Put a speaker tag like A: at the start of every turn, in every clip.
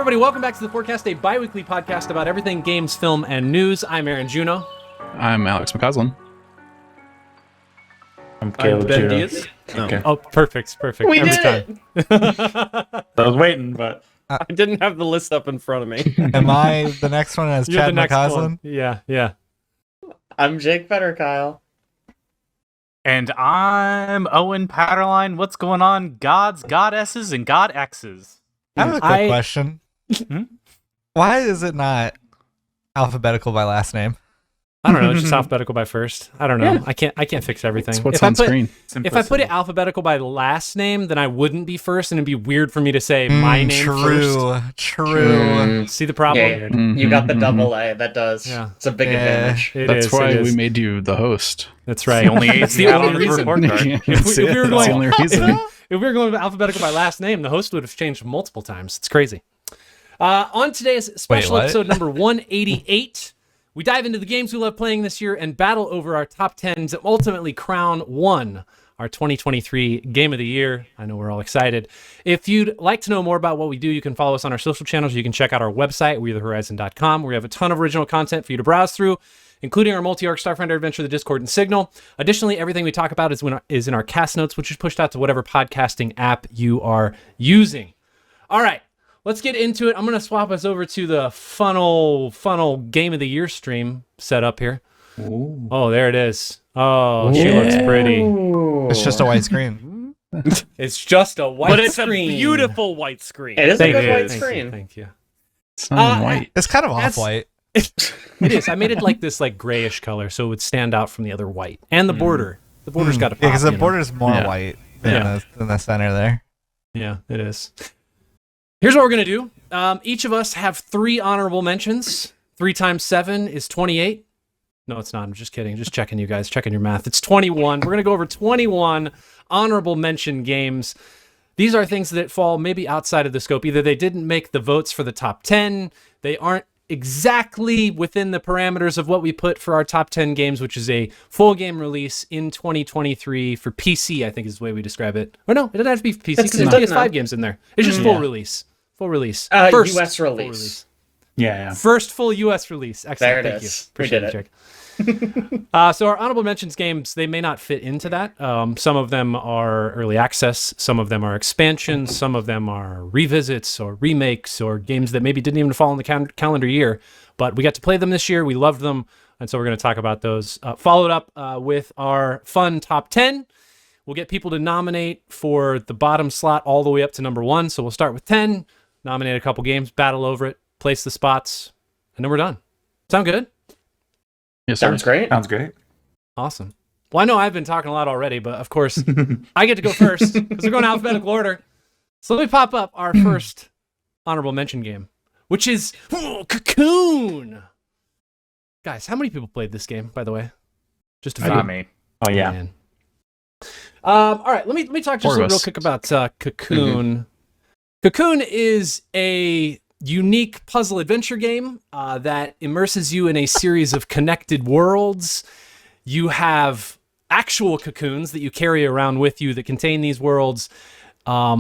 A: everybody. Welcome back to The Forecast, a bi-weekly podcast about everything games, film, and news. I'm Aaron Juno.
B: I'm Alex McCausland.
C: I'm Caleb
A: Ben
C: Juno.
A: Diaz.
C: Okay.
A: Oh, perfect.
D: We
A: Every
D: did
A: time.
C: I was waiting, but
D: I didn't have the list up in front of me.
E: Am I the next one as
A: You're
E: Chad
A: the next
E: McCausland?
A: one. Yeah.
D: I'm Jake Kyle.
F: And I'm Owen Patterline. What's going on, gods, goddesses, and god X's?
E: I have a quick question.
F: Hmm?
E: Why is it not alphabetical by last name?
A: I don't know. It's just alphabetical by first. I don't know. Yeah. I can't fix everything.
B: It's what's on screen.
A: If I put it alphabetical by last name, then I wouldn't be first, and it'd be weird for me to say my name first.
E: True.
A: See the problem?
D: Yeah, you got the double A. That does.
A: Yeah.
D: It's a big advantage.
B: That's why we made you the host.
A: That's right.
F: It's the only reason.
B: That's the only reason.
A: If we were going alphabetical by last name, the host would have changed multiple times. It's crazy. On today's special episode number 188, we dive into the games we love playing this year and battle over our top 10s and ultimately crown one, our 2023 Game of the Year. I know we're all excited. If you'd like to know more about what we do, you can follow us on our social channels. You can check out our website, wethehorizon.com, where we have a ton of original content for you to browse through, including our multi-arc Starfinder adventure, The Discord, and Signal. Additionally, everything we talk about is in our cast notes, which is pushed out to whatever podcasting app you are using. All right. Let's get into it. I'm going to swap us over to the funnel Game of the Year stream set up here. Ooh. Oh, there it is. Oh, she looks pretty.
E: It's just a white screen.
A: It's just a white screen.
F: But it's a beautiful white screen.
D: It is a good white screen.
A: Thank you.
B: It's not white.
E: It's kind of off-white.
A: It is. I made it like this grayish color so it would stand out from the other white. And the border. The border's got to pop.
E: Yeah, because the border's more white than the center there.
A: Yeah, it is. Here's what we're going to do. Each of us have 3 honorable mentions. 3 times 7 is 28. No, it's not. I'm just kidding. Just checking you guys. Checking your math. It's 21. We're going to go over 21 honorable mention games. These are things that fall maybe outside of the scope. Either they didn't make the votes for the top 10. They aren't exactly within the parameters of what we put for our top 10 games, which is a full game release in 2023 for PC, I think is the way we describe it. Or no, it doesn't have to be PC because there's PS5 games in there. It's just full release. Full release.
D: First US release.
C: Yeah.
A: First full US release. Excellent.
D: There it
A: Thank
D: is.
A: you. Appreciate it, Jake. So our honorable mentions games, they may not fit into that. Some of them are early access. Some of them are expansions. Some of them are revisits or remakes or games that maybe didn't even fall in the calendar year. But we got to play them this year. We loved them. And so we're going to talk about those. Followed up with our fun top 10. We'll get people to nominate for the bottom slot all the way up to number 1. So we'll start with 10, nominate a couple games, battle over it, place the spots, and then we're done. Sound good?
B: Yes, sir.
D: Sounds great.
C: Sounds great.
A: Awesome. Well, I know I've been talking a lot already, but of course, I get to go first because we're going alphabetical order. So let me pop up our first honorable mention game, which is Cocoon. Guys, how many people played this game, by the way? Just a few.
C: Not me. Oh, yeah.
A: Man. All right, let me talk just real quick about Cocoon. Cocoon is a unique puzzle adventure game that immerses you in a series of connected worlds. You have actual cocoons that you carry around with you that contain these worlds. How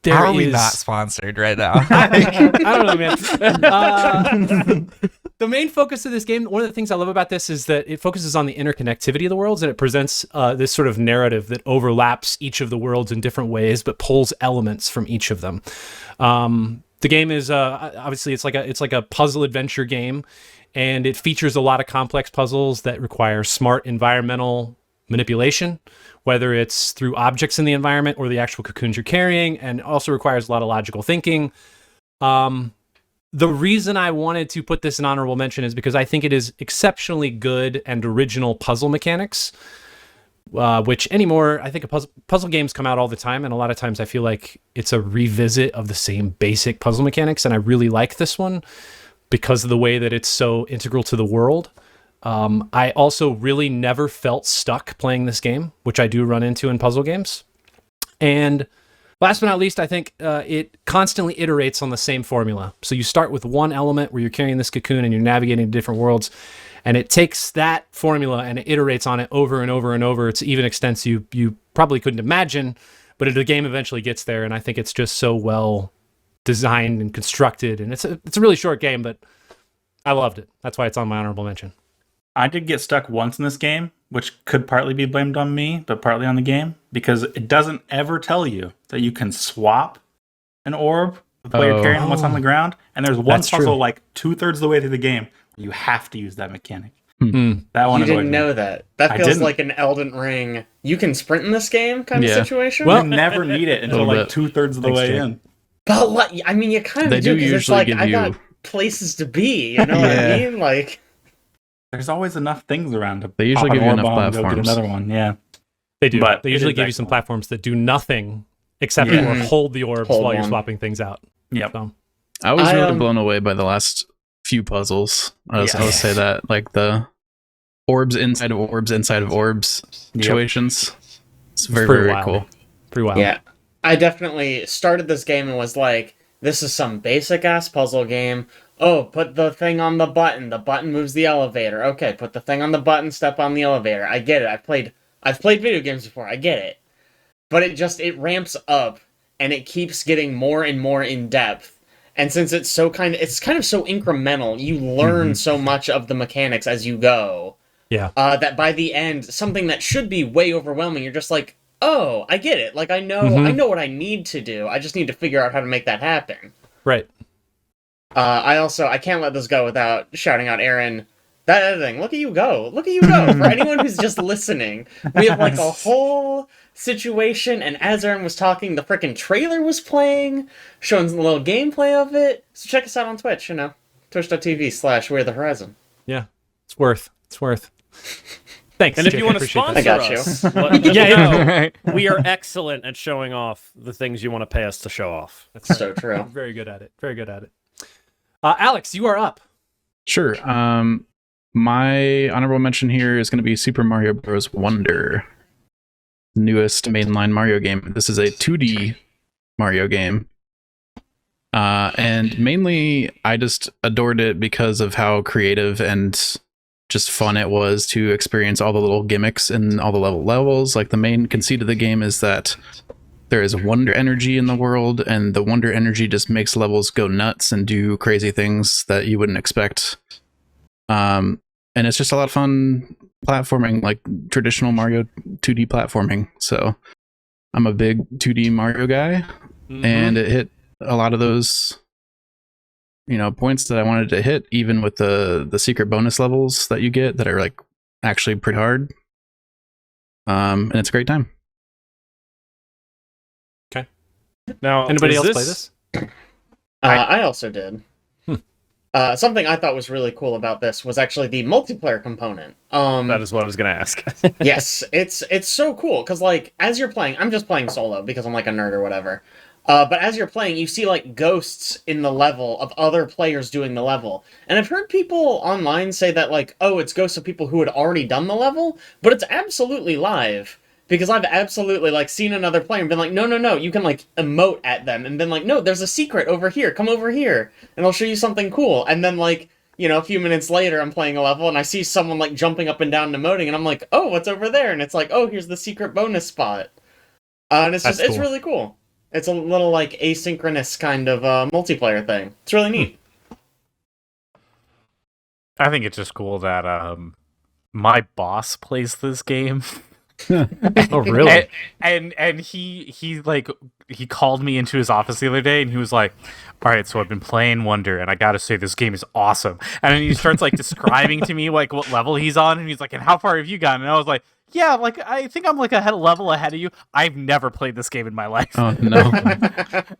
E: are we not sponsored right now?
A: I don't know, man. The main focus of this game, one of the things I love about this is that it focuses on the interconnectivity of the worlds, and it presents this sort of narrative that overlaps each of the worlds in different ways, but pulls elements from each of them. The game is obviously it's like a puzzle adventure game, and it features a lot of complex puzzles that require smart environmental manipulation, whether it's through objects in the environment or the actual cocoons you're carrying, and also requires a lot of logical thinking. The reason I wanted to put this in honorable mention is because I think it is exceptionally good and original puzzle mechanics, which anymore, I think puzzle games come out all the time, and a lot of times I feel like it's a revisit of the same basic puzzle mechanics, and I really like this one because of the way that it's so integral to the world. I also really never felt stuck playing this game, which I do run into in puzzle games. And last but not least, I think it constantly iterates on the same formula. So you start with one element where you're carrying this cocoon and you're navigating different worlds, and it takes that formula and it iterates on it over and over and over to even extents you probably couldn't imagine, but the game eventually gets there, and I think it's just so well designed and constructed, and it's a really short game, but I loved it. That's why it's on my honorable mention.
C: I did get stuck once in this game, which could partly be blamed on me, but partly on the game, because it doesn't ever tell you that you can swap an orb with what you're carrying and what's on the ground. And there's one puzzle like 2/3 of the way through the game where you have to use that mechanic. That one
D: you didn't know that. That feels like an Elden Ring. You can sprint in this game kind of situation.
C: Well, you never need it until like 2/3 of the way in.
D: But I mean, you kind of do because it's like I got places to be. You know what I mean? Like.
C: There's always enough things around to
B: They usually give you enough platforms.
C: Get another one, yeah.
A: They do. But they usually give you some platforms that do nothing except for hold the orbs while you're swapping things out.
C: Yep.
A: So.
B: I was really blown away by the last few puzzles. I'll say that. Like the orbs inside of orbs situations. It's very, very cool.
A: Pretty wild.
D: Yeah. I definitely started this game and was like, this is some basic ass puzzle game. Oh, put the thing on the button moves the elevator. Okay, put the thing on the button, step on the elevator. I get it. I've played video games before. I get it. But it ramps up and it keeps getting more and more in depth. And since it's kind of so incremental, you learn so much of the mechanics as you go.
A: Yeah.
D: That by the end, something that should be way overwhelming, you're just like, "Oh, I get it. Like I know what I need to do. I just need to figure out how to make that happen."
A: Right.
D: I can't let this go without shouting out Aaron. That editing, look at you go. Look at you go. For anyone who's just listening, we have like a whole situation, and as Aaron was talking, the frickin' trailer was playing, showing a little gameplay of it. So check us out on Twitch, twitch.tv/We're the Horizon.
A: Yeah, it's worth. Thanks.
G: And if you want to sponsor us, we are excellent at showing off the things you want to pay us to show off.
D: That's so true.
A: Very good at it. Alex, you are up.
B: Sure. My honorable mention here is going to be Super Mario Bros. Wonder, newest mainline Mario game. This is a 2D Mario game. And mainly, I just adored it because of how creative and just fun it was to experience all the little gimmicks and all the levels. Like the main conceit of the game is that there is wonder energy in the world, and the wonder energy just makes levels go nuts and do crazy things that you wouldn't expect. And it's just a lot of fun platforming, like traditional Mario 2D platforming. So I'm a big 2D Mario guy, and it hit a lot of those, points that I wanted to hit, even with the secret bonus levels that you get that are like actually pretty hard. And it's a great time.
G: Now,
A: anybody else play this?
D: I also did. Something I thought was really cool about this was actually the multiplayer component.
G: That is what I was going to ask.
D: Yes, it's so cool because like as you're playing, I'm just playing solo because I'm like a nerd or whatever. But as you're playing, you see like ghosts in the level of other players doing the level, and I've heard people online say that like, oh, it's ghosts of people who had already done the level, but it's absolutely live. Because I've absolutely, like, seen another player and been like, no, you can, like, emote at them. And been like, no, there's a secret over here. Come over here. And I'll show you something cool. And then, like, a few minutes later, I'm playing a level and I see someone, like, jumping up and down and emoting. And I'm like, oh, what's over there? And it's like, oh, here's the secret bonus spot. And it's it's really cool. It's a little, like, asynchronous kind of multiplayer thing. It's really neat.
F: I think it's just cool that my boss plays this game.
A: Oh really?
F: And he called me into his office the other day and he was like, all right, so I've been playing Wonder and I gotta say this game is awesome. And then he starts like describing to me like what level he's on, and he's like, and how far have you gotten? And I was like, yeah, like I think I'm like a level ahead of you. I've never played this game in my life.
B: Oh no.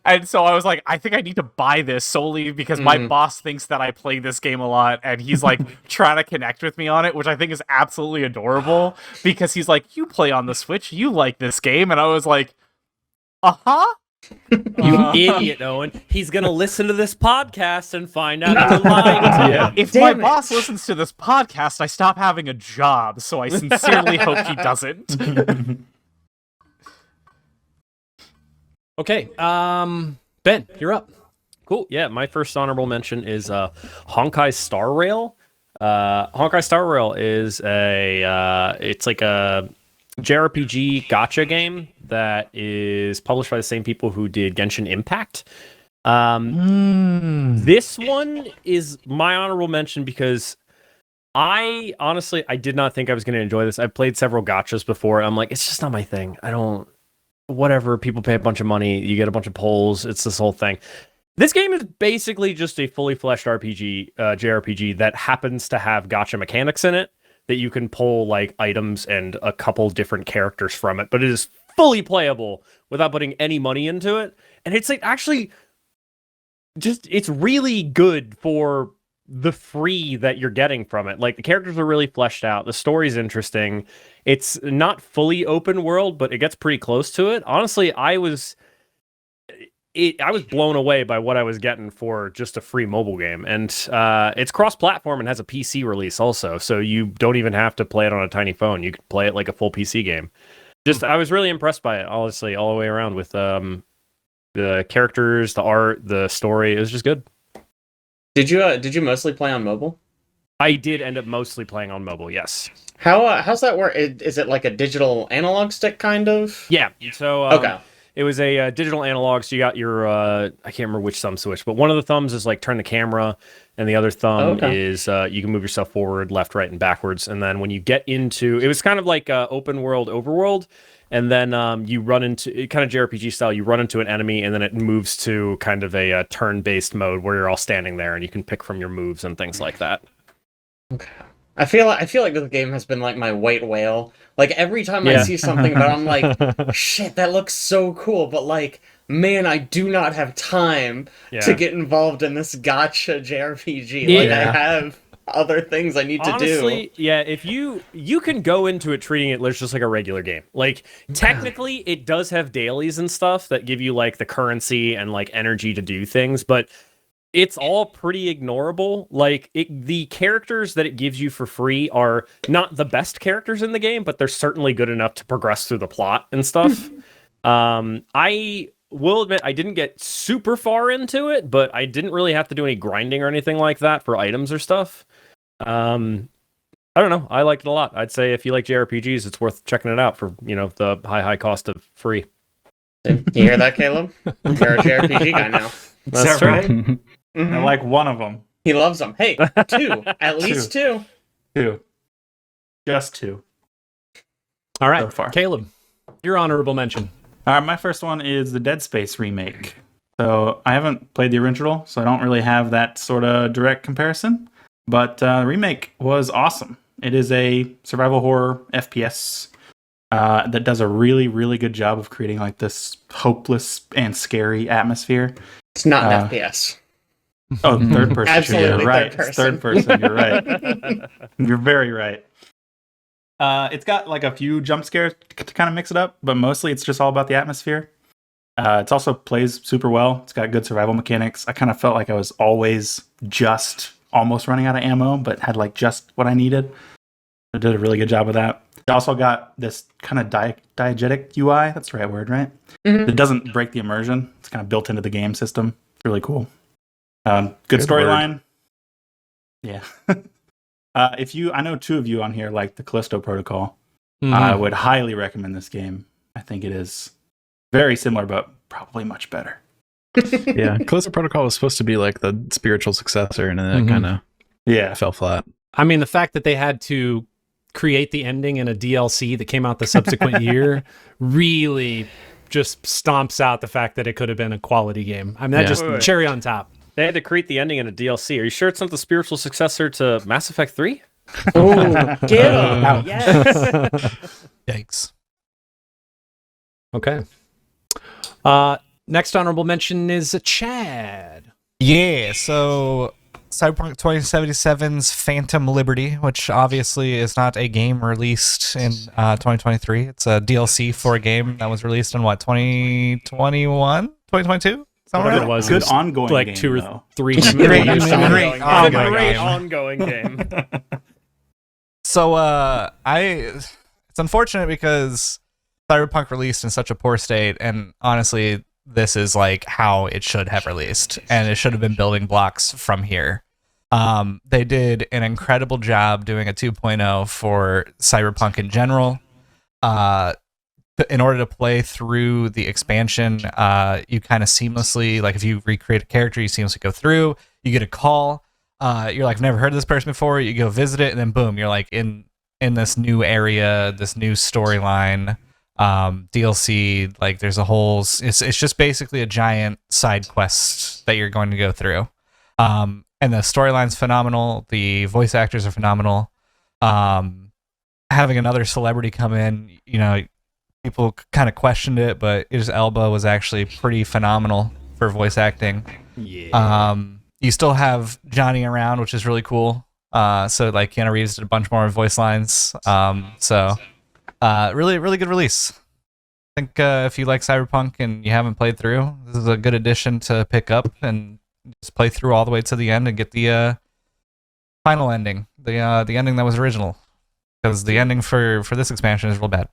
F: And so I was like, I think I need to buy this solely because my boss thinks that I play this game a lot, and he's like trying to connect with me on it, which I think is absolutely adorable because he's like, you play on the Switch, you like this game. And I was like,
G: You idiot, Owen. He's going to listen to this podcast and find out you're lying to him.
F: If my boss listens to this podcast, I stop having a job, so I sincerely hope he doesn't.
A: Okay, Ben, you're up.
G: Cool. Yeah, my first honorable mention is Honkai Starrail. Honkai Starrail is it's like a JRPG gacha game that is published by the same people who did Genshin Impact. This one is my honorable mention because I did not think I was going to enjoy this. I've played several gachas before. I'm like, it's just not my thing. Whatever, people pay a bunch of money, you get a bunch of polls, it's this whole thing. This game is basically just a fully fleshed JRPG that happens to have gacha mechanics in it that you can pull like items and a couple different characters from it, but it is fully playable without putting any money into it. And it's like actually it's really good for the free that you're getting from it. Like the characters are really fleshed out, the story's interesting. It's not fully open world, but it gets pretty close to it. Honestly, I was blown away by what I was getting for just a free mobile game. And it's cross-platform and has a PC release also, so you don't even have to play it on a tiny phone. You can play it like a full PC game. I was really impressed by it, honestly, all the way around with the characters, the art, the story. It was just good.
D: Did you mostly play on mobile?
G: I did end up mostly playing on mobile, yes.
D: How's that work? Is it like a digital analog stick kind of?
G: Yeah. So
D: okay.
G: It was a digital analog, so you got your, I can't remember which thumb switch, but one of the thumbs is like turn the camera, and the other thumb is you can move yourself forward, left, right, and backwards. And then when you get into, it was kind of like open world, overworld, and then you run into, kind of JRPG style, you run into an enemy, and then it moves to kind of a turn-based mode where you're all standing there, and you can pick from your moves and things like that.
D: Okay. I feel like this game has been like my white whale. Like every time I see something about it, I'm like, shit, that looks so cool. But like, man, I do not have time to get involved in this gacha JRPG. Like I have other things I need to do.
G: Honestly, yeah, if you can go into it treating it just like a regular game. Like technically it does have dailies and stuff that give you like the currency and like energy to do things, but it's all pretty ignorable. Like the characters that it gives you for free are not the best characters in the game, but they're certainly good enough to progress through the plot and stuff. I will admit I didn't get super far into it, but I didn't really have to do any grinding or anything like that for items or stuff. I don't know. I liked it a lot. I'd say if you like JRPGs, it's worth checking it out for, the high cost of free.
D: You hear that, Caleb? You're a JRPG guy now.
C: That's right. I like one of them.
D: He loves them. Hey, two. At least two.
C: Two. Just two.
A: All right,
C: So far.
A: Caleb, your honorable mention.
C: All right, my first one is the Dead Space remake. So I haven't played the original, so I don't really have that sort of direct comparison. But the remake was awesome. It is a survival horror FPS that does a really, really good job of creating like this hopeless and scary atmosphere.
D: It's not an FPS.
C: Oh, third person.
D: Absolutely,
C: you're right.
D: third person.
C: It's third person. You're right. You're very right. It's got like a few jump scares to kind of mix it up, but mostly it's just all about the atmosphere. It also plays super well. It's got good survival mechanics. I kind of felt like I was always just almost running out of ammo, but had like just what I needed. It did a really good job of that. It also got this kind of diegetic UI. That's the right word, right? Mm-hmm. It doesn't break the immersion. It's kind of built into the game system. It's really cool. Good storyline. Yeah. I know two of you on here like the Callisto Protocol. I would highly recommend this game. I think it is very similar, but probably much better.
B: Yeah, Callisto Protocol was supposed to be like the spiritual successor, and then it kind of fell flat.
A: I mean, the fact that they had to create the ending in a DLC that came out the subsequent year really just stomps out the fact that it could have been a quality game. I mean, that just cherry on top.
G: They had to create the ending in a DLC. Are you sure it's not the spiritual successor to Mass Effect 3?
D: Oh, get him! Yes.
E: Yikes.
A: Okay. Next honorable mention is Chad.
E: Yeah, so Cyberpunk 2077's Phantom Liberty, which obviously is not a game released in 2023. It's a DLC for a game that was released in 2021? 2022?
A: Whatever it was.
C: Good ongoing
A: like
C: game,
A: 2 or
C: though.
A: 3
E: Great
G: ongoing game.
E: So it's unfortunate because Cyberpunk released in such a poor state, and honestly, this is like how it should have released, and it should have been building blocks from here. They did an incredible job doing a 2.0 for Cyberpunk in general. in order to play through the expansion, you kind of seamlessly, like if you recreate a character, you seamlessly go through, you get a call, you're like, I've never heard of this person before, you go visit it, and then boom, you're like in this new area, this new storyline, DLC, like there's a whole, it's just basically a giant side quest that you're going to go through. And the storyline's phenomenal, the voice actors are phenomenal. Having another celebrity come in, you know, people kind of questioned it, but Idris Elba was actually pretty phenomenal for voice acting.
A: Yeah.
E: You still have Johnny around, which is really cool. So like Keanu Reeves did a bunch more voice lines. Really, really good release. I think if you like Cyberpunk and you haven't played through, this is a good addition to pick up and just play through all the way to the end and get the final ending, the ending that was original. Because the ending for this expansion is real bad.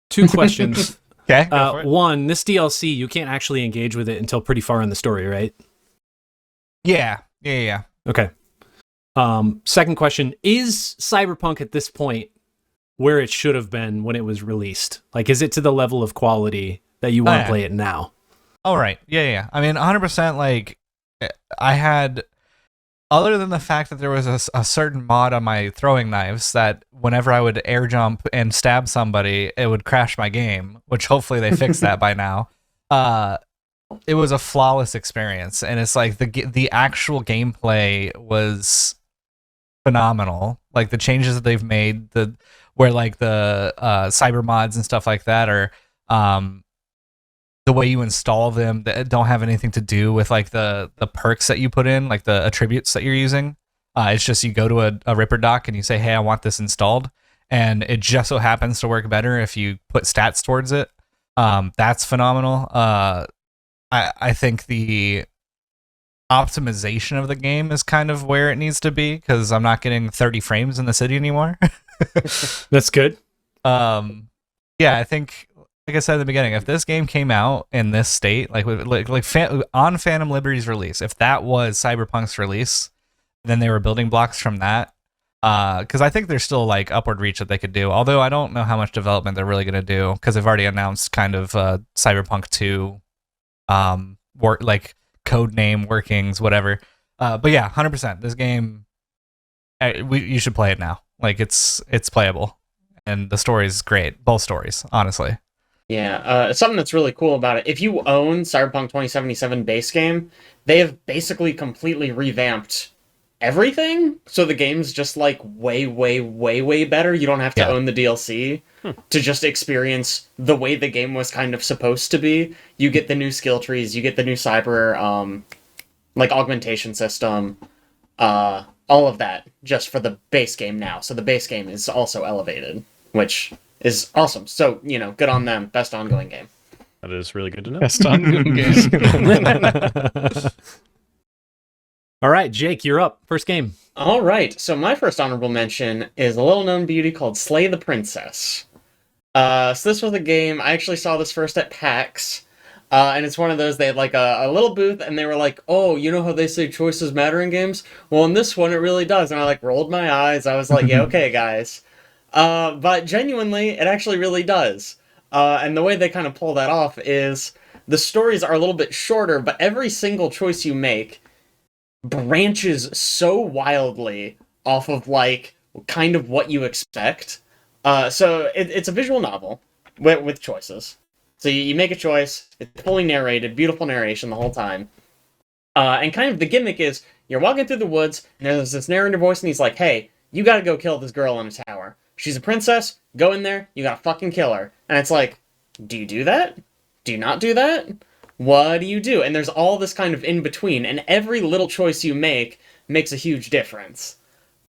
E: 2
A: questions.
E: Okay.
A: One, this DLC, you can't actually engage with it until pretty far in the story, right?
E: Yeah.
A: Okay. Second question, is Cyberpunk at this point where it should have been when it was released? Like, is it to the level of quality that you want to play it now?
E: All right. Yeah. I mean, 100%, like, I had... Other than the fact that there was a certain mod on my throwing knives that whenever I would air jump and stab somebody, it would crash my game, which hopefully they fixed that by now. It was a flawless experience, and it's like the actual gameplay was phenomenal. Like the changes that they've made, where like the cyber mods and stuff like that are the way you install them that don't have anything to do with like the perks that you put in, like the attributes that you're using. It's just you go to a Ripper dock and you say, hey, I want this installed. And it just so happens to work better if you put stats towards it. That's phenomenal. I think the optimization of the game is kind of where it needs to be, because I'm not getting 30 frames in the city anymore.
A: That's good.
E: Yeah, I think... Like I said at the beginning, if this game came out in this state, on Phantom Liberty's release, if that was Cyberpunk's release, then they were building blocks from that. Because I think there's still like upward reach that they could do. Although I don't know how much development they're really going to do, because they've already announced kind of Cyberpunk 2, like code name workings, whatever. But yeah, 100%. This game, you should play it now. Like it's playable, and the story is great. Both stories, honestly.
D: Yeah, something that's really cool about it, if you own Cyberpunk 2077 base game, they have basically completely revamped everything, so the game's just like way, way, way, way better. You don't have to own the DLC to just experience the way the game was kind of supposed to be. You get the new skill trees, you get the new cyber, like augmentation system, all of that just for the base game now. So the base game is also elevated, which is awesome. So, you know, good on them. Best ongoing game.
G: That is really good to know.
B: Best ongoing game.
A: All right, Jake, you're up. First game.
D: All right. So my first honorable mention is a little-known beauty called Slay the Princess. So this was a game, I actually saw this first at PAX, and it's one of those, they had like a little booth, and they were like, oh, you know how they say choices matter in games? Well, in this one, it really does. And I like rolled my eyes. I was like, yeah, okay, guys. But genuinely, it actually really does. And the way they kind of pull that off is the stories are a little bit shorter, but every single choice you make branches so wildly off of, like, kind of what you expect. So it's a visual novel with choices. So you make a choice, it's fully narrated, beautiful narration the whole time. And kind of the gimmick is, you're walking through the woods, and there's this narrator voice, and he's like, hey, you gotta go kill this girl in a tower. She's a princess, go in there, you gotta fucking kill her. And it's like, do you do that? Do you not do that? What do you do? And there's all this kind of in-between, and every little choice you make makes a huge difference.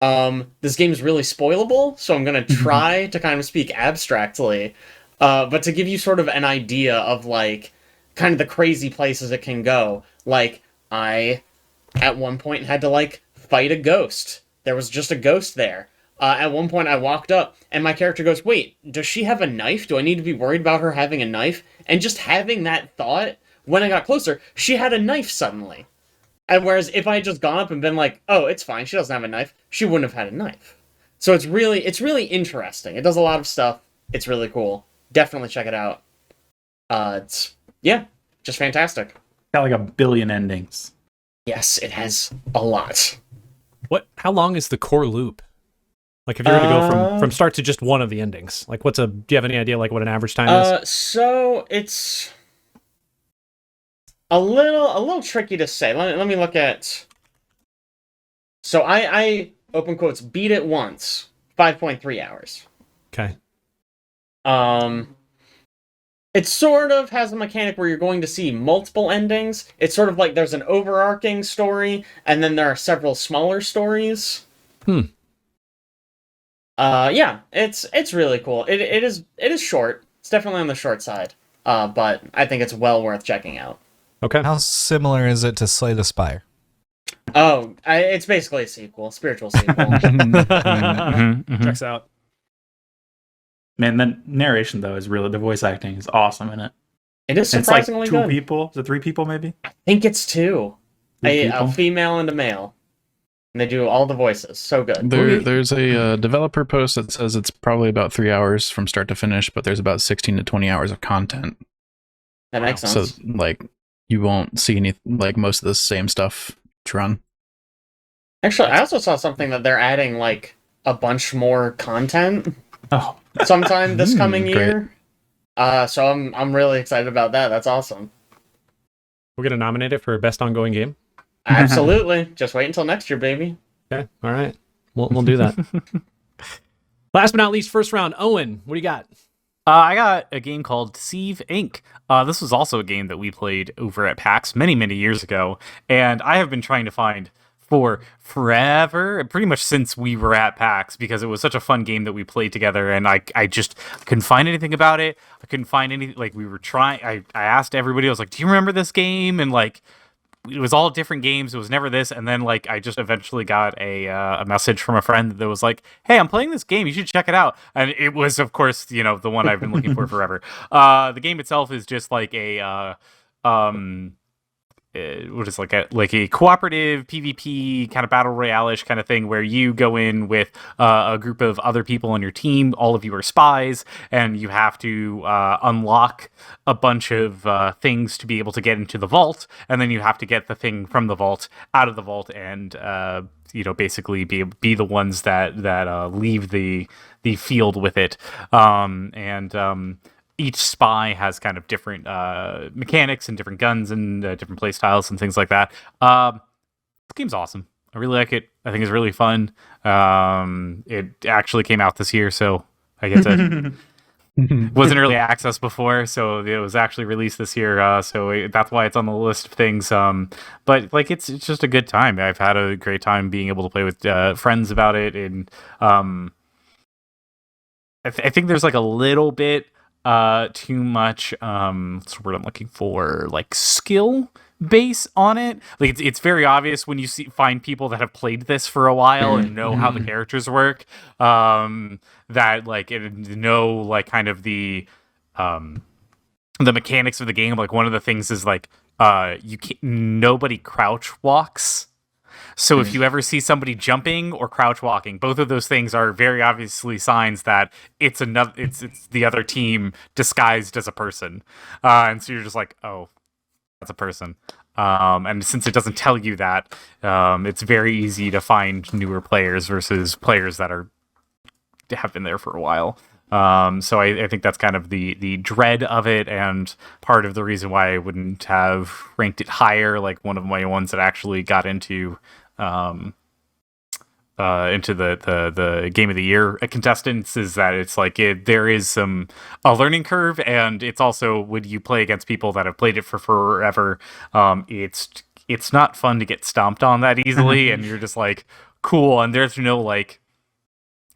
D: This game is really spoilable, so I'm gonna try to kind of speak abstractly, but to give you sort of an idea of, like, kind of the crazy places it can go. Like, I, at one point, had to, like, fight a ghost. There was just a ghost there. At one point I walked up, and my character goes, wait, does she have a knife? Do I need to be worried about her having a knife? And just having that thought, when I got closer, she had a knife suddenly. And whereas if I had just gone up and been like, oh, it's fine, she doesn't have a knife, she wouldn't have had a knife. So it's really interesting. It does a lot of stuff. It's really cool. definitely check it out. It's just fantastic.
C: Got like 1 billion endings.
D: Yes, it has a lot.
A: How long is the core loop? Like if you were to go from start to just one of the endings, like do you have any idea like what an average time is?
D: So it's a little tricky to say. Let me look at. So I open quotes beat it once, 5.3 hours.
A: Okay.
D: It sort of has a mechanic where you're going to see multiple endings. It's sort of like there's an overarching story, and then there are several smaller stories. Yeah, it's really cool. It is short. It's definitely on the short side. But I think it's well worth checking out.
A: Okay.
E: How similar is it to Slay the Spire?
D: Oh, it's basically a sequel, spiritual sequel.
G: Checks out.
C: Man, the narration though is really, the voice acting is awesome in it.
D: It is
C: It's like
D: surprisingly
C: 2
D: good.
C: people. Is it 3 people maybe?
D: I think it's 2.
C: 3
D: A
C: people?
D: female and a male. And they do all the voices. So good.
B: There's a developer post that says it's probably about 3 hours from start to finish, but there's about 16 to 20 hours of content.
D: That makes
B: So
D: sense.
B: like you won't see any like most of the same stuff to run.
D: Actually, I also saw something that they're adding like a bunch more content
C: Oh,
D: sometime this coming
B: great.
D: year. So I'm really excited about that. That's awesome.
A: We're gonna nominate it for best ongoing game.
D: Absolutely. Just wait until next year, baby.
A: Okay. All right. We'll do that. Last but not least, first round. Owen, what do you got?
F: I got a game called Deceive Inc. This was also a game that we played over at PAX many, many years ago, and I have been trying to find for forever, pretty much since we were at PAX, because it was such a fun game that we played together, and I just couldn't find anything about it. I couldn't find any, like, we were trying, I asked everybody, I was like, do you remember this game? And, like, it was all different games. It was never this. And then, like, I just eventually got a message from a friend that was like, hey, I'm playing this game. You should check it out. And it was, of course, you know, the one I've been looking for forever. The game itself is just like what is like a cooperative PvP kind of battle royale-ish kind of thing where you go in with a group of other people on your team. All of you are spies, and you have to unlock a bunch of things to be able to get into the vault, and then you have to get the thing from the vault out of the vault, and basically be the ones that leave the field with it. Each spy has kind of different mechanics and different guns and different play styles and things like that. This game's awesome. I really like it. I think it's really fun. It actually came out this year, so I get to... wasn't early access before, so it was actually released this year. That's why it's on the list of things. But like it's just a good time. I've had a great time being able to play with friends about it, and I think there's like a little bit too much what's the word I'm looking for, like skill base on it. Like it's very obvious when you find people that have played this for a while and know how the characters work, that like know like kind of the mechanics of the game. Like one of the things is like nobody crouch walks. So if you ever see somebody jumping or crouch walking, both of those things are very obviously signs that it's the other team disguised as a person. And so you're just like, oh, that's a person. And since it doesn't tell you that, it's very easy to find newer players versus players that have been there for a while. So I think that's kind of the dread of it, and part of the reason why I wouldn't have ranked it higher, like one of my ones that actually got into the game of the year contestants, is that it's like there is a learning curve, and it's also when you play against people that have played it for forever, it's not fun to get stomped on that easily, and you're just like, cool, and there's no like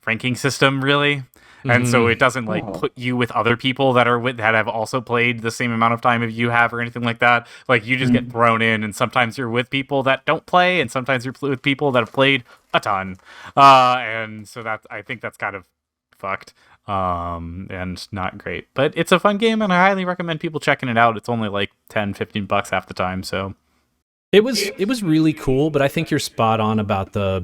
F: ranking system really. And so it doesn't like put you with other people that have also played the same amount of time as you have or anything like that. Like you just get thrown in, and sometimes you're with people that don't play, and sometimes you're with people that have played a ton. And so I think that's kind of fucked and not great. But it's a fun game, and I highly recommend people checking it out. It's only like $10-15 half the time, so.
A: It was really cool, but I think you're spot on about the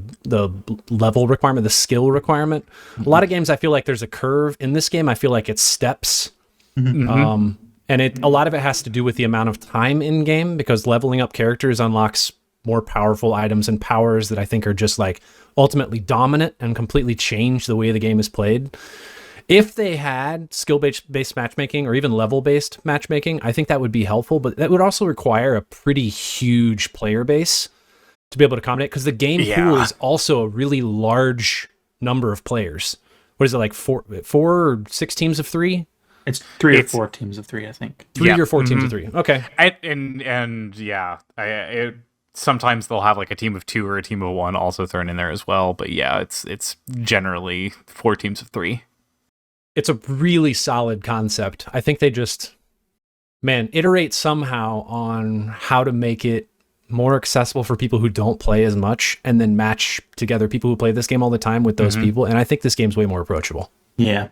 A: level requirement, the skill requirement. A lot of games, I feel like there's a curve. In this game, I feel like it's steps. And a lot of it has to do with the amount of time in game, because leveling up characters unlocks more powerful items and powers that I think are just like ultimately dominant and completely change the way the game is played. If they had skill-based matchmaking or even level-based matchmaking, I think that would be helpful, but that would also require a pretty huge player base to be able to accommodate, because the game pool is also a really large number of players. What is it, like four or 6 teams of 3?
C: It's 3 or 4 teams of 3, I think.
A: 3 or 4 teams of 3. Okay.
F: Sometimes they'll have like a team of 2 or a team of 1 also thrown in there as well. But yeah, it's generally 4 teams of 3.
A: It's a really solid concept. I think they just, iterate somehow on how to make it more accessible for people who don't play as much, and then match together people who play this game all the time with those people. And I think this game's way more approachable.
C: Yeah.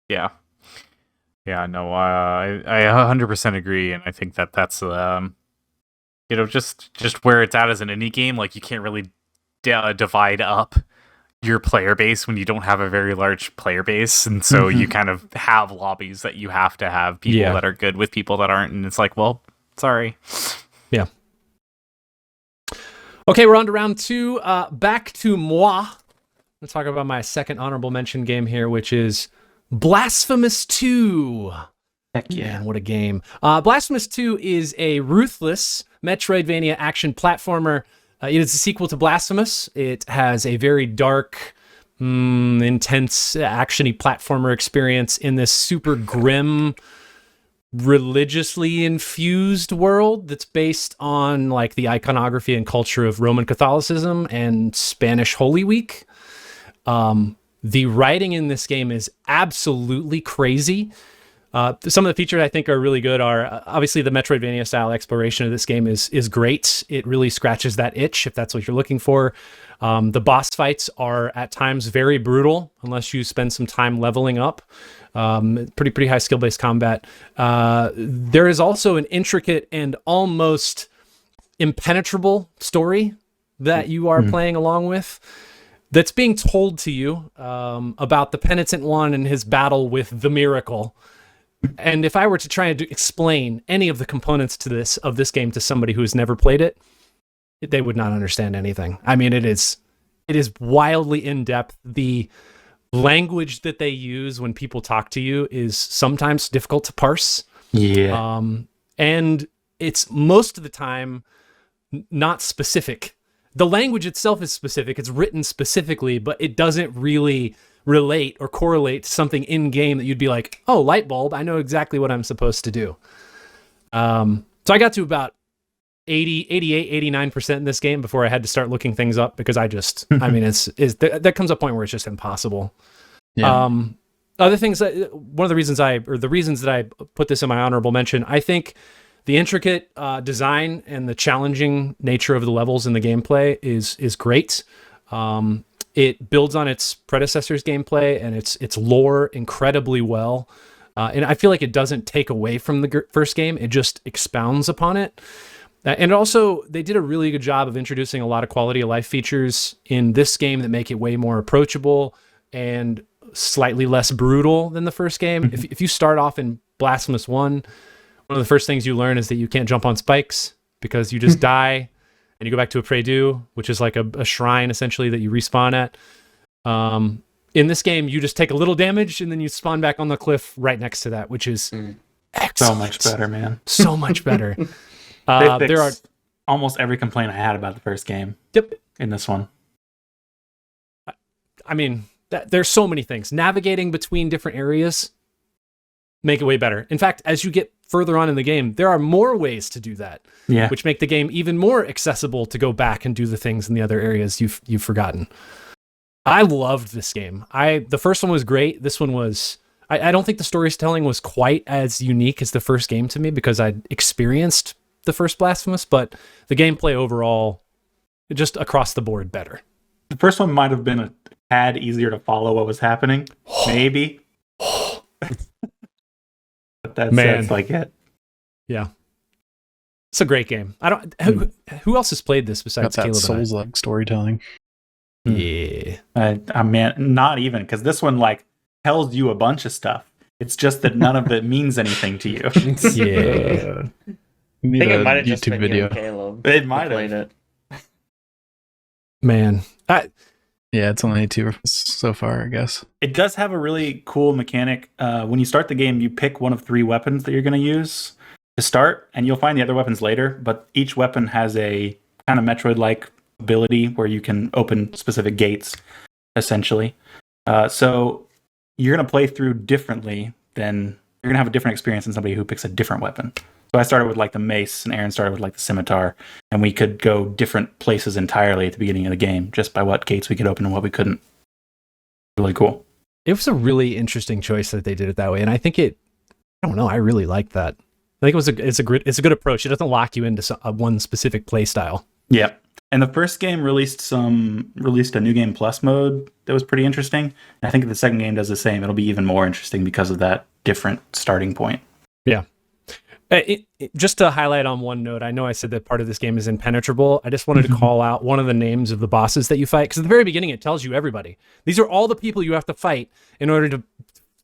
F: Yeah. Yeah, no, I 100% agree. And I think that's, just where it's at as an indie game, like you can't really divide up your player base when you don't have a very large player base, and so you kind of have lobbies that you have to have people that are good with people that aren't, and it's like, well, sorry.
A: Yeah. Okay, we're on to round 2. Back to moi. Let's talk about my second honorable mention game here, which is Blasphemous II.
C: Heck yeah.
A: Man, what a game. Blasphemous II is a ruthless Metroidvania action platformer. It is a sequel to Blasphemous. It has a very dark, intense, action-y platformer experience in this super grim, religiously infused world that's based on like the iconography and culture of Roman Catholicism and Spanish Holy Week. The writing in this game is absolutely crazy. Some of the features I think are really good are obviously the Metroidvania style exploration of this game is great. It really scratches that itch if that's what you're looking for. The boss fights are at times very brutal unless you spend some time leveling up. Pretty high skill-based combat. There is also an intricate and almost impenetrable story that you are playing along with, that's being told to you about the penitent one and his battle with the miracle. And if I were to try and explain any of the components of this game to somebody who has never played it, they would not understand anything. I mean, it is wildly in-depth. The language that they use when people talk to you is sometimes difficult to parse.
C: Yeah.
A: And it's most of the time not specific. The language itself is specific. It's written specifically, but it doesn't really relate or correlate to something in game that you'd be like, oh, light bulb, I know exactly what I'm supposed to do. So I got to about 80, 88, 89% in this game before I had to start looking things up, because I mean, that comes a point where it's just impossible.
B: Yeah.
A: Other things the reasons that I put this in my honorable mention, I think the intricate design and the challenging nature of the levels in the gameplay is great. It builds on its predecessor's gameplay and its lore incredibly well. And I feel like it doesn't take away from the first game. It just expounds upon it. And also, they did a really good job of introducing a lot of quality of life features in this game that make it way more approachable and slightly less brutal than the first game. If you start off in Blasphemous 1, one of the first things you learn is that you can't jump on spikes because you just die. And you go back to a Pray-Do, which is like a shrine, essentially, that you respawn at. In this game, you just take a little damage, and then you spawn back on the cliff right next to that, which is excellent.
C: So much better, man.
A: So much better.
C: There are almost every complaint I had about the first game.
A: Yep.
C: In this one.
A: I mean, there's so many things. Navigating between different areas make it way better. In fact, as you get further on in the game, there are more ways to do that, which make the game even more accessible to go back and do the things in the other areas you've forgotten. I loved this game. The first one was great. This one was, I don't think the storytelling was quite as unique as the first game to me because I'd experienced the first Blasphemous, but the gameplay overall, just across the board, better.
C: The first one might have been a tad easier to follow what was happening. Maybe. But that's like it.
A: Yeah. It's a great game. Who else has played this besides
B: Got that
A: Caleb and I?
B: Souls-like storytelling.
A: Yeah.
C: I mean, not even, because this one like tells you a bunch of stuff. It's just that none of it means anything to you.
A: Yeah.
D: I think it might have just been you and Caleb.
C: It might have.
D: played it.
A: Man.
B: Yeah, it's only 2 so far, I guess.
C: It does have a really cool mechanic. When you start the game, you pick one of 3 weapons that you're going to use to start, and you'll find the other weapons later, but each weapon has a kind of Metroid-like ability where you can open specific gates, essentially. So you're going to play through differently than... You're going to have a different experience than somebody who picks a different weapon. So I started with like the mace, and Aaron started with like the scimitar, and we could go different places entirely at the beginning of the game just by what gates we could open and what we couldn't. Really cool.
A: It was a really interesting choice that they did it that way, and I think I don't know, I really liked that. I think it's a good approach. It doesn't lock you into one specific play style.
C: Yeah, and the first game released a new game plus mode that was pretty interesting. And I think if the second game does the same, it'll be even more interesting because of that different starting point.
A: Yeah. Just to highlight on one note, I know I said that part of this game is impenetrable. I just wanted to call out one of the names of the bosses that you fight, because at the very beginning it tells you everybody. These are all the people you have to fight in order to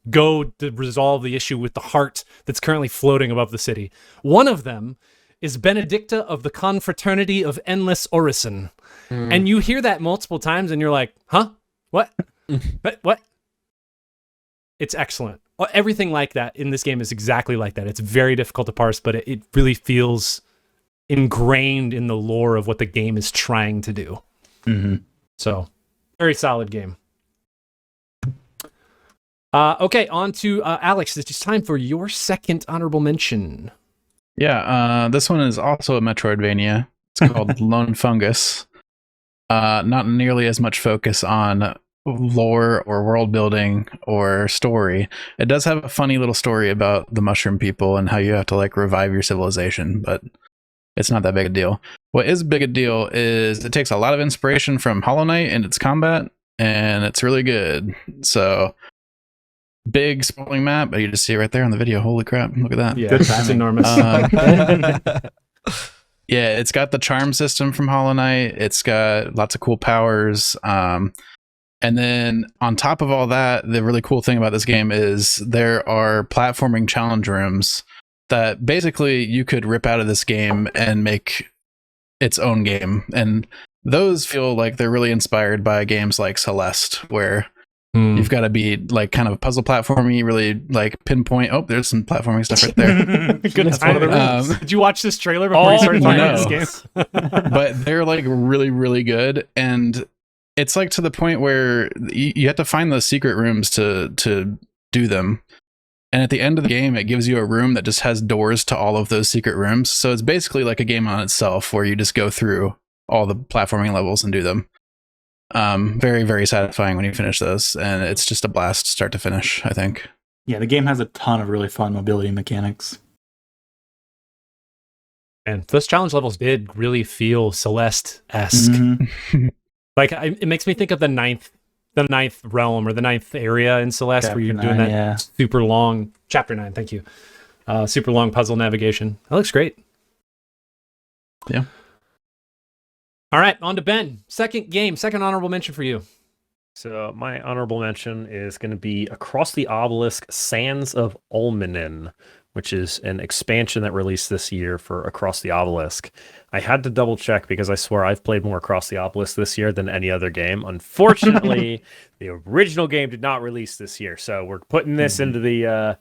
A: go to resolve the issue with the heart that's currently floating above the city. One of them is Benedicta of the Confraternity of Endless Orison. And you hear that multiple times and you're like, huh? What? What? It's excellent. Everything like that in this game is exactly like that. It's very difficult to parse, but it really feels ingrained in the lore of what the game is trying to do.
C: Mm-hmm.
A: So, very solid game. Okay, on to Alex. It's time for your second honorable mention.
B: Yeah, this one is also a Metroidvania. It's called Lone Fungus. Not nearly as much focus on lore or world building or story. It does have a funny little story about the mushroom people and how you have to like revive your civilization, but it's not that big a deal. What is big a deal is it takes a lot of inspiration from Hollow Knight in its combat, and it's really good. So big sprawling map, but you just see it right there on the video. Holy crap, look at that.
A: Yeah, it's enormous.
B: Yeah, it's got the charm system from Hollow Knight. It's got lots of cool powers. And then on top of all that, the really cool thing about this game is there are platforming challenge rooms that basically you could rip out of this game and make its own game. And those feel like they're really inspired by games like Celeste, where you've got to be like kind of puzzle platforming, really like pinpoint. Oh, there's some platforming stuff right there.
A: Goodness, one of the rooms. Did you watch this trailer before you started playing this game?
B: But they're like really, really good. And it's like to the point where you have to find those secret rooms to do them. And at the end of the game, it gives you a room that just has doors to all of those secret rooms. So it's basically like a game on itself where you just go through all the platforming levels and do them. Very, very satisfying when you finish those. And it's just a blast start to finish, I think.
C: Yeah, the game has a ton of really fun mobility mechanics.
A: And those challenge levels did really feel Celeste-esque.
C: Mm-hmm.
A: Like, it makes me think of the ninth realm or the ninth area in Celeste, where you're doing that super long chapter 9. Thank you. Super long puzzle navigation. That looks great.
B: Yeah.
A: All right, on to Ben. Second honorable mention for you.
G: So my honorable mention is going to be Across the Obelisk: Sands of Ulminin, which is an expansion that released this year for Across the Obelisk. I had to double check because I swear I've played more Across the Obelisk this year than any other game. Unfortunately, the original game did not release this year, so we're putting this into the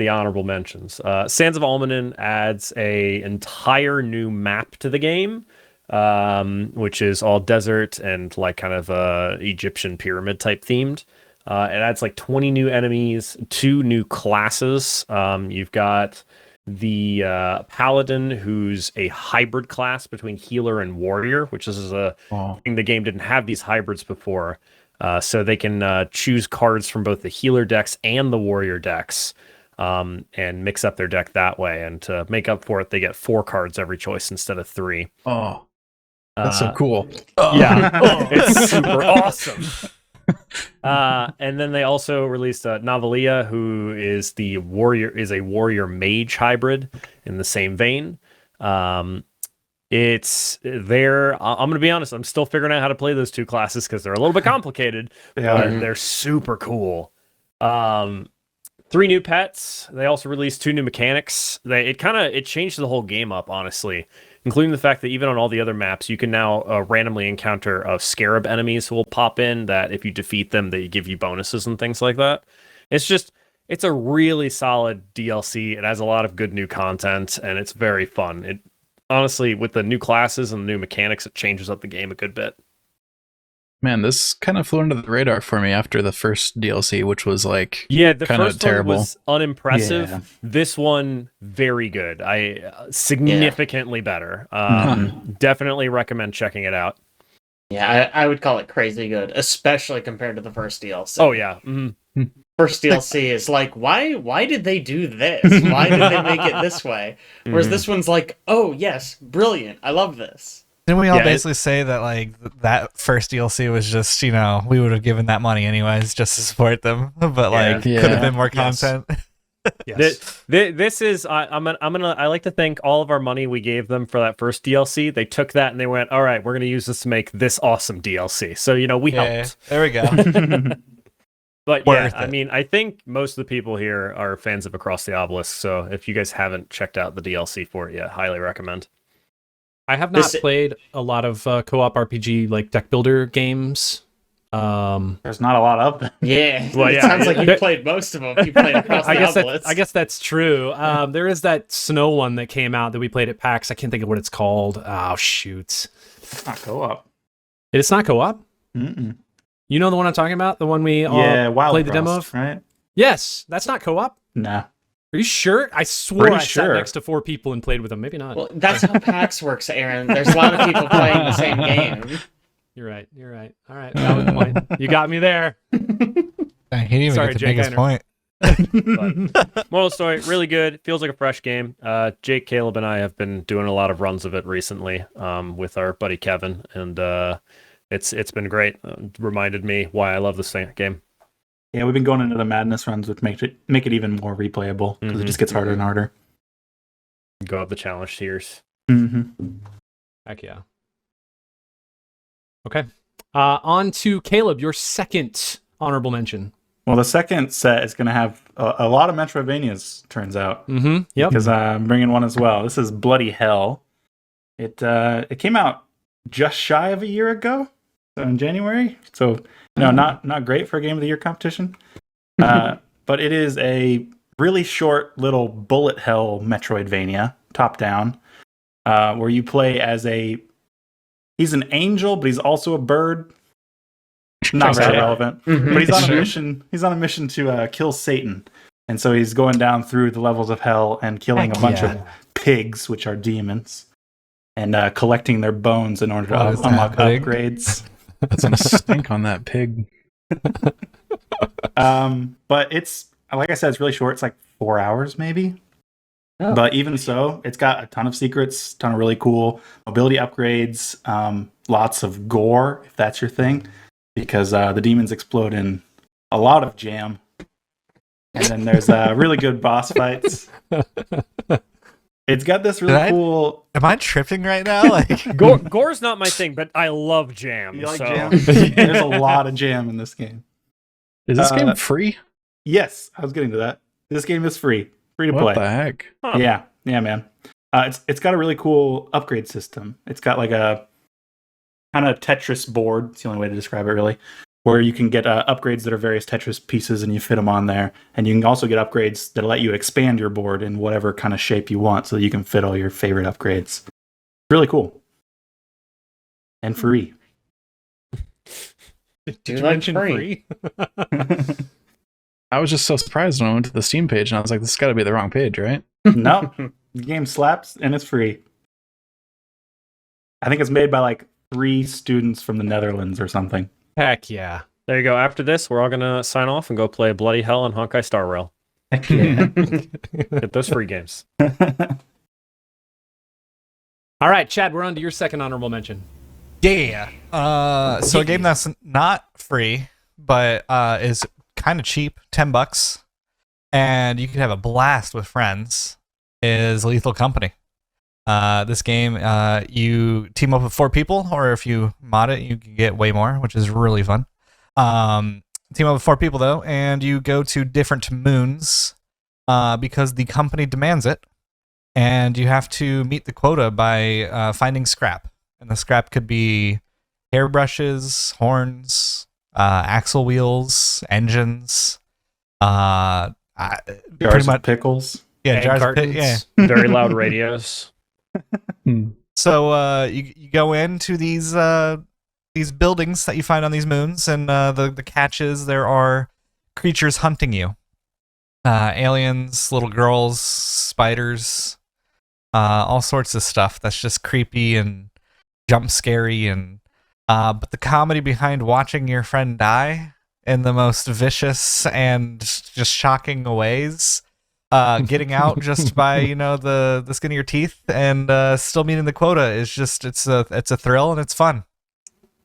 G: honorable mentions. Sands of Ulminin adds a entire new map to the game, which is all desert and like kind of Egyptian pyramid type themed. It adds like 20 new enemies, 2 new classes. You've got the Paladin, who's a hybrid class between healer and warrior, which is a thing the game didn't have these hybrids before. So they can choose cards from both the healer decks and the warrior decks, and mix up their deck that way. And to make up for it, they get 4 cards every choice instead of 3.
B: Oh, that's so cool.
G: Yeah, it's super awesome. And then they also released Navalia, who is a warrior mage hybrid in the same vein. It's there. I'm gonna be honest, I'm still figuring out how to play those 2 classes because they're a little bit complicated, but they're super cool. 3 new pets. They also released 2 new mechanics. It changed the whole game up, honestly, including the fact that even on all the other maps, you can now randomly encounter scarab enemies who will pop in that if you defeat them, they give you bonuses and things like that. It's a really solid DLC. It has a lot of good new content, and it's very fun. It honestly, with the new classes and the new mechanics, it changes up the game a good bit.
B: Man, this kind of flew under the radar for me after the first DLC, which was like
G: the
B: kind of
G: first
B: terrible.
G: one was unimpressive.
C: Yeah.
G: This one, very good. Significantly better. Definitely recommend checking it out.
D: Yeah, I would call it crazy good, especially compared to the first DLC.
G: Oh yeah. Mm-hmm.
D: First DLC is like, why did they do this? Why did they make it this way? Whereas this one's like, oh yes, brilliant, I love this.
E: Didn't we all basically say that like that first DLC was just, we would have given that money anyways just to support them, but could have been more content.
G: Yes. This is I like to thank all of our money we gave them for that first DLC. They took that and they went, all right, we're gonna use this to make this awesome DLC. So we helped.
E: There we go.
G: But yeah, I mean, I think most of the people here are fans of Across the Obelisk. So if you guys haven't checked out the DLC for it yet, highly recommend.
A: I have not played a lot of co-op RPG like deck builder games.
C: There's not a lot of them.
D: Yeah,
G: well,
D: it sounds like you played most of them. You played Across the Obelisk.
A: I guess that's true. There is that snow one that came out that we played at PAX. I can't think of what it's called. Oh shoot!
C: It's not co-op.
A: It's not co-op.
C: Mm-mm.
A: You know the one I'm talking about? The one we all played the demo of?
C: Right?
A: Yes, that's not co-op.
C: Nah.
A: Are you sure? I swore
C: Pretty
A: I sat
C: sure.
A: next to 4 people and played with them. Maybe not.
D: Well, that's how PAX works, Aaron. There's a lot of people playing the same game.
A: You're right. All right, valid point. You got me there.
E: He didn't even
A: Sorry,
E: get to
A: Jake,
E: make his point.
G: But, moral story, really good. Feels like a fresh game. Jake, Caleb, and I have been doing a lot of runs of it recently with our buddy Kevin, and it's been great. Reminded me why I love this game.
C: Yeah, we've been going into the madness runs, which make it even more replayable because it just gets harder and harder.
G: Go up the challenge tiers.
C: Mm-hmm.
A: Heck yeah. Okay. On to Caleb, your second honorable mention.
C: Well, the second set is going to have a lot of Metroidvanias, turns out.
A: Mm-hmm. Yep.
C: Because I'm bringing one as well. This is Bloody Hell. It came out just shy of a year ago, so in January. So not great for a Game of the Year competition. But it is a really short little bullet hell Metroidvania, top down, where you play as he's an angel, but he's also a bird. Not very relevant.
D: Mm-hmm.
C: But he's on a mission. He's on a mission to kill Satan. And so he's going down through the levels of hell and killing a bunch of pigs, which are demons, and collecting their bones in order to unlock upgrades.
B: That's gonna stink on that pig.
C: But it's, like I said, it's really short. It's like 4 hours maybe. Oh. But even so, it's got a ton of secrets, ton of really cool mobility upgrades, lots of gore, if that's your thing, because the demons explode in a lot of jam. And then there's really good boss fights. It's got this really cool...
E: Am I tripping right now? Like
G: Gore's not my thing, but I love jam.
C: You like
G: so.
C: jam? There's a lot of jam in this game.
B: Is this game free?
C: Yes, I was getting to that. This game is free to play.
B: What the heck?
G: Huh.
C: Yeah, man. It's got a really cool upgrade system. It's got like a kind of Tetris board. It's the only way to describe it, really, where you can get upgrades that are various Tetris pieces, and you fit them on there. And you can also get upgrades that let you expand your board in whatever kind of shape you want, so that you can fit all your favorite upgrades. Really cool and free.
A: Did you mention free?
B: I was just so surprised when I went to the Steam page and I was like, this has got to be the wrong page, right?
C: No, the game slaps and it's free. I think it's made by like 3 students from the Netherlands or something.
A: Heck yeah.
G: There you go. After this, we're all gonna sign off and go play Bloody Hell and Honkai Starrail.
C: Heck yeah.
G: Get those free games.
A: All right, Chad, we're on to your second honorable mention.
E: Yeah. So a game that's not free, but is kind of cheap, $10, and you can have a blast with friends, is Lethal Company. This game, you team up with 4 people, or if you mod it, you can get way more, which is really fun. team up with 4 people though, and you go to different moons because the company demands it, and you have to meet the quota by finding scrap. And the scrap could be hairbrushes, horns, axle wheels, engines,
C: Jars
E: pretty much
C: of pickles.
E: yeah,
A: Egg
E: jars of
A: cartons.
E: yeah.
G: Very loud radios.
E: So you go into these buildings that you find on these moons, and the catch is there are creatures hunting you. Aliens, little girls, spiders, all sorts of stuff that's just creepy and jump scary, and but the comedy behind watching your friend die in the most vicious and just shocking ways, getting out just by the skin of your teeth, and still meeting the quota is just it's a thrill and it's fun.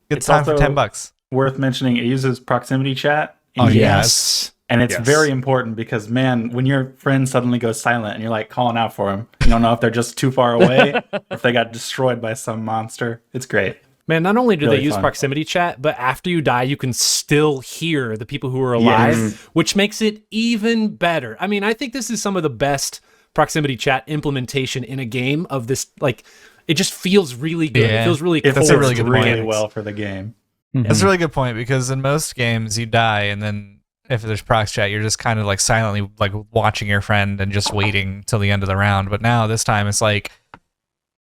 E: Good
C: It's
E: time for
C: also
E: $10.
C: Worth mentioning, it uses proximity chat. in
E: Oh,
C: game.
A: Yes.
C: And it's
G: Yes.
C: very important because, man, when your friend suddenly goes silent and you're like calling out for him, you don't know if they're just too far away or if they got destroyed by some monster. It's great.
A: Man, not only do
C: Really
A: they use
C: fun.
A: proximity chat, but after you die, you can still hear the people who are alive,
C: Yes.
A: which makes it even better. I mean, I think this is some of the best proximity chat implementation in a game of this. Like, it just feels really good.
E: Yeah.
A: It feels really
C: It
E: That's a
A: core
E: really
A: to
E: good
A: the
E: point.
C: really
A: mechanics.
C: well for the game.
E: That's a really good point, because in most games you die, and then if there's prox chat, you're just kind of like silently like watching your friend and just waiting till the end of the round. But now this time it's like,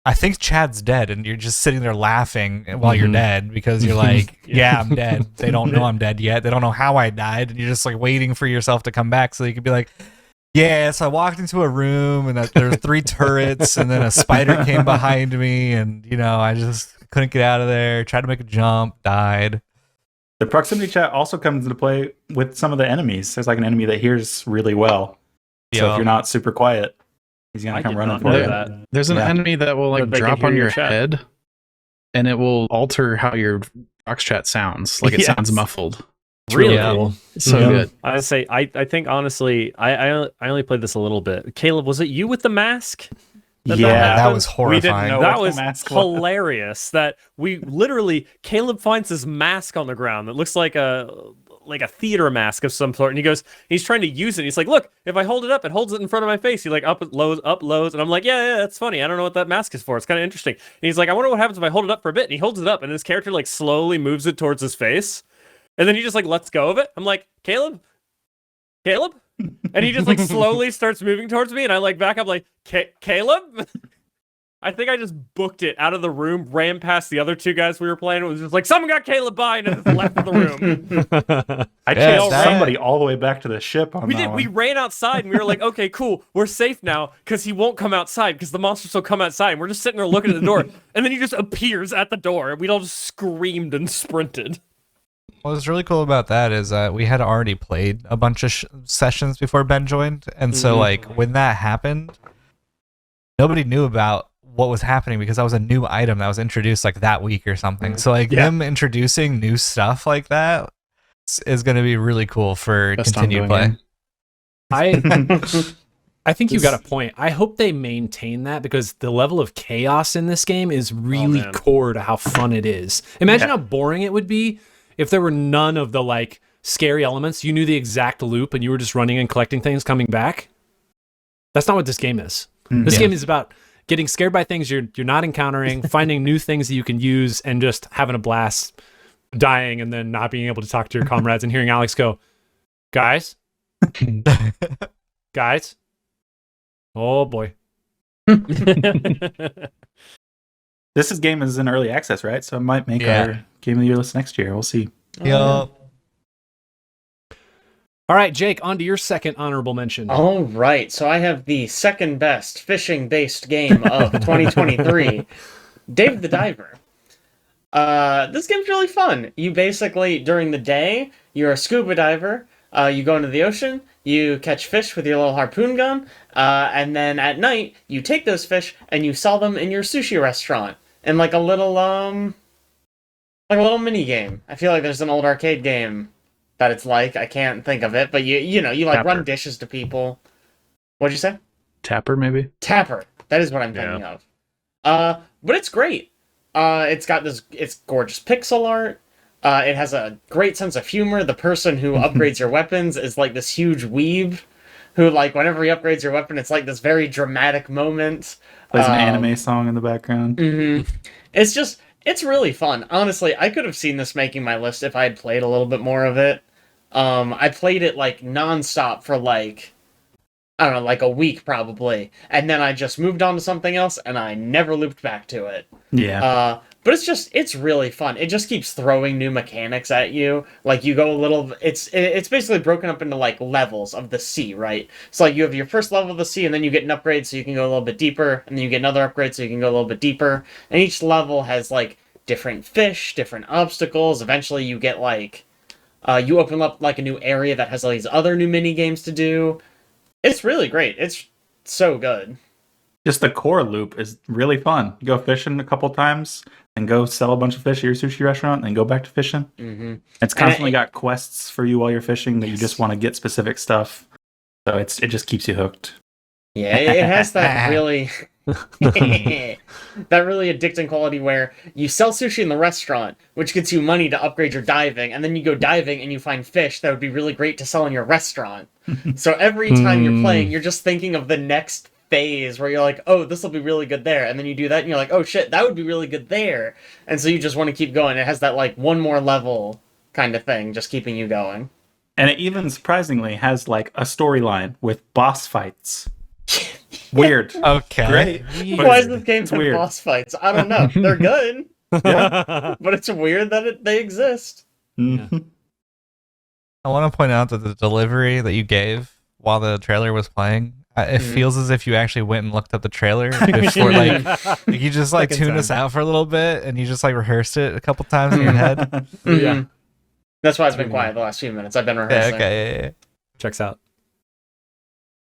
E: I think Chad's dead, and you're just sitting there laughing while you're dead, because you're like, yeah, I'm dead. They don't know I'm dead yet. They don't know how I died, and you're just like waiting for yourself to come back so you can be like, yeah, so I walked into a room and there were 3 turrets, and then a spider came behind me, and I just couldn't get out of there. Tried to make a jump, died.
C: The proximity chat also comes into play with some of the enemies. There's like an enemy that hears really well. So
E: Yeah.
C: if you're not super quiet, he's going
G: I
C: to come
G: did
C: running
G: not
C: for
G: know
C: you.
G: that.
B: There's an
C: Yeah.
B: enemy that will like
G: That they can
B: drop
G: hear
B: on
G: your
B: your
G: chat.
B: head, and it will alter how your Vox chat sounds. Like it
A: Yes.
B: sounds muffled. It's
A: Really
B: really
A: cool.
B: It's so
C: Yeah.
B: good.
G: I say I think honestly I only played this a little bit. Caleb, was it you with the mask?
C: Yeah.
E: That
G: happened?
E: was
C: We didn't
E: horrifying.
C: know
G: That
C: what the
G: was
C: mask was.
G: hilarious. That we literally Caleb finds this mask on the ground that looks like a theater mask of some sort, and he's trying to use it. He's like, look, if I hold it up, it holds it in front of my face. He like up lows, and I'm like, yeah, that's funny. I don't know what that mask is for. It's kind of interesting. And he's like, I wonder what happens if I hold it up for a bit. And he holds it up, and his character like slowly moves it towards his face, and then he just like lets go of it. I'm like, Caleb, and he just like slowly starts moving towards me, and I like back up like, Caleb. I think I just booked it out of the room, ran past the other 2 guys we were playing. It was just like, someone got Caleb by, and I just left the room.
C: I
E: Yeah,
C: chased
E: that-
C: somebody all the way back to the ship on
G: We
C: that
G: did.
C: one.
G: We ran outside, and we were like, okay, cool. We're safe now, because he won't come outside, because the monsters will come outside. And we're just sitting there looking at the door, and then he just appears at the door, and we all just screamed and sprinted.
E: What was really cool about that is that we had already played a bunch of sessions before Ben joined, and so like when that happened, nobody knew about what was happening because that was a new item that was introduced like that week or something. So like them introducing new stuff like that is going to be really cool for
B: Best
E: continued
B: ongoing
E: play.
B: game.
A: I think you got a point. I hope they maintain that, because the level of chaos in this game is really
G: man.
A: core to how fun it is. Imagine
C: Yeah.
A: how boring it would be if there were none of the like scary elements. You knew the exact loop and you were just running and collecting things coming back. That's not what this game is. This game is about getting scared by things you're not encountering, finding new things that you can use, and just having a blast, dying, and then not being able to talk to your comrades and hearing Alex go, guys, oh boy.
C: This game is in early access, right? So it might make
E: Yeah.
C: our Game of the Year list next year. We'll see.
E: Yup.
A: All right, Jake, on to your second honorable mention.
D: All right, so I have the second best fishing-based game of 2023, Dave the Diver. This game's really fun. You basically, during the day, you're a scuba diver. You go into the ocean, you catch fish with your little harpoon gun, and then at night, you take those fish and you sell them in your sushi restaurant in like a little mini game. I feel like there's an old arcade game that it's like. I can't think of it, but you like
B: Tapper.
D: run dishes to people. What'd you say?
B: Tapper, maybe?
D: Tapper. That is what I'm thinking of. But it's great. It's got it's gorgeous pixel art. It has a great sense of humor. The person who upgrades your weapons is like this huge weeb who, like, whenever he upgrades your weapon, it's like this very dramatic moment.
C: Plays an anime song in the background.
D: It's really fun. Honestly, I could have seen this making my list if I had played a little bit more of it. I played it like nonstop for like, I don't know, like a week probably. And then I just moved on to something else and I never looped back to it.
C: Yeah.
D: But it's really fun. It just keeps throwing new mechanics at you. Like you go a little, it's basically broken up into like levels of the sea, right? So like you have your first level of the sea and then you get an upgrade so you can go a little bit deeper. And then you get another upgrade so you can go a little bit deeper. And each level has like different fish, different obstacles. Eventually you get like, you open up like a new area that has all these other new mini games to do. It's really great. It's so good.
C: Just the core loop is really fun. You go fishing a couple times and go sell a bunch of fish at your sushi restaurant and then go back to fishing.
D: Mm-hmm.
C: It's constantly got quests for you while you're fishing that you just want to get specific stuff. So it just keeps you hooked.
D: Yeah, it has that really that really addicting quality where you sell sushi in the restaurant, which gets you money to upgrade your diving, and then you go diving and you find fish that would be really great to sell in your restaurant. So every time you're playing, you're just thinking of the next phase where you're like, oh, this will be really good there, and then you do that and you're like, oh shit, that would be really good there, and so you just want to keep going. It has that like one more level kind of thing, just keeping you going.
C: And it even surprisingly has like a storyline with boss fights. Weird.
E: Okay.
C: Great.
D: Why is this game have
C: weird.
D: boss fights? I don't know. They're good,
C: Yeah.
D: but it's weird that they exist.
C: Mhm.
E: I want to point out that the delivery that you gave while the trailer was playing, it feels as if you actually went and looked up the trailer before, like you just like tuned us out for a little bit and you just like rehearsed it a couple times in your head.
A: Yeah.
D: That's why I've been quiet the last few minutes. I've been rehearsing.
E: Yeah.
A: Checks out.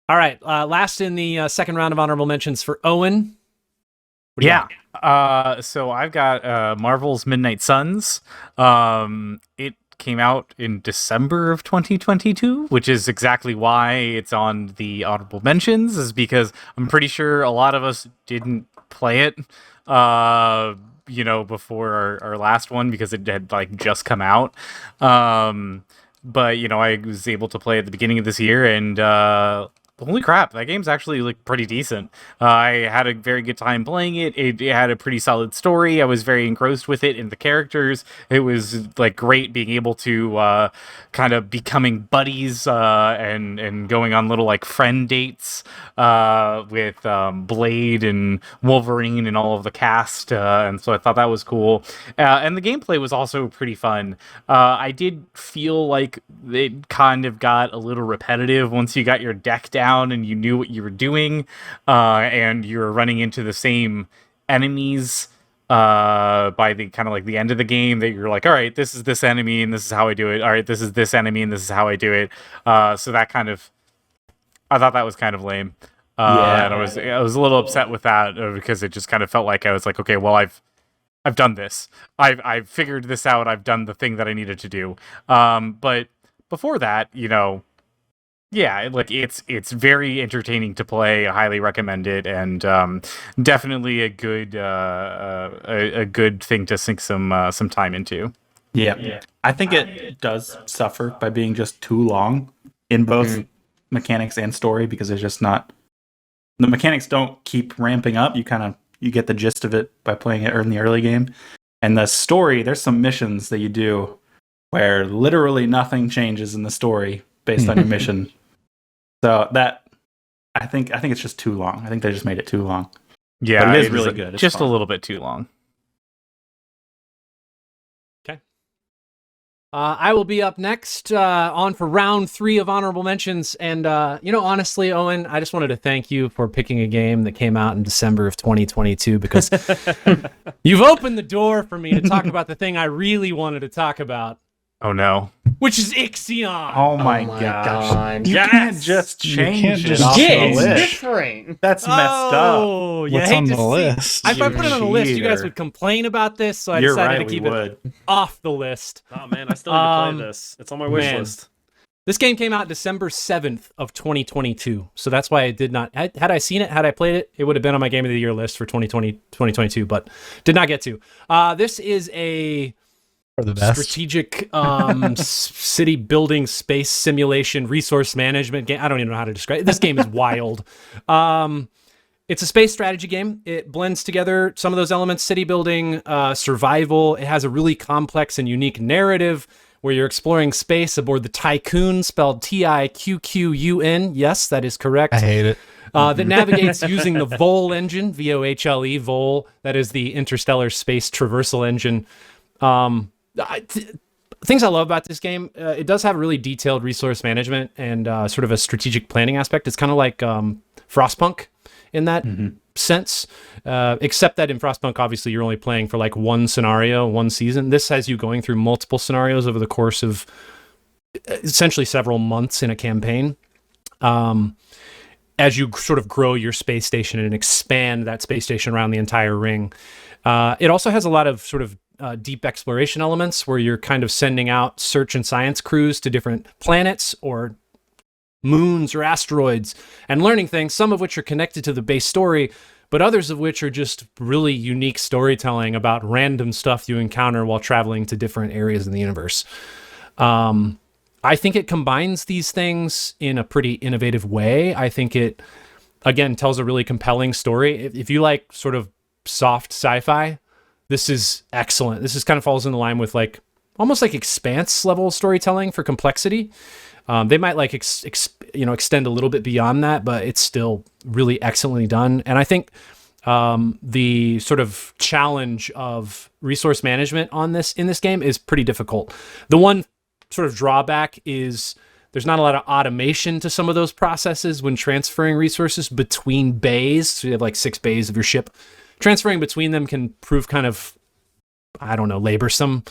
A: All right. Last in the second round of honorable mentions for Owen. What do you got?
F: So I've got Marvel's Midnight Suns. It came out in December of 2022, which is exactly why it's on the honorable mentions, is because I'm pretty sure a lot of us didn't play it, before our last one because it had like just come out. But I was able to play at the beginning of this year and, holy crap, that game's actually like pretty decent. I had a very good time playing it. It had a pretty solid story. I was very engrossed with it and the characters. It was like great being able to kind of becoming buddies and going on little like friend dates with Blade and Wolverine and all of the cast. And so I thought that was cool. And the gameplay was also pretty fun. I did feel like it kind of got a little repetitive once you got your deck down and you knew what you were doing, and you were running into the same enemies by the kind of like the end of the game, that you're like, all right, this is this enemy and this is how I do it. All right, this is this enemy and this is how I do it. So that kind of, I thought that was kind of lame. And I was a little upset with that because it just kind of felt like I was like, okay, well, I've done this. I've figured this out. I've done the thing that I needed to do. But before that, yeah, like it's very entertaining to play. I highly recommend it, and definitely a good thing to sink some time into.
C: Yeah. I think it does suffer by being just too long in both mechanics and story, because it's just not, the mechanics don't keep ramping up. You get the gist of it by playing it in the early game. And the story, there's some missions that you do where literally nothing changes in the story based on your mission. So that, I think it's just too long. I think they just made it too long.
F: Yeah,
C: but it is really good. It's
F: just
C: fun.
F: a little bit too long.
A: Okay. I will be up next on for round 3 of honorable mentions. And, honestly, Owen, I just wanted to thank you for picking a game that came out in December of 2022, because you've opened the door for me to talk about the thing I really wanted to talk about.
F: Oh, no.
A: Which is IXION.
C: Oh my
D: gosh.
C: God. You can't just change it off
D: Yeah,
C: the
D: it's
C: list.
D: different.
C: That's messed up.
A: Oh, you
B: What's
A: hate
B: on
A: to
B: the
A: see-
B: list?
A: If I put it on the list, you guys
C: cheater.
A: would complain about this, so I
C: You're
A: decided
C: right,
A: to
C: we
A: keep
C: would.
A: it off the list.
G: Oh man, I still need to play this. It's on my wish
A: Man.
G: list.
A: This game came out December 7th of 2022, so that's why I did not... Had I seen it, had I played it, it would have been on my Game of the Year list for 2022, but did not get to. This is a
E: For the best.
A: strategic city building, space simulation, resource management game. I don't even know how to describe it. This game is wild. It's a space strategy game. It blends together some of those elements: city building, survival. It has a really complex and unique narrative where you're exploring space aboard the Tycoon, spelled Tiqqun. Yes, that is correct.
E: I hate it.
A: That navigates using the Vol engine, VOHLE, Vol. That is the interstellar space traversal engine. Things I love about this game, it does have really detailed resource management and sort of a strategic planning aspect. It's kind of like Frostpunk in that sense, except that in Frostpunk, obviously, you're only playing for like one scenario, one season. This has you going through multiple scenarios over the course of essentially several months in a campaign. As you sort of grow your space station and expand that space station around the entire ring. It also has a lot of sort of deep exploration elements where you're kind of sending out search and science crews to different planets or moons or asteroids and learning things, some of which are connected to the base story, but others of which are just really unique storytelling about random stuff you encounter while traveling to different areas in the universe. I think it combines these things in a pretty innovative way. I think it, again, tells a really compelling story. If you like sort of soft sci-fi, this is excellent. This is kind of falls in the line with like almost like Expanse level storytelling for complexity. They might like extend a little bit beyond that, but it's still really excellently done. And I think the sort of challenge of resource management in this game is pretty difficult. The one sort of drawback is there's not a lot of automation to some of those processes when transferring resources between bays. So you have like 6 bays of your ship. Transferring between them can prove kind of, I don't know, laborsome.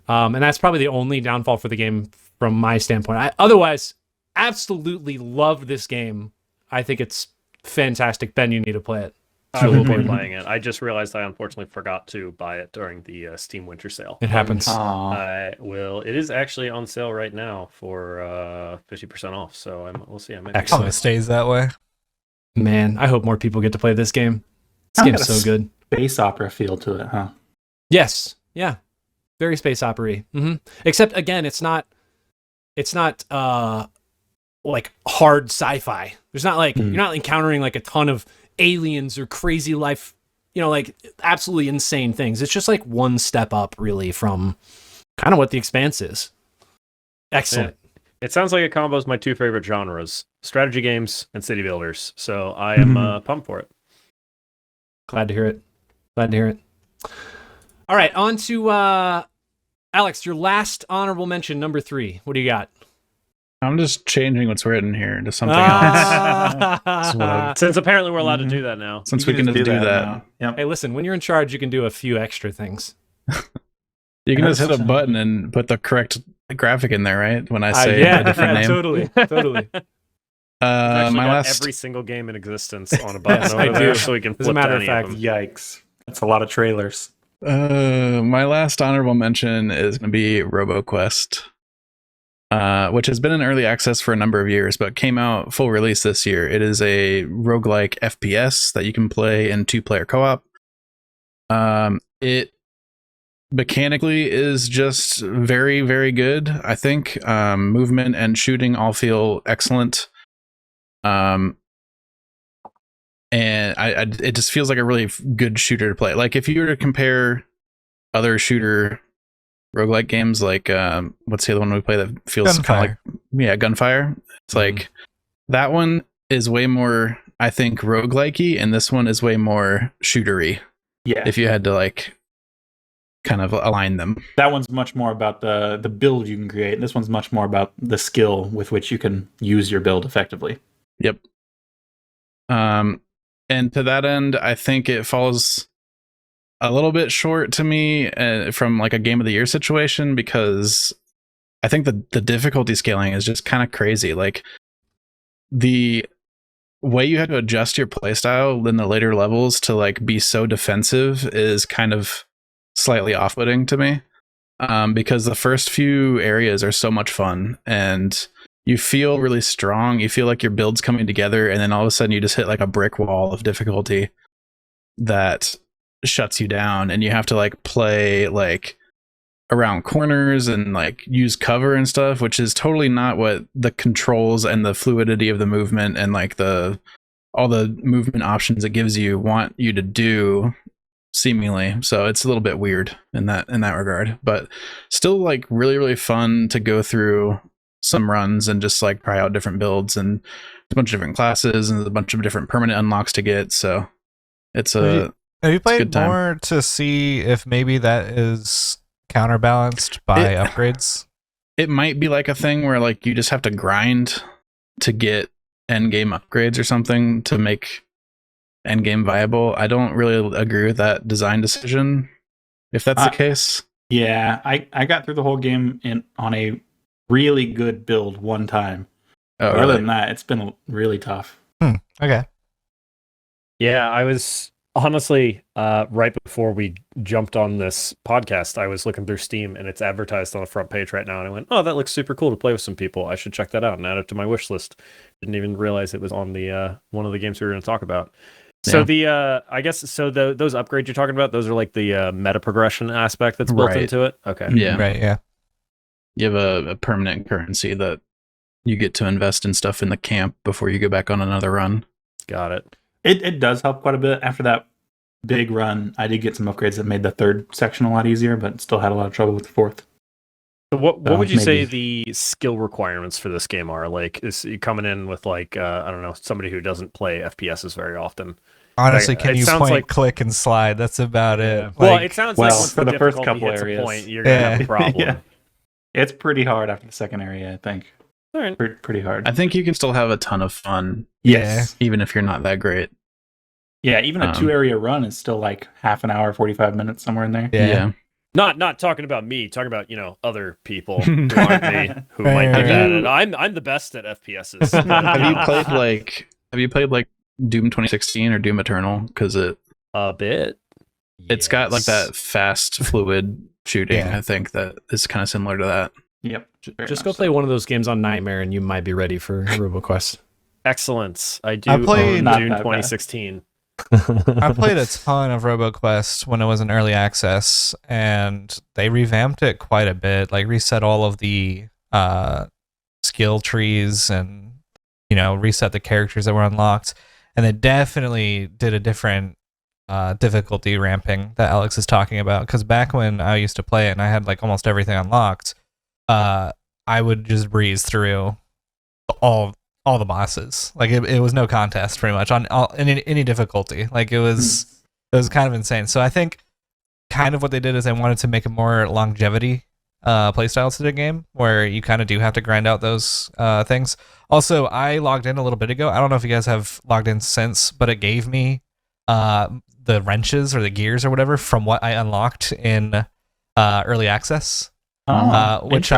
A: And that's probably the only downfall for the game from my standpoint. Otherwise, absolutely love this game. I think it's fantastic. Ben, you need to play it.
G: I will be playing it. I just realized I unfortunately forgot to buy it during the Steam Winter Sale.
A: It happens.
G: I will. It is actually on sale right now for 50% off. So we'll see. I might.
E: Excellent. It stays that way.
A: Man, I hope more people get to play this game. This game's so good.
C: Space opera feel to it, huh?
A: Yes. Yeah. Very space opera-y. Except again, it's not like hard sci-fi. There's not like you're not encountering like a ton of aliens or crazy life, like absolutely insane things. It's just like one step up really from kind of what the Expanse is. Excellent.
G: Yeah. It sounds like it combos my 2 favorite genres, strategy games and city builders. So I am pumped for it.
A: Glad to hear it. All right, on to Alex, your last honorable mention, number 3. What do you got?
B: I'm just changing what's written here into something else.
G: Since apparently we're allowed to do that now.
B: Since we can just do that.
C: Yep.
A: Hey, listen, when you're in charge, you can do a few extra things.
B: You can just hit a button and put the correct graphic in there, right? When I say a different name.
A: Totally.
G: My
B: last
G: every single game in existence on a button
A: Yes,
G: over
A: I
G: there,
A: do.
G: so we can
A: As
G: flip
A: a matter
G: to
A: of
G: any
A: fact,
G: them.
C: Yikes. That's a lot of trailers.
B: my last honorable mention is going to be Robo Quest, which has been in early access for a number of years, but came out full release this year. It is a roguelike FPS that you can play in 2-player co-op. It mechanically is just very, very good. I think movement and shooting all feel excellent. And it just feels like a really good shooter to play. Like if you were to compare other shooter roguelike games, like what's the other one we play that feels kind of like Gunfire. It's like that one is way more, I think, roguelike-y, and this one is way more shootery.
C: Yeah.
B: If you had to like kind of align them.
C: That one's much more about the build you can create. This one's much more about the skill with which you can use your build effectively.
B: Yep. And to that end, I think it falls a little bit short to me from like a game of the year situation, because I think the difficulty scaling is just kind of crazy. Like the way you had to adjust your playstyle in the later levels to like be so defensive is kind of slightly off-putting to me, because the first few areas are so much fun and you feel really strong. You feel like your build's coming together, and then all of a sudden you just hit like a brick wall of difficulty that shuts you down, and you have to like play like around corners and like use cover and stuff, which is totally not what the controls and the fluidity of the movement and like all the movement options it gives you want you to do, seemingly. So it's a little bit weird in that regard, but still like really, really fun to go through some runs and just like try out different builds and a bunch of different classes and a bunch of different permanent unlocks to get. So it's
E: Have you
B: good
E: played
B: time.
E: more to see if maybe that is counterbalanced by upgrades?
B: It might be like a thing where like you just have to grind to get end game upgrades or something to make end game viable. I don't really agree with that design decision, if that's the case.
C: Yeah, I got through the whole game on a really good build one time.
B: Oh,
C: Other
B: really?
C: than that, it's been really tough.
E: Okay.
G: Yeah, I was honestly right before we jumped on this podcast, I was looking through Steam and it's advertised on the front page right now, and I went, "Oh, that looks super cool to play with some people. I should check that out and add it to my wish list." Didn't even realize it was on the one of the games we were going to talk about. So I guess those upgrades you're talking about, those are like the meta progression aspect that's built
B: Right.
G: into it. Okay.
B: Yeah.
E: Right, yeah.
B: You have a permanent currency that you get to invest in stuff in the camp before you go back on another run.
G: Got it.
C: It does help quite a bit. After that big run, I did get some upgrades that made the third section a lot easier, but still had a lot of trouble with the fourth.
G: So what would you say
C: maybe.
G: the skill requirements for this game are? Like, is you coming in with like I don't know, somebody who doesn't play FPSs very often?
E: Honestly,
G: Like,
E: can
G: it
E: you
G: sounds
E: point,
G: like-
E: click, and slide? That's about it.
G: Well,
E: Like,
G: it sounds
C: well,
G: like once
C: for
G: the
C: the first
G: difficulty
C: couple
G: hits
C: areas.
G: a point, you're gonna have a problem.
C: Yeah. It's pretty hard after the second area, I think.
G: All right.
C: Pretty hard.
B: I think you can still have a ton of fun,
C: Yes.
B: even if you're not that great.
C: Yeah, even a 2-area run is still like half an hour, 45 minutes, somewhere in there.
E: yeah.
G: Not talking about me, talking about, other people who aren't me, who might be
E: Have
G: bad
B: you-
G: at it. I'm the best at FPSs.
B: Have you played like Doom 2016 or Doom Eternal? Because
G: A bit.
B: it's got like that fast, fluid shooting.
E: Yeah.
B: I think that is kind of similar to that.
C: Yep. very
A: Just
C: much
A: go play one of those games on Nightmare, and you might be ready for Robo Quest.
G: Excellence. I do
E: I played-
G: own
C: Not
G: Dune
C: that bad.
G: 2016.
E: I played a ton of Robo Quest when it was in early access, and they revamped it quite a bit. Like reset all of the skill trees, and reset the characters that were unlocked. And they definitely did a different difficulty ramping that Alex is talking about. Because back when I used to play it, and I had like almost everything unlocked, I would just breeze through all the bosses. Like it was no contest pretty much on any difficulty. Like it was kind of insane. So I think kind of what they did is they wanted to make a more longevity playstyle to the game, where you kind of do have to grind out those things. Also, I logged in a little bit ago. I don't know if you guys have logged in since, but it gave me the wrenches or the gears or whatever from what I unlocked in early access, which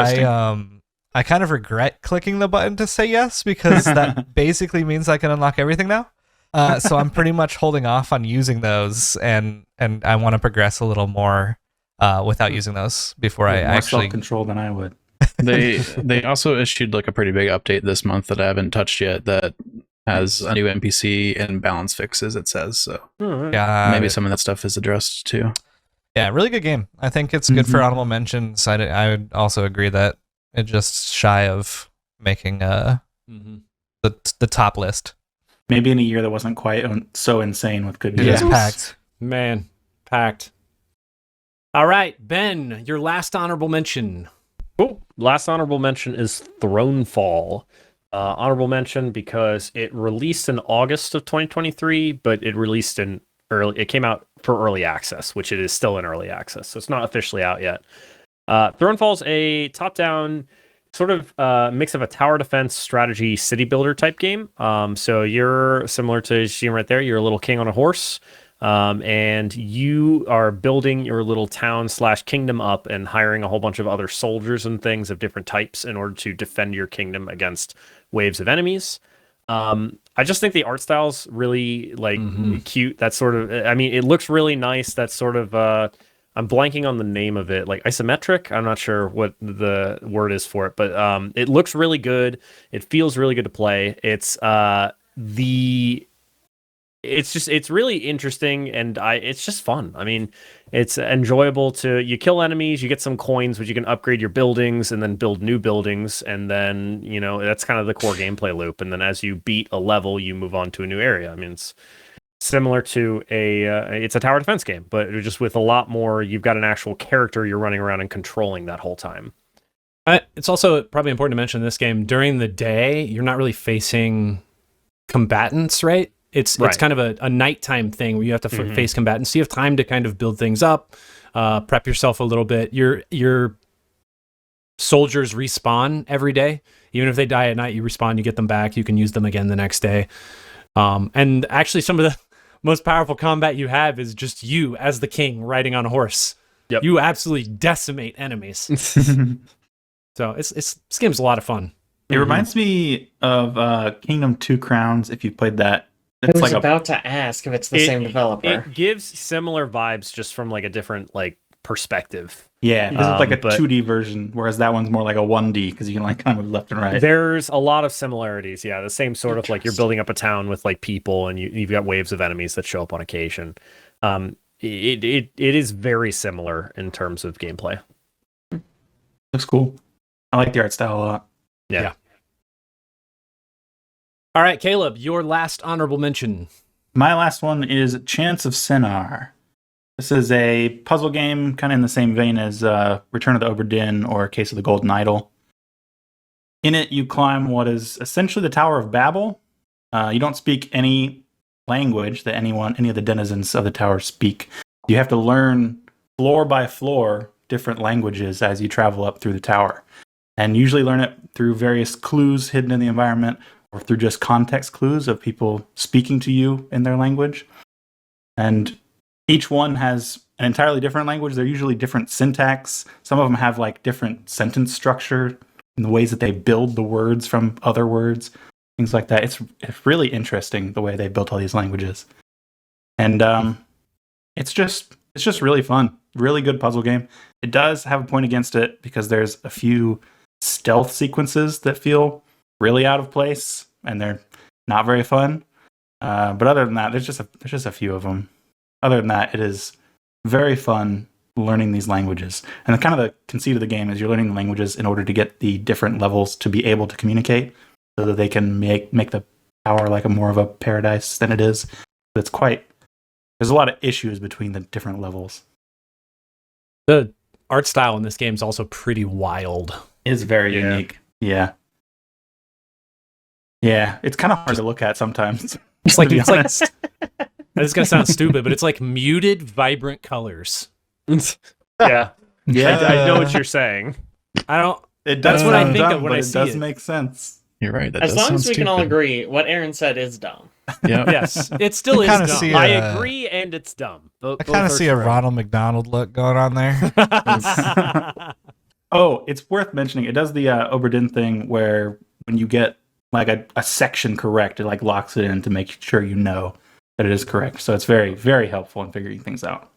E: I kind of regret clicking the button to say yes, because that basically means I can unlock everything now. So I'm pretty much holding off on using those, and I want to progress a little more without using those before I
C: more
E: actually.
C: self-control than I would.
B: They also issued like a pretty big update this month that I haven't touched yet that has a new NPC and balance fixes, it says. So
E: Yeah,
B: maybe some of that stuff is addressed too.
E: Yeah, really good game. I think it's good for
C: Mhm.
E: honorable mentions. I would also agree that it's just shy of making the top list.
C: Maybe in a year that wasn't quite so insane with good
E: It
C: games.
E: is packed.
A: Man, packed. All right, Ben, your last honorable mention.
G: Cool. Last honorable mention is Thronefall. Honorable mention because it released in August of 2023, but it released in early. It came out for early access, which it is still in early access, so it's not officially out yet. Thronefall's a top-down sort of mix of a tower defense strategy city builder type game. So you're similar to Sheen right there. You're a little king on a horse. And you are building your little town / kingdom up and hiring a whole bunch of other soldiers and things of different types in order to defend your kingdom against waves of enemies. I just think the art style's really cute. That sort of, I mean, it looks really nice. That sort of, I'm blanking on the name of it, like isometric. I'm not sure what the word is for it, but it looks really good. It feels really good to play. It's it's really interesting, and it's just fun. I mean, it's enjoyable you kill enemies, you get some coins, which you can upgrade your buildings and then build new buildings, and then that's kind of the core gameplay loop. And then as you beat a level, you move on to a new area. I mean, it's similar to it's a tower defense game, but just with a lot more. You've got an actual character you're running around and controlling that whole time.
A: It's also probably important to mention in this game, during the day, you're not really facing combatants, right? It's kind of a nighttime thing where you have to face combatants. So you have time to kind of build things up, prep yourself a little bit. Your soldiers respawn every day. Even if they die at night, you respawn, you get them back, you can use them again the next day. And actually some of the most powerful combat you have is just you as the king riding on a horse.
G: Yep.
A: You absolutely decimate enemies. So this game's a lot of fun.
C: It reminds me of Kingdom 2 Crowns, if you've played that.
D: I was about to ask if it's the same developer.
G: It gives similar vibes, just from like a different perspective.
C: Yeah, this is like a 2D version, whereas that one's more like a 1D because you can kind of move left and right.
G: There's a lot of similarities. Yeah, the same sort of you're building up a town with people, and you've got waves of enemies that show up on occasion. It is very similar in terms of gameplay.
C: Looks cool. I like the art style a lot.
G: Yeah.
A: All right, Caleb, your last honorable mention.
C: My last one is Chants of Sennaar. This is a puzzle game kind of in the same vein as Return of the Obra Dinn or Case of the Golden Idol. In it, you climb what is essentially the Tower of Babel. You don't speak any language that any of the denizens of the tower speak. You have to learn floor by floor different languages as you travel up through the tower. And usually learn it through various clues hidden in the environment or through just context clues of people speaking to you in their language. And each one has an entirely different language. They're usually different syntax. Some of them have different sentence structure and the ways that they build the words from other words, things like that. It's really interesting the way they built all these languages. And it's just really fun. Really good puzzle game. It does have a point against it because there's a few stealth sequences that feel really out of place and they're not very fun. But other than that, there's just a few of them. Other than that, it is very fun learning these languages. And kind of the conceit of the game is you're learning the languages in order to get the different levels to be able to communicate so that they can make the tower like a more of a paradise than it is. But there's a lot of issues between the different levels.
A: The art style in this game is also pretty wild.
C: It's very unique. Yeah. Yeah, it's kind of hard to look at sometimes.
A: It's like this is gonna sound stupid, but it's like muted, vibrant colors.
G: Yeah. I know what you're saying.
A: That's what I think of when I see it.
C: It does make sense.
B: You're right.
D: As long as we can all agree, what Aaron said is dumb.
B: Yeah.
A: Yes, it still is dumb.
G: I agree, and it's dumb.
E: I kind of see a Ronald McDonald look going on there.
C: Oh, it's worth mentioning. It does the Obra Dinn thing where when you get a section correct, it locks it in to make sure you know that it is correct. So it's very, very helpful in figuring things out.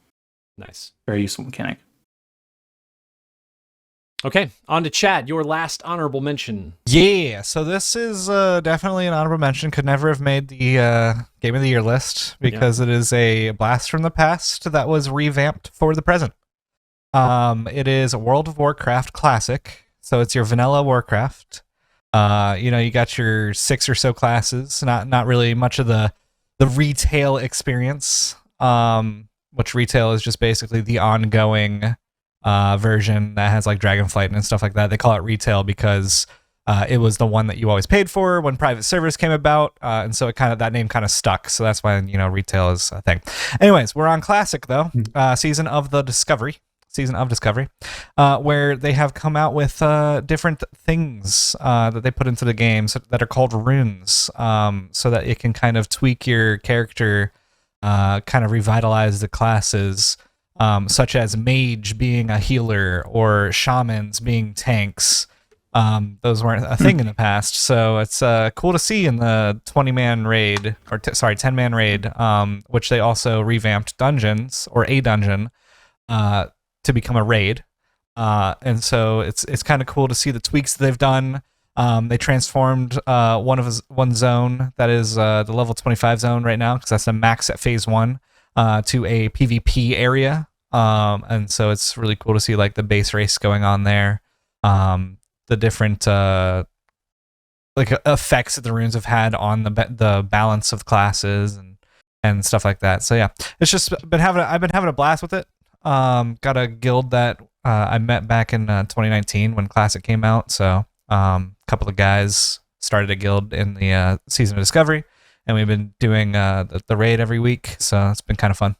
A: Nice.
C: Very useful mechanic.
A: Okay, on to Chad, your last honorable mention.
E: Yeah, so this is definitely an honorable mention. Could never have made the Game of the Year list because it is a blast from the past that was revamped for the present. It is a World of Warcraft classic, so it's your vanilla Warcraft. You got your 6 or so classes, not really much of the retail experience, which retail is just basically the ongoing version that has Dragonflight and stuff like that. They call it retail because it was the one that you always paid for when private servers came about, and so that name kind of stuck. So that's why retail is a thing. Anyways, we're on classic though, Season of Discovery, where they have come out with different things that they put into the games that are called runes, so that it can kind of tweak your character, kind of revitalize the classes. Such as mage being a healer or shamans being tanks. Those weren't a thing in the past, so it's cool to see in the 20-man raid, 10-man raid, which they also revamped dungeons, or a dungeon, to become a raid. And so it's kind of cool to see the tweaks they've done. They transformed one zone that is the level 25 zone right now, because that's the max at phase 1, to a PvP area. And so it's really cool to see like the base race going on there. The different like effects that the runes have had on the balance of classes and stuff like that. So yeah, it's just I've been having a blast with it. Got a guild that I met back in 2019 when Classic came out. So a couple of guys started a guild in the Season of Discovery, and we've been doing the raid every week. So it's been kind of fun.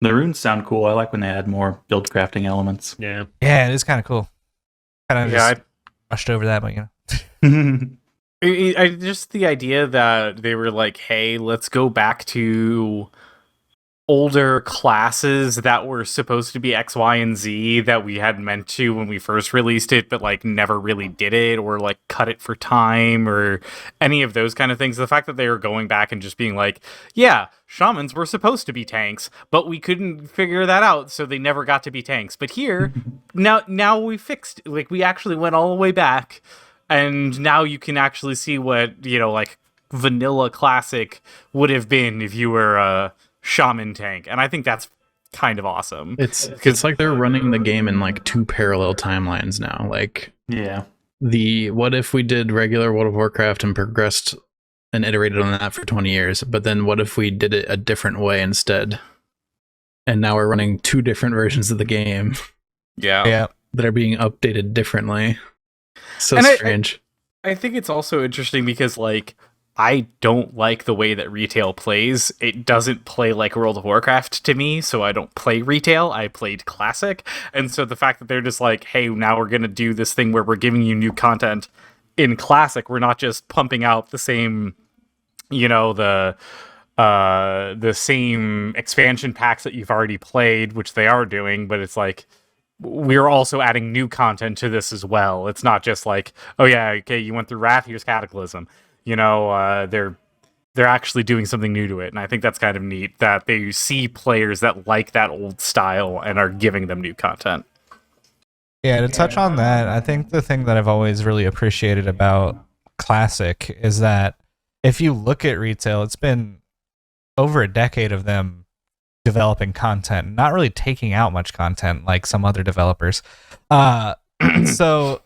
C: The runes sound cool. I like when they add more build crafting elements.
G: Yeah.
E: Yeah, it is kind of cool. Kind of just rushed over that, but
F: Just the idea that they were like, hey, let's go back to older classes that were supposed to be X, Y, and Z that we had meant to when we first released it, but like never really did it, or like cut it for time, or any of those kind of things. The fact that they were going back and just being like, yeah, shamans were supposed to be tanks, but we couldn't figure that out, so they never got to be tanks. But here, now we fixed, like, we actually went all the way back, and now you can actually see what, like vanilla Classic would have been if you were a shaman tank. And I think that's kind of awesome.
B: It's like they're running the game in like 2 parallel timelines now. Like,
C: yeah,
B: what if we did regular World of Warcraft and progressed and iterated on that for 20 years, but then what if we did it a different way instead? And now we're running 2 different versions of the game.
F: Yeah.
B: That are being updated differently. So
F: and
B: strange.
F: I think it's also interesting because, like, I don't like the way that retail plays. It doesn't play like World of Warcraft to me, so I don't play retail. I played Classic. And so the fact that they're just like, hey, now we're going to do this thing where we're giving you new content in Classic. We're not just pumping out the same, the same expansion packs that you've already played, which they are doing, but it's like, we're also adding new content to this as well. It's not just like, oh yeah, okay, you went through Wrath, here's Cataclysm. They're actually doing something new to it, and I think that's kind of neat that they see players that like that old style and are giving them new content.
E: Yeah, to touch on that, I think the thing that I've always really appreciated about Classic is that if you look at retail, it's been over a decade of them developing content, not really taking out much content like some other developers. So,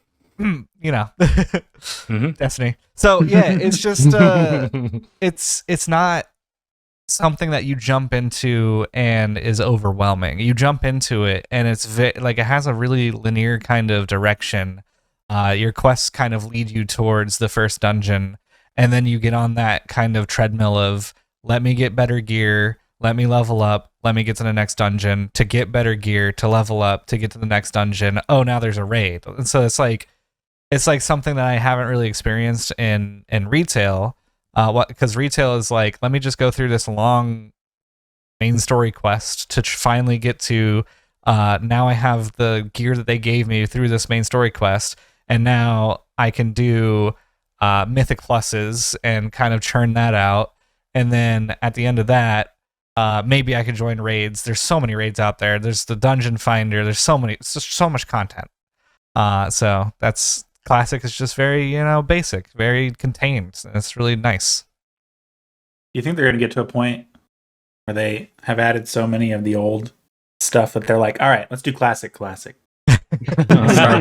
E: Destiny. So yeah, it's just it's not something that you jump into and is overwhelming. You jump into it and it's like it has a really linear kind of direction. Your quests kind of lead you towards the first dungeon, and then you get on that kind of treadmill of let me get better gear, let me level up, let me get to the next dungeon, to get better gear, to level up, to get to the next dungeon. Oh, now there's a raid. And so it's like something that I haven't really experienced in retail. Because retail is like, let me just go through this long main story quest to finally get to now I have the gear that they gave me through this main story quest, and now I can do mythic pluses and kind of churn that out. And then at the end of that, maybe I could join raids. There's so many raids out there. There's the dungeon finder. There's so much content. So that's Classic is just very, basic, very contained. And it's really nice.
C: Do you think they're going to get to a point where they have added so many of the old stuff that they're like, all right, let's do classic. Start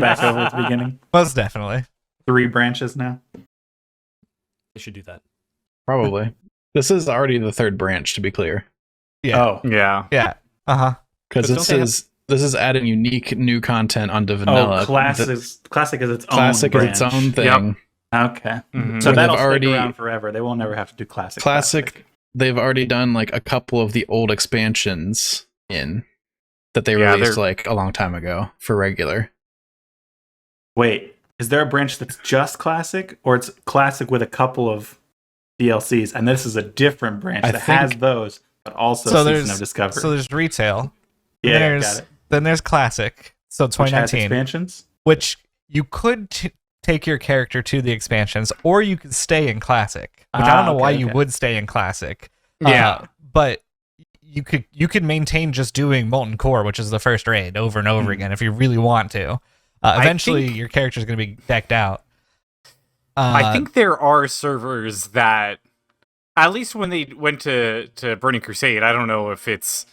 C: back over at the beginning.
E: Most definitely.
C: 3 branches now.
A: They should do that.
B: Probably. This is already the 3rd branch, to be clear.
E: Yeah.
C: Oh.
F: Yeah.
E: Yeah. Uh-huh.
B: Because this is adding unique new content onto vanilla.
C: Oh, classic is its own
B: Classic
C: branch.
B: is its own thing.
C: Yep. Okay.
F: Mm-hmm.
C: So
B: Where
C: that'll
B: they've
C: stick around forever. They will never have to do classic.
B: They've already done like a couple of the old expansions that they released like a long time ago for regular.
C: Wait, is there a branch that's just classic, or it's classic with a couple of DLCs? And this is a different branch that has those, but also Season of Discovery.
E: So there's retail.
C: Yeah, got it.
E: Then there's Classic. So 2019.
C: Which has expansions?
E: Which you could take your character to the expansions, or you could stay in Classic. Which I don't know why you would stay in Classic.
F: Yeah.
E: But you could maintain just doing Molten Core, which is the first raid, over and over again if you really want to. Eventually,
F: think-
E: your character's going to be decked out.
F: I think there are servers that, at least when they went to Burning Crusade, I don't know if it's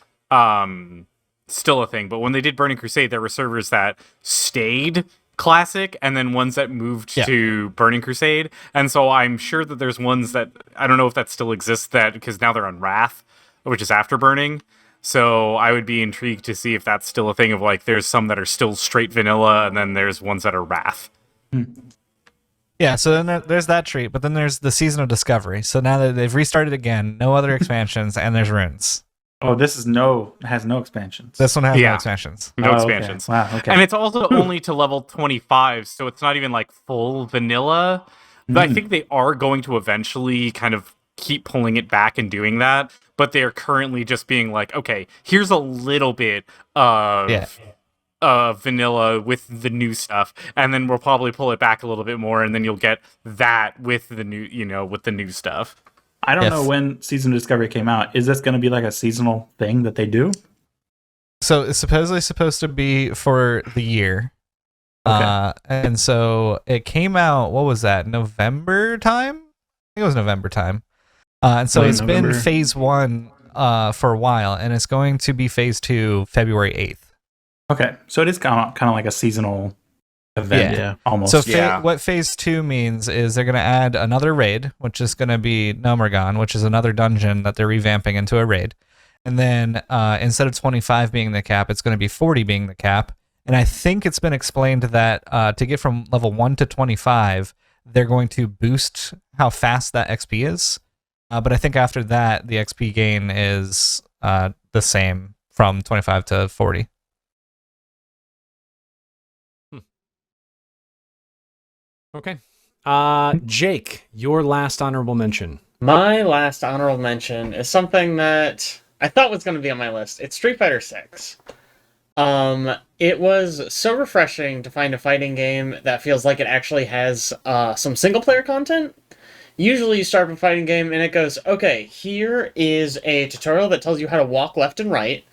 F: still a thing, but when they did Burning Crusade, there were servers that stayed classic and then ones that moved to Burning Crusade. And so I'm sure that there's ones that, I don't know if that still exists, that because now they're on Wrath, which is after Burning. So I would be intrigued to see if that's still a thing of like, there's some that are still straight vanilla and then there's ones that are Wrath.
E: Yeah, so then there's that treat, but then there's the Season of Discovery. So now that they've restarted again, no other expansions, and there's runes.
C: Oh, this is has no expansions.
E: This one has no
F: Yeah.
E: expansions.
F: No
C: Oh,
F: expansions.
C: Okay. Wow. Okay.
F: And it's also only to level 25, so it's not even like full vanilla. But I think they are going to eventually kind of keep pulling it back and doing that. But they are currently just being like, okay, here's a little bit of vanilla with the new stuff, and then we'll probably pull it back a little bit more, and then you'll get that with the new, with the new stuff.
C: I don't know when Season of Discovery came out. Is this going to be like a seasonal thing that they do?
E: So it's supposedly supposed to be for the year.
C: Okay.
E: And so it came out, what was that, November time? I think it was November time. And so
C: Late
E: it's been
C: November.
E: phase 1 for a while, and it's going to be phase 2 February 8th.
C: Okay. So it is kind of like a seasonal event.
B: Yeah.
C: Almost.
E: So what phase 2 means is they're going to add another raid, which is going to be Nomergon, which is another dungeon that they're revamping into a raid. And then instead of 25 being the cap, it's going to be 40 being the cap. And I think it's been explained that to get from level 1 to 25, they're going to boost how fast that XP is. But I think after that, the XP gain is the same from 25 to 40.
A: Okay. Jake, your last honorable mention.
D: My last honorable mention is something that I thought was going to be on my list. It's Street Fighter 6. It was so refreshing to find a fighting game that feels like it actually has some single-player content. Usually you start a fighting game and it goes, okay, here is a tutorial that tells you how to walk left and right.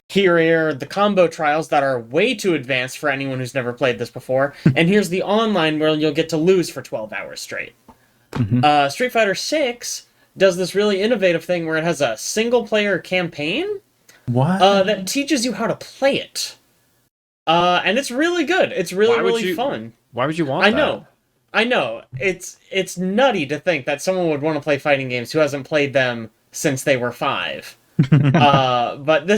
D: Here are the combo trials that are way too advanced for anyone who's never played this before. And here's the online where you'll get to lose for 12 hours straight. Street Fighter 6 does this really innovative thing where it has a single-player campaign
C: What?
D: that teaches you how to play it. And it's really good. It's really fun.
G: Why would you want
D: I
G: that?
D: know. I know. It's nutty to think that someone would want to play fighting games who hasn't played them since they were 5. But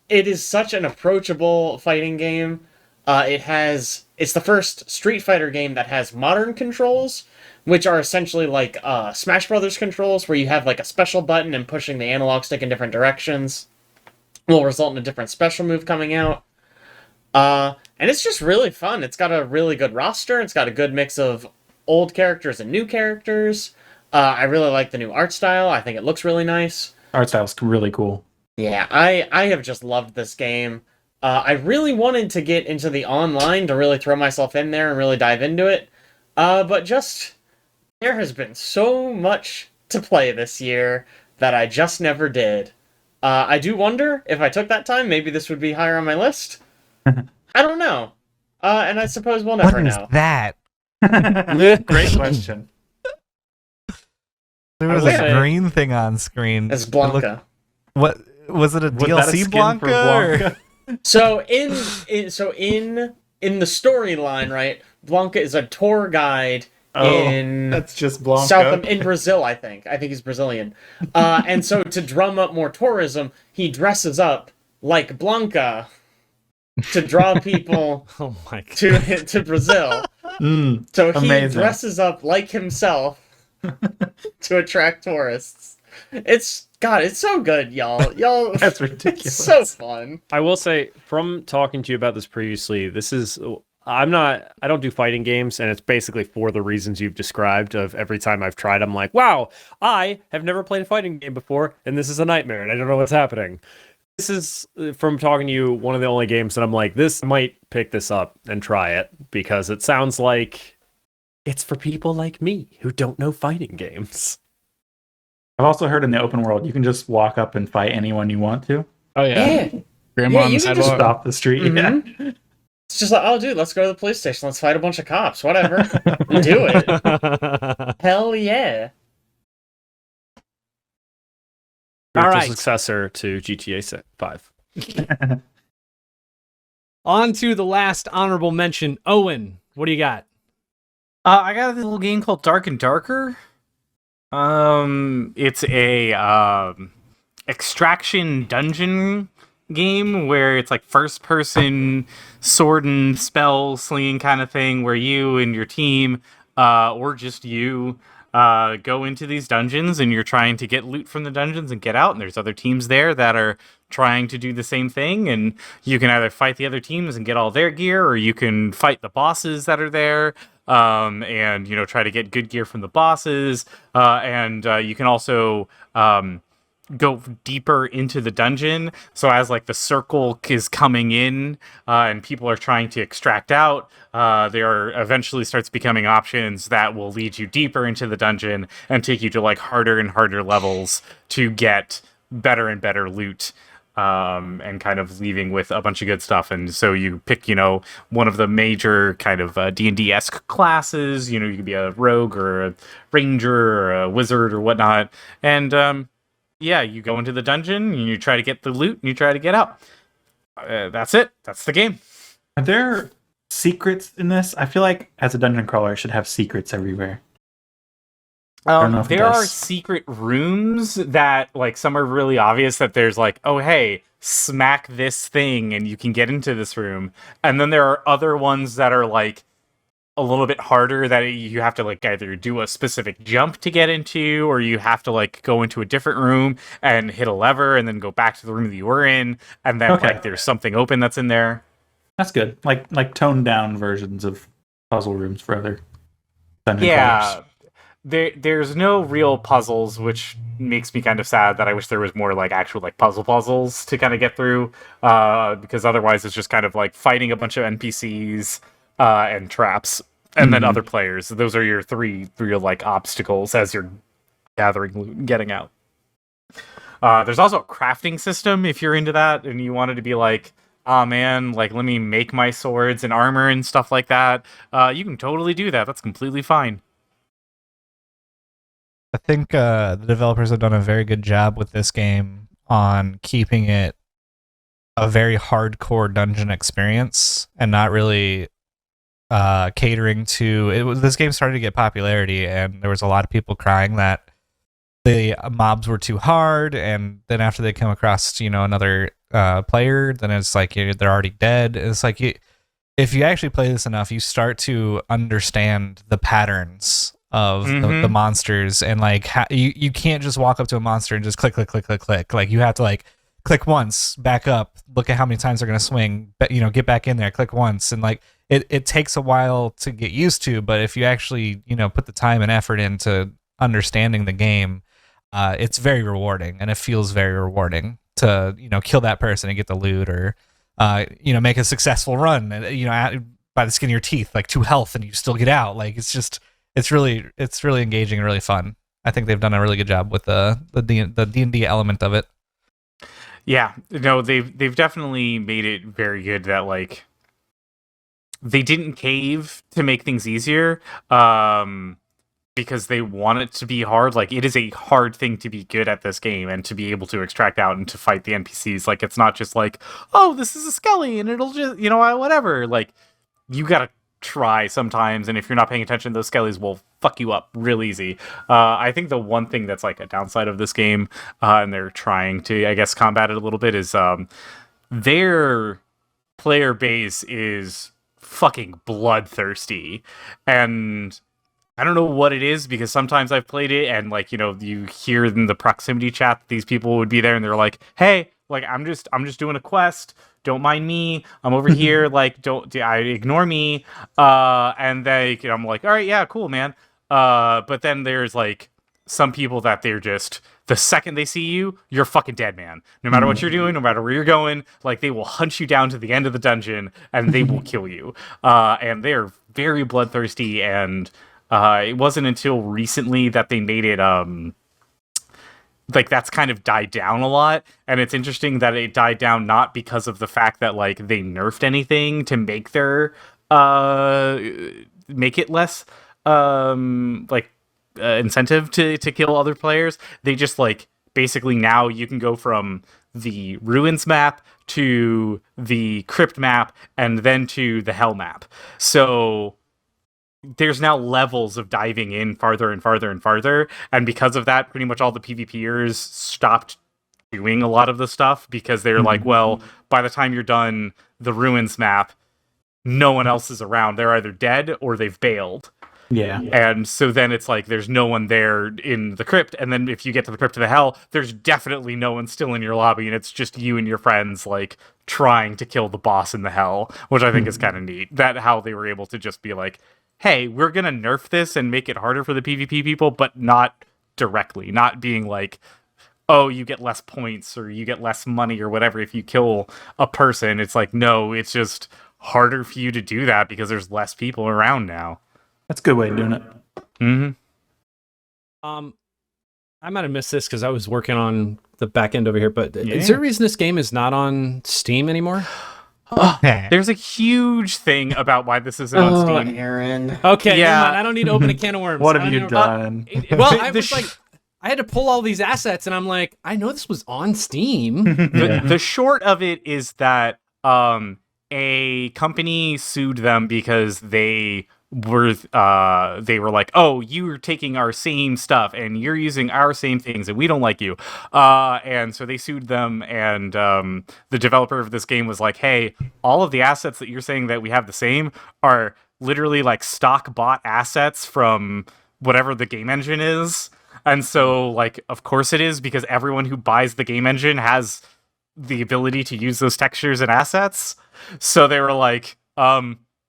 D: it is such an approachable fighting game. It's the first Street Fighter game that has modern controls, which are essentially like Smash Brothers controls, where you have like a special button and pushing the analog stick in different directions will result in a different special move coming out. And it's just really fun. It's got a really good roster. It's got a good mix of old characters and new characters. I really like the new art style. I think it looks really nice.
C: Art style's really cool.
D: Yeah, I have just loved this game. I really wanted to get into the online to really throw myself in there and really dive into it. But just, there has been so much to play this year that I just never did. I do wonder if I took that time, maybe this would be higher on my list. I don't know. And I suppose we'll never
E: What is
D: know.
E: that?
C: Great question.
E: There was
D: will
E: a
D: say-
E: green thing on screen.
D: It's
E: It looked-
D: Blanca.
E: What was it? A
C: Was that a
E: DLC
C: skin
E: Blanca?
C: for Blanca?
D: So in the storyline, right? Blanca is a tour guide in
C: That's just Blanca.
D: in Brazil, I think. I think he's Brazilian. And so to drum up more tourism, he dresses up like Blanca to draw people
A: Oh my god.
D: to Brazil.
C: Mm,
D: So he
C: Amazing.
D: dresses up like himself to attract tourists. It's so good, y'all. Y'all,
C: that's
D: it's
C: ridiculous.
D: so fun.
G: I will say, from talking to you about this previously, I don't do fighting games, and it's basically for the reasons you've described. Of every time I've tried, I'm like, wow, I have never played a fighting game before, and this is a nightmare, and I don't know what's happening. This is, from talking to you, one of the only games that I'm like, I might pick this up and try it, because it sounds like it's for people like me who don't know fighting games.
C: I've also heard in the open world, you can just walk up and fight anyone you want to.
B: Oh yeah.
D: Yeah.
B: Grandma
D: Yeah,
B: on
D: you
B: the
D: can
B: sidewalk.
C: Just off the street.
D: Mhm.
C: Yeah.
D: It's just like, oh, dude, let's go to the police station. Let's fight a bunch of cops. Whatever. Do it. Hell yeah.
G: Spiritual
A: right.
G: successor to GTA 5.
A: On to the last honorable mention. Owen, what do you got?
F: I got this little game called Dark and Darker. It's a extraction dungeon game where it's like first person sword and spell slinging kind of thing, where you and your team, or just you, go into these dungeons and you're trying to get loot from the dungeons and get out, and there's other teams there that are trying to do the same thing, and you can either fight the other teams and get all their gear, or you can fight the bosses that are there, and try to get good gear from the bosses, and you can also go deeper into the dungeon. So as like the circle is coming in, and people are trying to extract out, there eventually starts becoming options that will lead you deeper into the dungeon and take you to like harder and harder levels to get better and better loot. And kind of leaving with a bunch of good stuff. And so you pick, one of the major kind of D&D-esque classes. You could be a rogue or a ranger or a wizard or whatnot. And you go into the dungeon and you try to get the loot and you try to get out. That's it. That's the game.
C: Are there secrets in this? I feel like as a dungeon crawler, it should have secrets everywhere.
F: There are secret rooms that, like, some are really obvious that there's like, oh, hey, smack this thing and you can get into this room. And then there are other ones that are like a little bit harder, that you have to like either do a specific jump to get into, or you have to like go into a different room and hit a lever and then go back to the room that you were in. And then like there's something open that's in there.
C: That's good. Like toned down versions of puzzle rooms for other dungeon crawlers.
F: There's no real puzzles, which makes me kind of sad. That I wish there was more like actual like puzzles to kind of get through, because otherwise it's just kind of like fighting a bunch of NPCs and traps, and then other players. Those are your three real like obstacles as you're gathering loot and getting out. There's also a crafting system if you're into that and you wanted to be like, oh man, like let me make my swords and armor and stuff like that. You can totally do that. That's completely fine.
E: I think the developers have done a very good job with this game on keeping it a very hardcore dungeon experience and not really catering to it. This game started to get popularity, and there was a lot of people crying that the mobs were too hard, and then after they come across another player, then it's like they're already dead. It's like if you actually play this enough, you start to understand the patterns of the monsters, and like you can't just walk up to a monster and just click. Like you have to like click once, back up, look at how many times they're gonna swing, get back in there, click once, and like it takes a while to get used to. But if you actually put the time and effort into understanding the game, it's very rewarding, and it feels very rewarding to kill that person and get the loot, or make a successful run, by the skin of your teeth, like 2 health, and you still get out. Like it's really engaging and really fun. I think they've done a really good job with the D&D element of it.
F: Yeah, no, they've definitely made it very good that like they didn't cave to make things easier, because they want it to be hard. Like it is a hard thing to be good at this game and to be able to extract out and to fight the NPCs. Like it's not just like, oh, this is a skelly and it'll just whatever. Like you gotta try sometimes, and if you're not paying attention, those skellies will fuck you up real easy. I think the one thing that's like a downside of this game, and they're trying to, I guess, combat it a little bit, is their player base is fucking bloodthirsty, and I don't know what it is, because sometimes I've played it and like you hear in the proximity chat that these people would be there and they're like, hey, like I'm just doing a quest, don't mind me, I'm over here, like ignore me, and I'm like, all right, yeah, cool, man, but then there's like some people that they're just, the second they see you, you're fucking dead, man. No matter what you're doing, no matter where you're going, like they will hunt you down to the end of the dungeon and they will kill you, and they're very bloodthirsty. And it wasn't until recently that they made it like that's kind of died down a lot, and it's interesting that it died down not because of the fact that like they nerfed anything to make their make it less incentive to kill other players. They just like basically now you can go from the ruins map to the crypt map and then to the hell map. So there's now levels of diving in farther and farther and farther, and because of that, pretty much all the PvPers stopped doing a lot of the stuff because they're like, well, by the time you're done the ruins map, no one else is around. They're either dead or they've bailed.
C: Yeah.
F: And so then it's like there's no one there in the crypt, and then if you get to the crypt of the hell, there's definitely no one still in your lobby, and it's just you and your friends like trying to kill the boss in the hell, which I think is kind of neat. That how they were able to just be like, hey, we're gonna nerf this and make it harder for the PvP people, but not directly, not being like, oh, you get less points or you get less money or whatever if you kill a person. It's like, no, it's just harder for you to do that because there's less people around now.
C: That's a good way of doing it.
F: Mm-hmm.
A: I might have missed this because I was working on the back end over here, but is there a reason this game is not on Steam anymore?
F: There's a huge thing about why this isn't on Steam.
D: Aaron.
A: Okay,
F: Yeah.
A: never mind. I don't need to open a can of worms.
C: What
A: I
C: have
A: don't
C: you
A: know-
C: done?
A: Well, I
F: The
A: was like, I had to pull all these assets, and I'm like, I know this was on Steam.
F: The short of it is that a company sued them because they were like, oh, you're taking our same stuff and you're using our same things and we don't like you, and so they sued them, and the developer of this game was like, hey, all of the assets that you're saying that we have the same are literally like stock bought assets from whatever the game engine is. And so like of course it is, because everyone who buys the game engine has the ability to use those textures and assets. So they were like,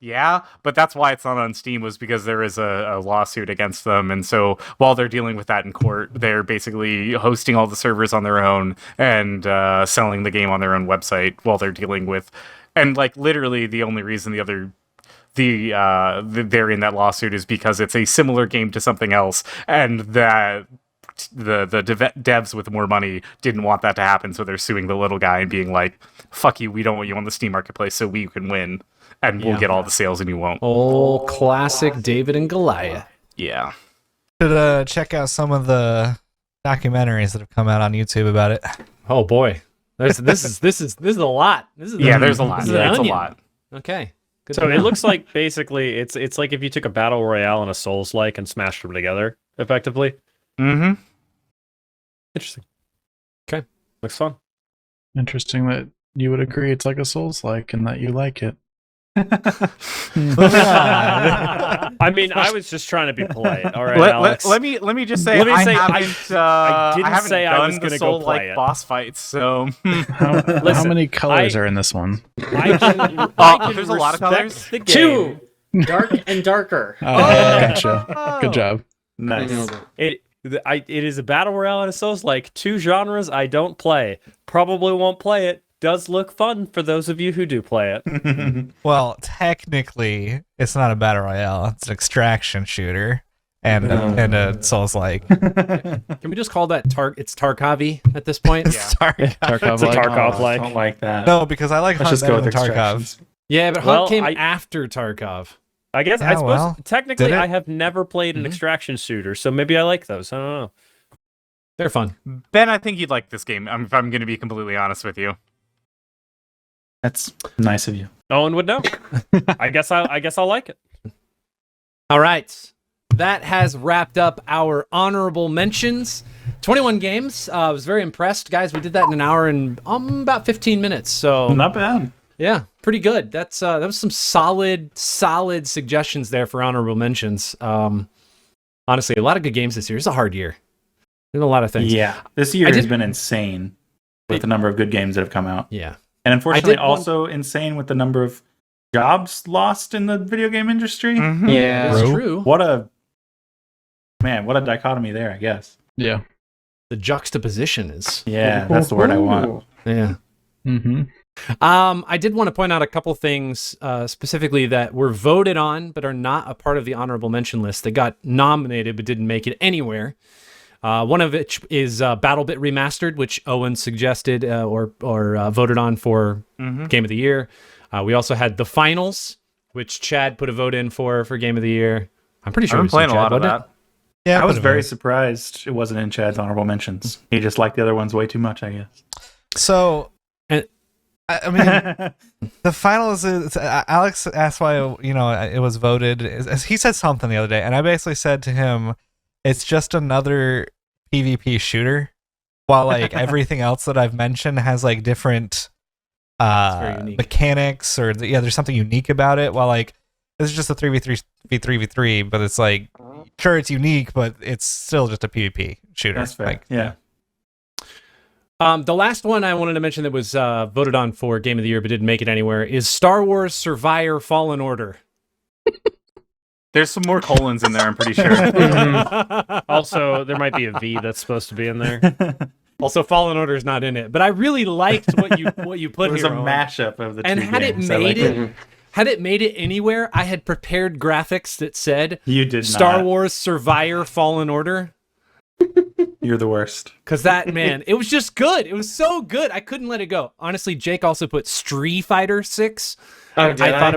F: yeah, but that's why it's not on Steam, was because there is a lawsuit against them. And so while they're dealing with that in court, they're basically hosting all the servers on their own and selling the game on their own website while they're dealing with, and like literally the only reason they're in that lawsuit is because it's a similar game to something else, and that the devs with more money didn't want that to happen, so they're suing the little guy and being like, fuck you, we don't want you on the Steam marketplace so we can win, and we'll get all the sales and you won't.
A: Oh, classic David and Goliath.
F: Yeah.
E: Should check out some of the documentaries that have come out on YouTube about it.
A: Oh boy, this is a lot. This is
F: There's a lot.
A: This is
F: Yeah,
A: an
F: it's a
A: onion.
F: lot.
A: Okay. Good
G: So
A: to
G: it
A: know.
G: looks like basically it's like if you took a battle royale and a Souls-like and smashed them together effectively.
F: Mm-hmm.
G: Interesting.
A: Okay.
G: Looks fun.
B: Interesting that you would agree it's like a Souls-like and that you like it.
G: I mean, I was just trying to be polite. All right, Alex.
F: Let me just say,
G: Let me say,
F: I
G: didn't
F: haven't
G: say I
F: done
G: was
F: the
G: gonna go play
F: Soul-like
G: it.
F: boss fights, so
B: How
G: Listen,
B: many colors are in this one?
G: I can
F: there's a lot of
G: respect
F: colors.
G: The game.
D: Two. Dark and darker.
B: Oh, gotcha. Good job.
C: Nice.
G: It is a battle royale and a Souls-like. Two genres I don't play. Probably won't play it. Does look fun for those of you who do play it.
E: Well, technically, it's not a battle royale. It's an extraction shooter and a Souls-like.
A: Can we just call that it's Tarkovi at this point?
B: Tarkov
G: It's a
B: like.
G: Tarkov-like.
C: I don't like that.
E: No, because I like
C: Let's
E: Hunt
C: just
E: better
C: go
E: than
C: with
E: Tarkov.
C: extractions.
A: Yeah, but
G: Well,
A: Hunt came
G: I-
A: after Tarkov.
G: I guess
E: Yeah,
G: I suppose
E: well,
G: technically
E: did it?
G: I have never played an extraction shooter, so maybe I like those. I don't know.
A: They're fun.
F: Ben, I think you'd like this game. If I'm going to be completely honest with you.
C: That's nice of you.
G: No one would know. I guess I'll like it.
A: All right. That has wrapped up our honorable mentions. 21 games. I was very impressed. Guys, we did that in an hour and about 15 minutes. So
C: Not bad.
A: yeah, pretty good. That was some solid suggestions there for honorable mentions. Honestly, a lot of good games this year. It's a hard year. There's a lot of things.
C: Yeah. This year
A: I
C: has
A: did-
C: been insane with the number of good games that have come out.
A: Yeah.
C: And unfortunately,
A: did want-
C: also insane with the number of jobs lost in the video game industry.
F: Mm-hmm.
D: Yeah.
A: It's
E: Bro.
A: true.
C: What a dichotomy there, I guess.
B: Yeah.
A: The juxtaposition is.
C: Yeah, that's the word I want.
A: Yeah.
B: Mm-hmm.
A: I did want to point out a couple things specifically that were voted on but are not a part of the honorable mention list. They got nominated but didn't make it anywhere. One of which is BattleBit Remastered, which Owen suggested or voted on for Game of the Year. We also had The Finals, which Chad put a vote in for Game of the Year. I'm pretty sure
F: I've been playing a lot of that.
E: Yeah,
C: I was very surprised it wasn't in Chad's honorable mentions. He just liked the other ones way too much, I guess.
E: So,
A: And-
E: I mean, the finals is Alex asked why it was voted. He said something the other day, and I basically said to him, "It's just another PvP shooter." While like everything else that I've mentioned has like different
A: very unique.
E: mechanics, or there's something unique about it. While like this is just a 3v3, but it's like sure it's unique, but it's still just a PvP shooter.
C: That's fair.
E: Like,
C: yeah.
A: The last one I wanted to mention that was voted on for Game of the Year but didn't make it anywhere is Star Wars Survivor Fallen Order.
F: There's some more colons in there, I'm pretty sure.
G: Also, there might be a V that's supposed to be in there.
A: Also, Fallen Order is not in it, but I really liked what you put
C: It was
A: here.
C: a
A: Owen.
C: mashup of the
A: And
C: two
A: had
C: games.
A: it
C: I
A: made
C: liked
A: it, had it made it anywhere, I had prepared graphics that said
C: You did
A: Star
C: not.
A: Wars Survivor Fallen Order.
C: You're the worst.
A: Because that, man, it was just good. It was so good. I couldn't let it go. Honestly, Jake also put Street Fighter 6. I thought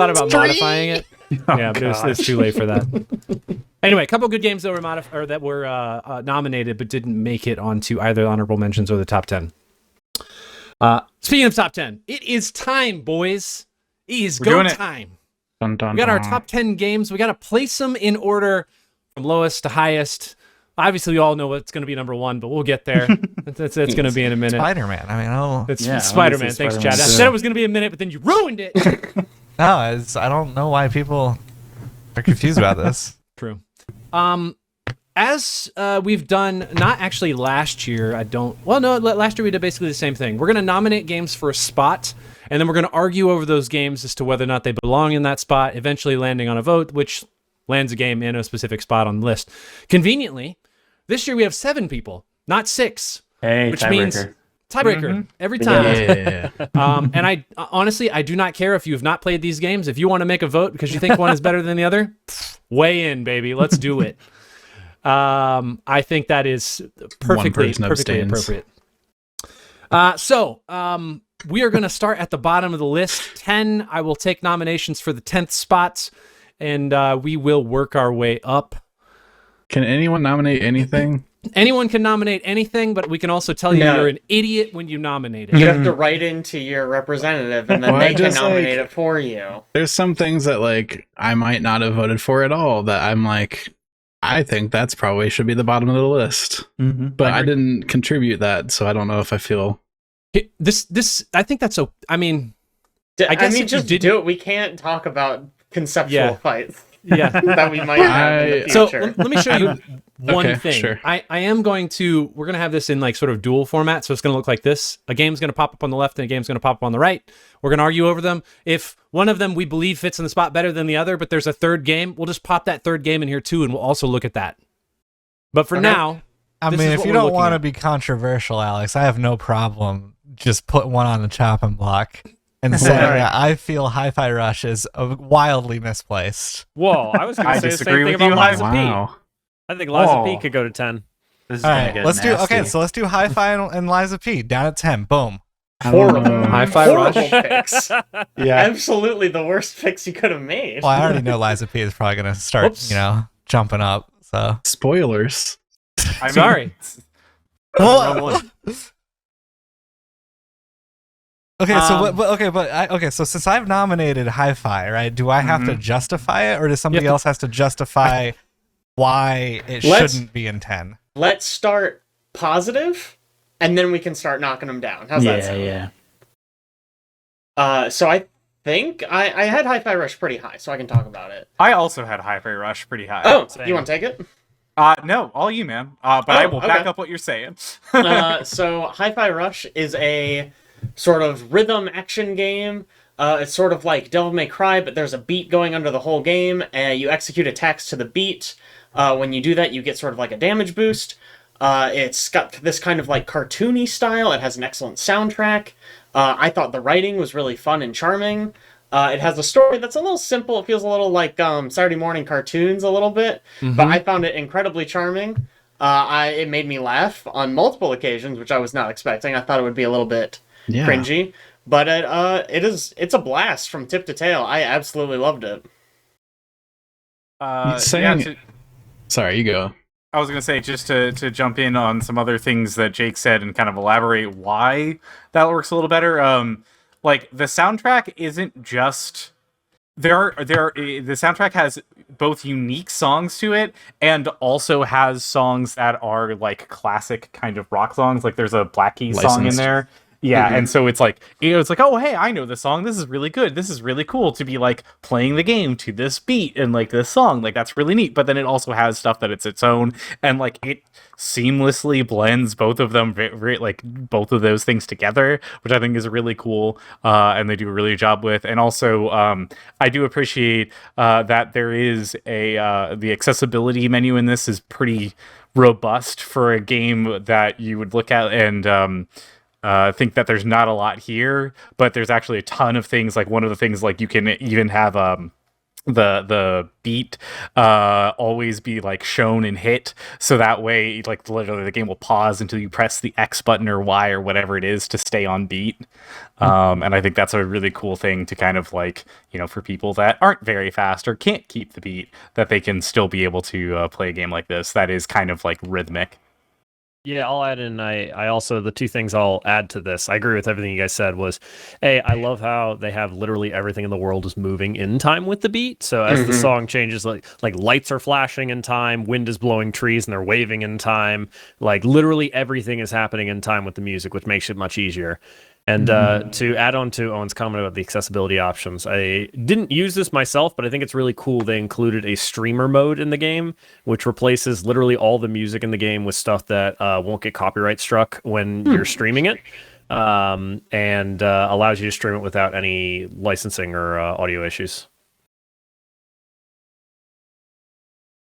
A: about modifying it. Yeah, but it's too late for that. Anyway, a couple good games that were nominated but didn't make it onto either honorable mentions or the top 10. Speaking of top 10, it is time, boys. It is go
F: doing it.
A: time.
B: Dun, dun,
A: We got our
B: dun.
A: top 10 games. We got to place them in order from lowest to highest. Obviously, we all know what's going to be number one, but we'll get there. It's going to be in a minute.
E: Spider-Man. I mean,
A: It's
C: Yeah,
A: Spider-Man.
C: obviously
A: Thanks,
C: Spider-Man
A: Chad. I
C: too.
A: said it was going to be a minute, but then you ruined it.
E: I don't know why people are confused about this.
A: True. As we've done, not actually last year, last year we did basically the same thing. We're going to nominate games for a spot, and then we're going to argue over those games as to whether or not they belong in that spot, eventually landing on a vote, which lands a game in a specific spot on the list. Conveniently, this year we have 7 people, not 6.
C: Hey,
A: Which
C: tiebreaker.
A: means tiebreaker every time.
B: Yeah.
A: And I honestly, I do not care if you have not played these games. If you want to make a vote because you think one is better than the other, weigh in, baby. Let's do it. I think that is perfectly
B: person abstains.
A: appropriate. So we are going to start at the bottom of the list. 10. I will take nominations for the 10th spots, and we will work our way up.
B: Can anyone nominate anything?
A: Anyone can nominate anything, but we can also tell you
D: No.
A: you're an idiot when you nominate it.
D: You have to write into your representative, and then
B: Well,
D: they can
B: just,
D: nominate
B: like-
D: it for you.
B: There's some things that like I might not have voted for at all that I'm like, I think that's probably should be the bottom of the list. But I didn't contribute that, so I don't know if I feel
A: This, I think that's so. I mean,
D: I
A: guess
D: mean,
A: if you
D: just
A: didn't-
D: do it. We can't talk about conceptual
A: Yeah.
D: fights
A: yeah.
D: that we might have in the
A: So
D: future.
A: let me show you one
B: Okay,
A: thing.
B: sure.
A: I am going to. We're going to have this in like sort of dual format, so it's going to look like this. A game's going to pop up on the left, and a game's going to pop up on the right. We're going to argue over them. If one of them we believe fits in the spot better than the other, but there's a third game, we'll just pop that third game in here too, and we'll also look at that. But for
D: Okay.
A: now,
E: I
A: This
E: mean,
A: is
E: if
A: what
E: you
A: we're
E: don't
A: looking
E: want to
A: at.
E: be controversial, Alex, I have no problem just put one on the chopping block and say
D: Alright.
E: that I feel Hi-Fi Rush is wildly misplaced.
G: Whoa, I was going
F: I
G: to say the
F: disagree
G: same thing
F: with you,
G: about Liza P.
B: wow.
G: I think Liza
C: Whoa.
G: P could go to 10.
C: This is
E: All
C: gonna
E: right,
C: get
E: let's do.
C: nasty.
E: Okay, so let's do Hi-Fi and Liza P down at 10. Boom.
D: Horrible.
A: Hi-Fi
D: Horrible
A: Rush.
D: picks.
C: Yeah.
D: Absolutely the worst picks you could have made.
E: Well, I already know Liza P is probably going to start,
A: Whoops.
E: jumping up. So
B: Spoilers.
F: I mean,
A: sorry.
E: Okay, so since I've nominated Hi-Fi, right? Do I have to justify it, or does somebody
A: You have
E: else has to justify why it
D: Let's-
E: shouldn't be in 10?
D: Let's start positive, and then we can start knocking them down. How's that
C: Yeah,
D: sound?
C: yeah.
D: So I think I had Hi-Fi Rush pretty high, so I can talk about it.
F: I also had Hi-Fi Rush pretty high.
D: Oh,
G: Same.
D: you want to take it?
F: No, all you, man. But I will back
D: okay.
F: up what you're saying.
D: So Hi-Fi Rush is a sort of rhythm action game. It's sort of like Devil May Cry, but there's a beat going under the whole game, and you execute attacks to the beat. When you do that, you get sort of like a damage boost. It's got this kind of like cartoony style. It has an excellent soundtrack. I thought the writing was really fun and charming. It has a story that's a little simple. It feels a little like Saturday morning cartoons a little bit, but I found it incredibly charming. It made me laugh on multiple occasions, which I was not expecting. I thought it would be a little bit cringy, but it's a blast from tip to tail. I absolutely loved it.
B: Sorry, you go.
F: I was going to say, just to jump in on some other things that Jake said and kind of elaborate why that works a little better. Like, the soundtrack isn't just... The soundtrack has both unique songs to it and also has songs that are, like, classic kind of rock songs. Like, there's a Black Keys song in there. Yeah, and so it's like, oh, hey, I know this song. This is really good. This is really cool to be, like, playing the game to this beat and, like, this song. Like, that's really neat. But then it also has stuff that it's its own. And, like, it seamlessly blends both of them, like, both of those things together, which I think is really cool. And they do a really good job with. And also, I do appreciate that there is the accessibility menu in this is pretty robust for a game that you would look at and... think that there's not a lot here, but there's actually a ton of things. Like, one of the things, like, you can even have the beat always be, like, shown and hit, so that way, like, literally the game will pause until you press the X button or Y or whatever it is to stay on beat. And I think that's a really cool thing to kind of, like, you know, for people that aren't very fast or can't keep the beat, that they can still be able to play a game like this that is kind of, like, rhythmic.
G: Yeah, I'll add in. I also, the two things I'll add to this, I agree with everything you guys said, was, A, I love how they have literally everything in the world is moving in time with the beat. So as the song changes, like lights are flashing in time, wind is blowing trees and they're waving in time. Like, literally everything is happening in time with the music, which makes it much easier. And to add on to Owen's comment about the accessibility options, I didn't use this myself, but I think it's really cool they included a streamer mode in the game, which replaces literally all the music in the game with stuff that won't get copyright struck when you're streaming it, and allows you to stream it without any licensing or audio issues.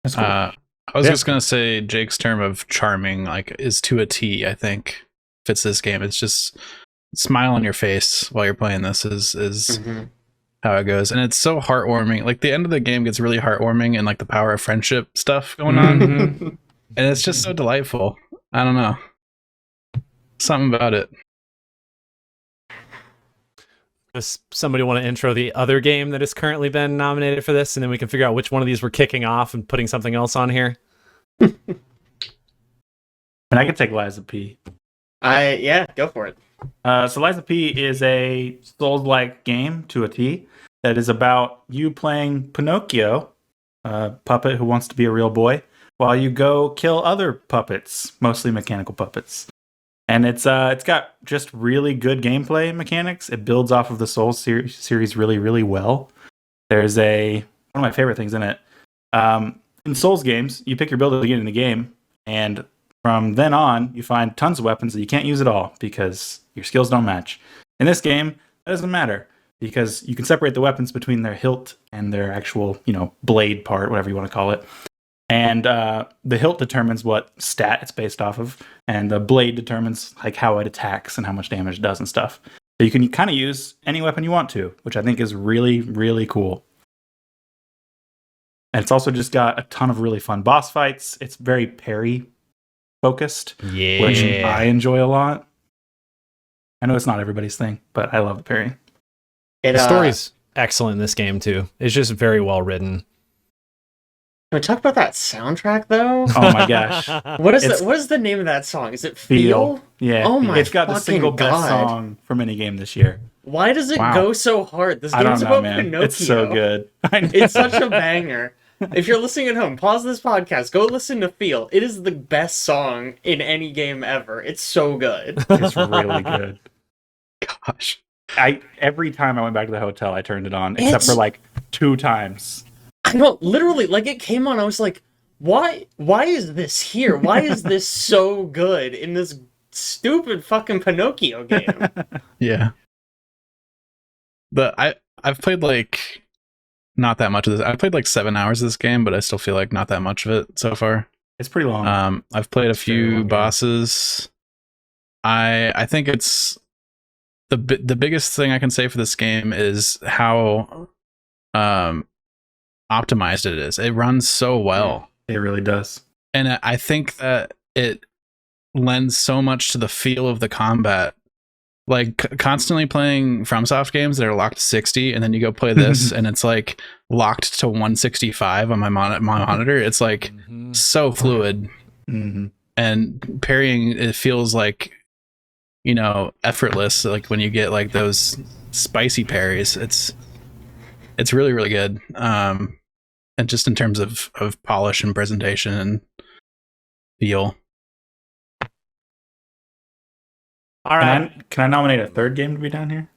C: That's cool.
B: I was just going to say Jake's term of charming, like, is to a T, I think, fits this game. It's just... smile on your face while you're playing this is how it goes, and it's so heartwarming. Like, the end of the game gets really heartwarming and, like, the power of friendship stuff going on, and it's just so delightful. I don't know, something about it.
A: Does somebody want to intro the other game that has currently been nominated for this, and then we can figure out which one of these we're kicking off and putting something else on here?
C: And I can take Liza P.
D: Yeah, go for it.
C: So Liza P is a Souls-like game to a T that is about you playing Pinocchio, a puppet who wants to be a real boy, while you go kill other puppets, mostly mechanical puppets. And it's got just really good gameplay mechanics. It builds off of the Souls series really, really well. There's one of my favorite things in it. In Souls games, you pick your build at the beginning of the game, and from then on, you find tons of weapons that you can't use at all because your skills don't match. In this game, that doesn't matter because you can separate the weapons between their hilt and their actual, blade part, whatever you want to call it. And the hilt determines what stat it's based off of, and the blade determines like how it attacks and how much damage it does and stuff. So you can kind of use any weapon you want to, which I think is really, really cool. And it's also just got a ton of really fun boss fights. It's very parry focused, which I enjoy a lot. I know it's not everybody's thing, but I love the parry.
A: The story's excellent in this game too. It's just very well written.
D: Can we talk about that soundtrack though?
C: Oh my gosh.
D: What is the name of that song? Is it Feel?
C: Yeah.
D: Oh my
C: It's got the single best song from any game this year.
D: Why does it go so hard? This
C: I
D: game's
C: don't know,
D: about
C: man.
D: Pinocchio.
C: It's so good.
D: It's such a banger. If you're listening at home, pause this podcast, go listen to Feel. It is the best song in any game ever. It's so good.
C: It's really good. Gosh. Every time I went back to the hotel, I turned it on, except for like 2 times.
D: I know, literally, like it came on, I was like, why is this here? Why is this so good in this stupid fucking Pinocchio game?
B: Yeah. But I've played like not that much of this. I've played like 7 hours of this game, but I still feel like not that much of it so far.
C: It's pretty long.
B: I've played a few bosses. I think it's the biggest thing I can say for this game is how optimized it is. It runs so well.
C: It really does.
B: And I think that it lends so much to the feel of the combat. Like constantly playing FromSoft games that are locked to 60, and then you go play this, and it's like locked to 165 on my monitor. It's like so fluid, and parrying, it feels like, you know, effortless. Like when you get like those spicy parries, it's really, really good. And just in terms of polish and presentation and feel.
A: All right.
C: Can I nominate a third game to be down here?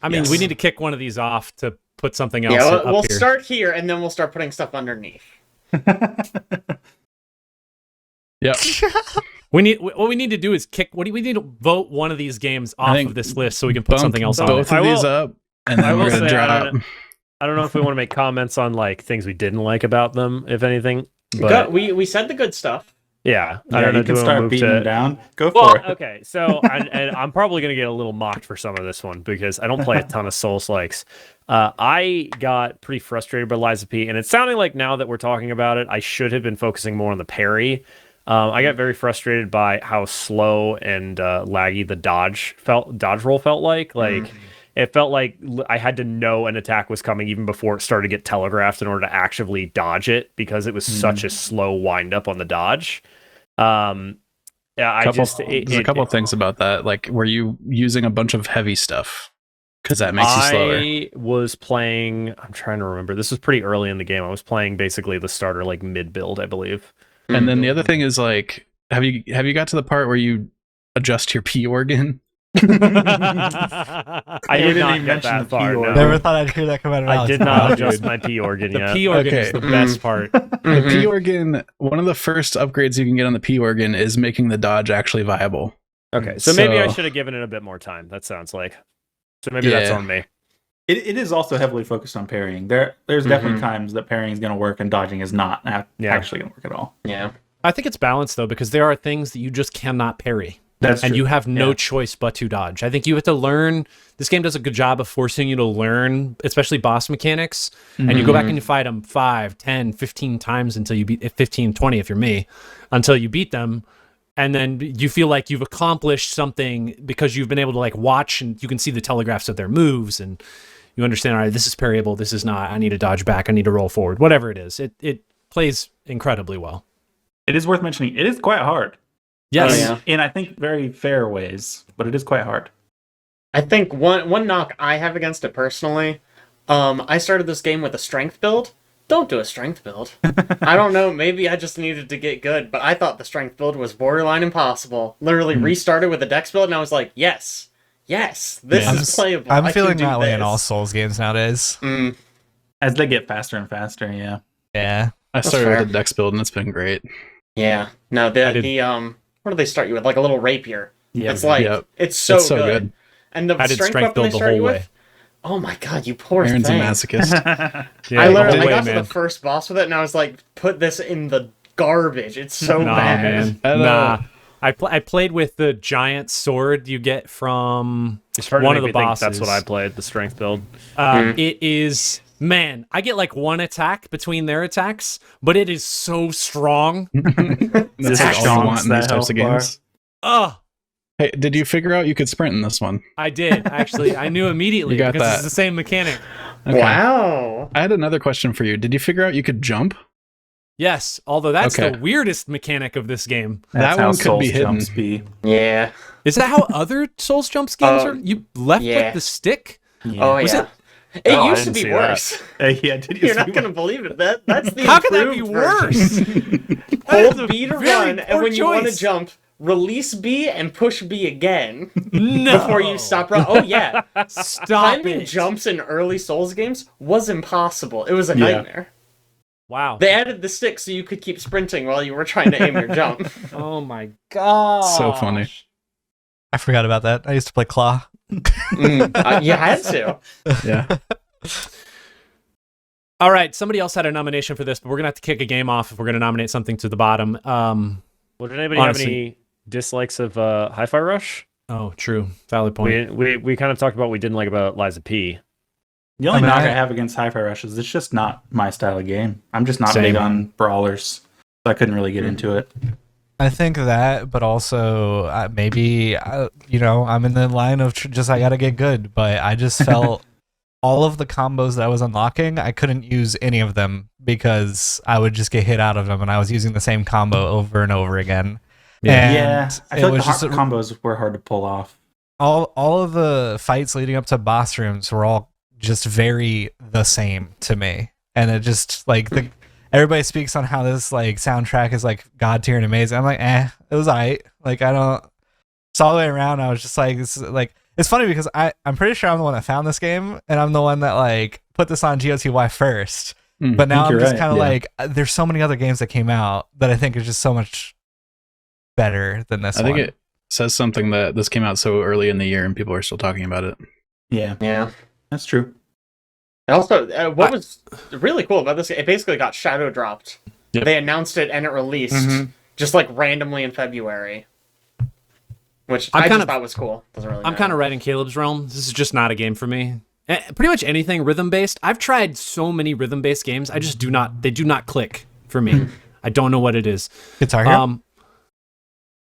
A: I mean,
C: Yes.
A: we need to kick one of these off to put something else
D: Yeah,
A: up
D: we'll
A: here.
D: start here and then we'll start putting stuff underneath.
B: Yeah.
A: What we need to do is we need to vote one of these games off
B: think
A: of this list so we can put something else on
B: both
A: it.
B: of
G: I
B: these
G: will-
B: up, and then
G: I
B: we're
G: will
B: gonna
G: say,
B: drop.
G: I don't know if we want to make comments on like things we didn't like about them, if anything. But
D: We said the good stuff.
G: yeah,
C: Yeah,
G: I don't know.
C: you can
G: Do we
C: start
G: move
C: beating
G: to
C: them down. Go
G: Well,
C: for it.
G: okay, so and I'm probably gonna get a little mocked for some of this one because I don't play a ton of Souls likes. I got pretty frustrated by Lies of P, and it's sounding like now that we're talking about it, I should have been focusing more on the parry. I got very frustrated by how slow and laggy the dodge roll felt like. Like it felt like I had to know an attack was coming even before it started to get telegraphed in order to actively dodge it because it was such a slow wind up on the dodge. Yeah,
B: There's a couple of things about that. Like, were you using a bunch of heavy stuff? Because that makes you slower.
G: I was playing. I'm trying to remember. This was pretty early in the game. I was playing basically the starter like mid build, I believe.
B: And then the other thing is like, have you got to the part where you adjust your P organ?
G: I
C: You
G: did
C: didn't
G: not
C: even
G: get
C: mention
G: that
C: the
G: far.
C: P
G: no.
C: organ.
E: Never thought I'd hear that come out of
G: I
E: Alex.
G: did not adjust my P organ
A: The
G: yet.
A: P organ is
B: Okay.
A: the best part.
B: The P organ, one of the first upgrades you can get on the P organ is making the dodge actually viable.
G: Okay, so maybe I
B: So-
G: should have given it a bit more time. That sounds like. So maybe that's
B: Yeah.
G: on me.
C: It is also heavily focused on parrying. There's definitely times that parrying is going to work and dodging is not actually going to work at all.
D: Yeah.
A: I think it's balanced though, because there are things that you just cannot parry.
C: That's
A: And
C: true.
A: you have no
C: Yeah.
A: choice but to dodge. I think you have to learn. This game does a good job of forcing you to learn, especially boss mechanics. And you go back and you fight them 5, 10, 15 times until you beat 15, 20 if you're me, until you beat them. And then you feel like you've accomplished something because you've been able to like watch and you can see the telegraphs of their moves and you understand, all right, this is parryable, this is not. I need to dodge back, I need to roll forward. Whatever it is, it plays incredibly well.
C: It is worth mentioning. It is quite hard.
A: Yes.
D: Oh, yeah.
C: In I think very fair ways, but it is quite hard.
D: I think one knock I have against it personally, I started this game with a strength build. Don't do a strength build. I don't know, maybe I just needed to get good, but I thought the strength build was borderline impossible. Literally restarted with a dex build and I was like, yes, this is playable.
E: I'm
D: I can
E: feeling
D: do
E: that way in
D: this.
E: all Souls games nowadays.
C: As they get faster and faster, yeah.
E: Yeah.
B: I started
D: fair.
B: with a dex build and it's been great.
D: Yeah. No,
A: did-
D: what do they start you with? Like a little rapier.
C: Yeah.
D: It's like,
B: Yep.
D: it's so
B: It's so
D: good.
B: good.
D: And the
A: I did
D: strength
A: strength
D: weapon they
A: build the
D: start
A: whole
D: you
A: way.
D: with? Oh my god, you poor
B: Aaron's a
D: thing.
B: masochist.
A: Yeah,
D: I
A: the
D: literally
A: whole way,
D: got to
A: man.
D: the first boss with it and I was like, put this in the garbage. It's so
A: Nah,
D: bad.
A: man.
B: Hello.
A: Nah. I played with the giant sword you get from
G: It's starting to
A: one
G: make
A: of the
G: me think
A: bosses.
G: that's what I played, the strength build.
A: It is, man, I get like one attack between their attacks, but it is so strong.
B: That's like all you want in these types of games.
A: Ugh.
B: Hey, did you figure out you could sprint in this one?
A: I did, actually. I knew immediately
B: You got
A: because
B: that.
A: it's the same mechanic.
B: Okay.
D: Wow.
B: I had another question for you. Did you figure out you could jump?
A: Yes, although that's
B: Okay.
A: the weirdest mechanic of this game.
C: That's
B: That
C: how
B: one could
C: Souls
B: be hidden.
C: jumps be.
D: Yeah.
A: Is that how other Souls Jumps games are? You left
D: yeah.
A: with the stick?
D: Oh,
A: Was
D: yeah.
A: it-
D: It
G: Oh, I
D: used to
G: didn't
D: be
G: see that.
D: worse.
C: Yeah, did you
D: You're
C: see
D: not going to
C: what-
D: believe it. That's the
A: How can that be
D: improved
A: worse?
D: version.
A: That is a
D: Hold B to
A: very
D: run, and
A: poor
D: when you want to
A: choice.
D: jump, release B and push B again
A: No.
D: before you stop run. Oh, yeah.
A: Stop
D: Timing
A: it.
D: jumps in early Souls games was impossible. It was a
C: Yeah.
D: nightmare.
A: Wow.
D: They added the stick so you could keep sprinting while you were trying to aim your jump.
A: Oh my god.
B: So funny.
E: I forgot about that. I used to play Claw.
D: You had to.
B: Yeah.
A: All right, somebody else had a nomination for this, but we're gonna have to kick a game off if we're gonna nominate something to the bottom.
G: Well, did anybody
A: Honestly.
G: have any dislikes of Hi-Fi Rush?
A: Oh, true, valid point.
G: We kind of talked about what we didn't like about Liza P.
C: The only
E: I mean,
C: knock I
E: I-
C: have against Hi-Fi Rush is it's just not my style of game. I'm just not
A: Same.
C: big on brawlers. So I couldn't really get into it.
E: I think that, but also maybe I'm in the line of just I gotta get good, but I just felt all of the combos that I was unlocking, I couldn't use any of them because I would just get hit out of them, and I was using the same combo over and over again.
C: Yeah, I feel like the
E: just
C: combos were hard to pull off.
E: all of the fights leading up to boss rooms were all just very the same to me, and it just like everybody speaks on how this like soundtrack is like god tier and amazing. I'm like, it was alright. Like I don't. So all the way around, I was just like, this is like. It's funny because I'm pretty sure I'm the one that found this game, and I'm the one that like put this on GOTY first. But now I'm just kind of like, there's so many other games that came out that I think are just so much better than this one.
B: I think it says something that this came out so early in the year and people are still talking about it.
D: Yeah.
C: That's true.
D: And also, what was really cool about this, it basically got shadow dropped.
B: Yep.
D: They announced it and it released just like randomly in February. Which I just thought was cool. Doesn't really
A: I'm kind of right in Caleb's realm. This is just not a game for me. Pretty much anything rhythm-based. I've tried so many rhythm-based games. I just do not click for me. I don't know what it is.
E: Guitar Hero?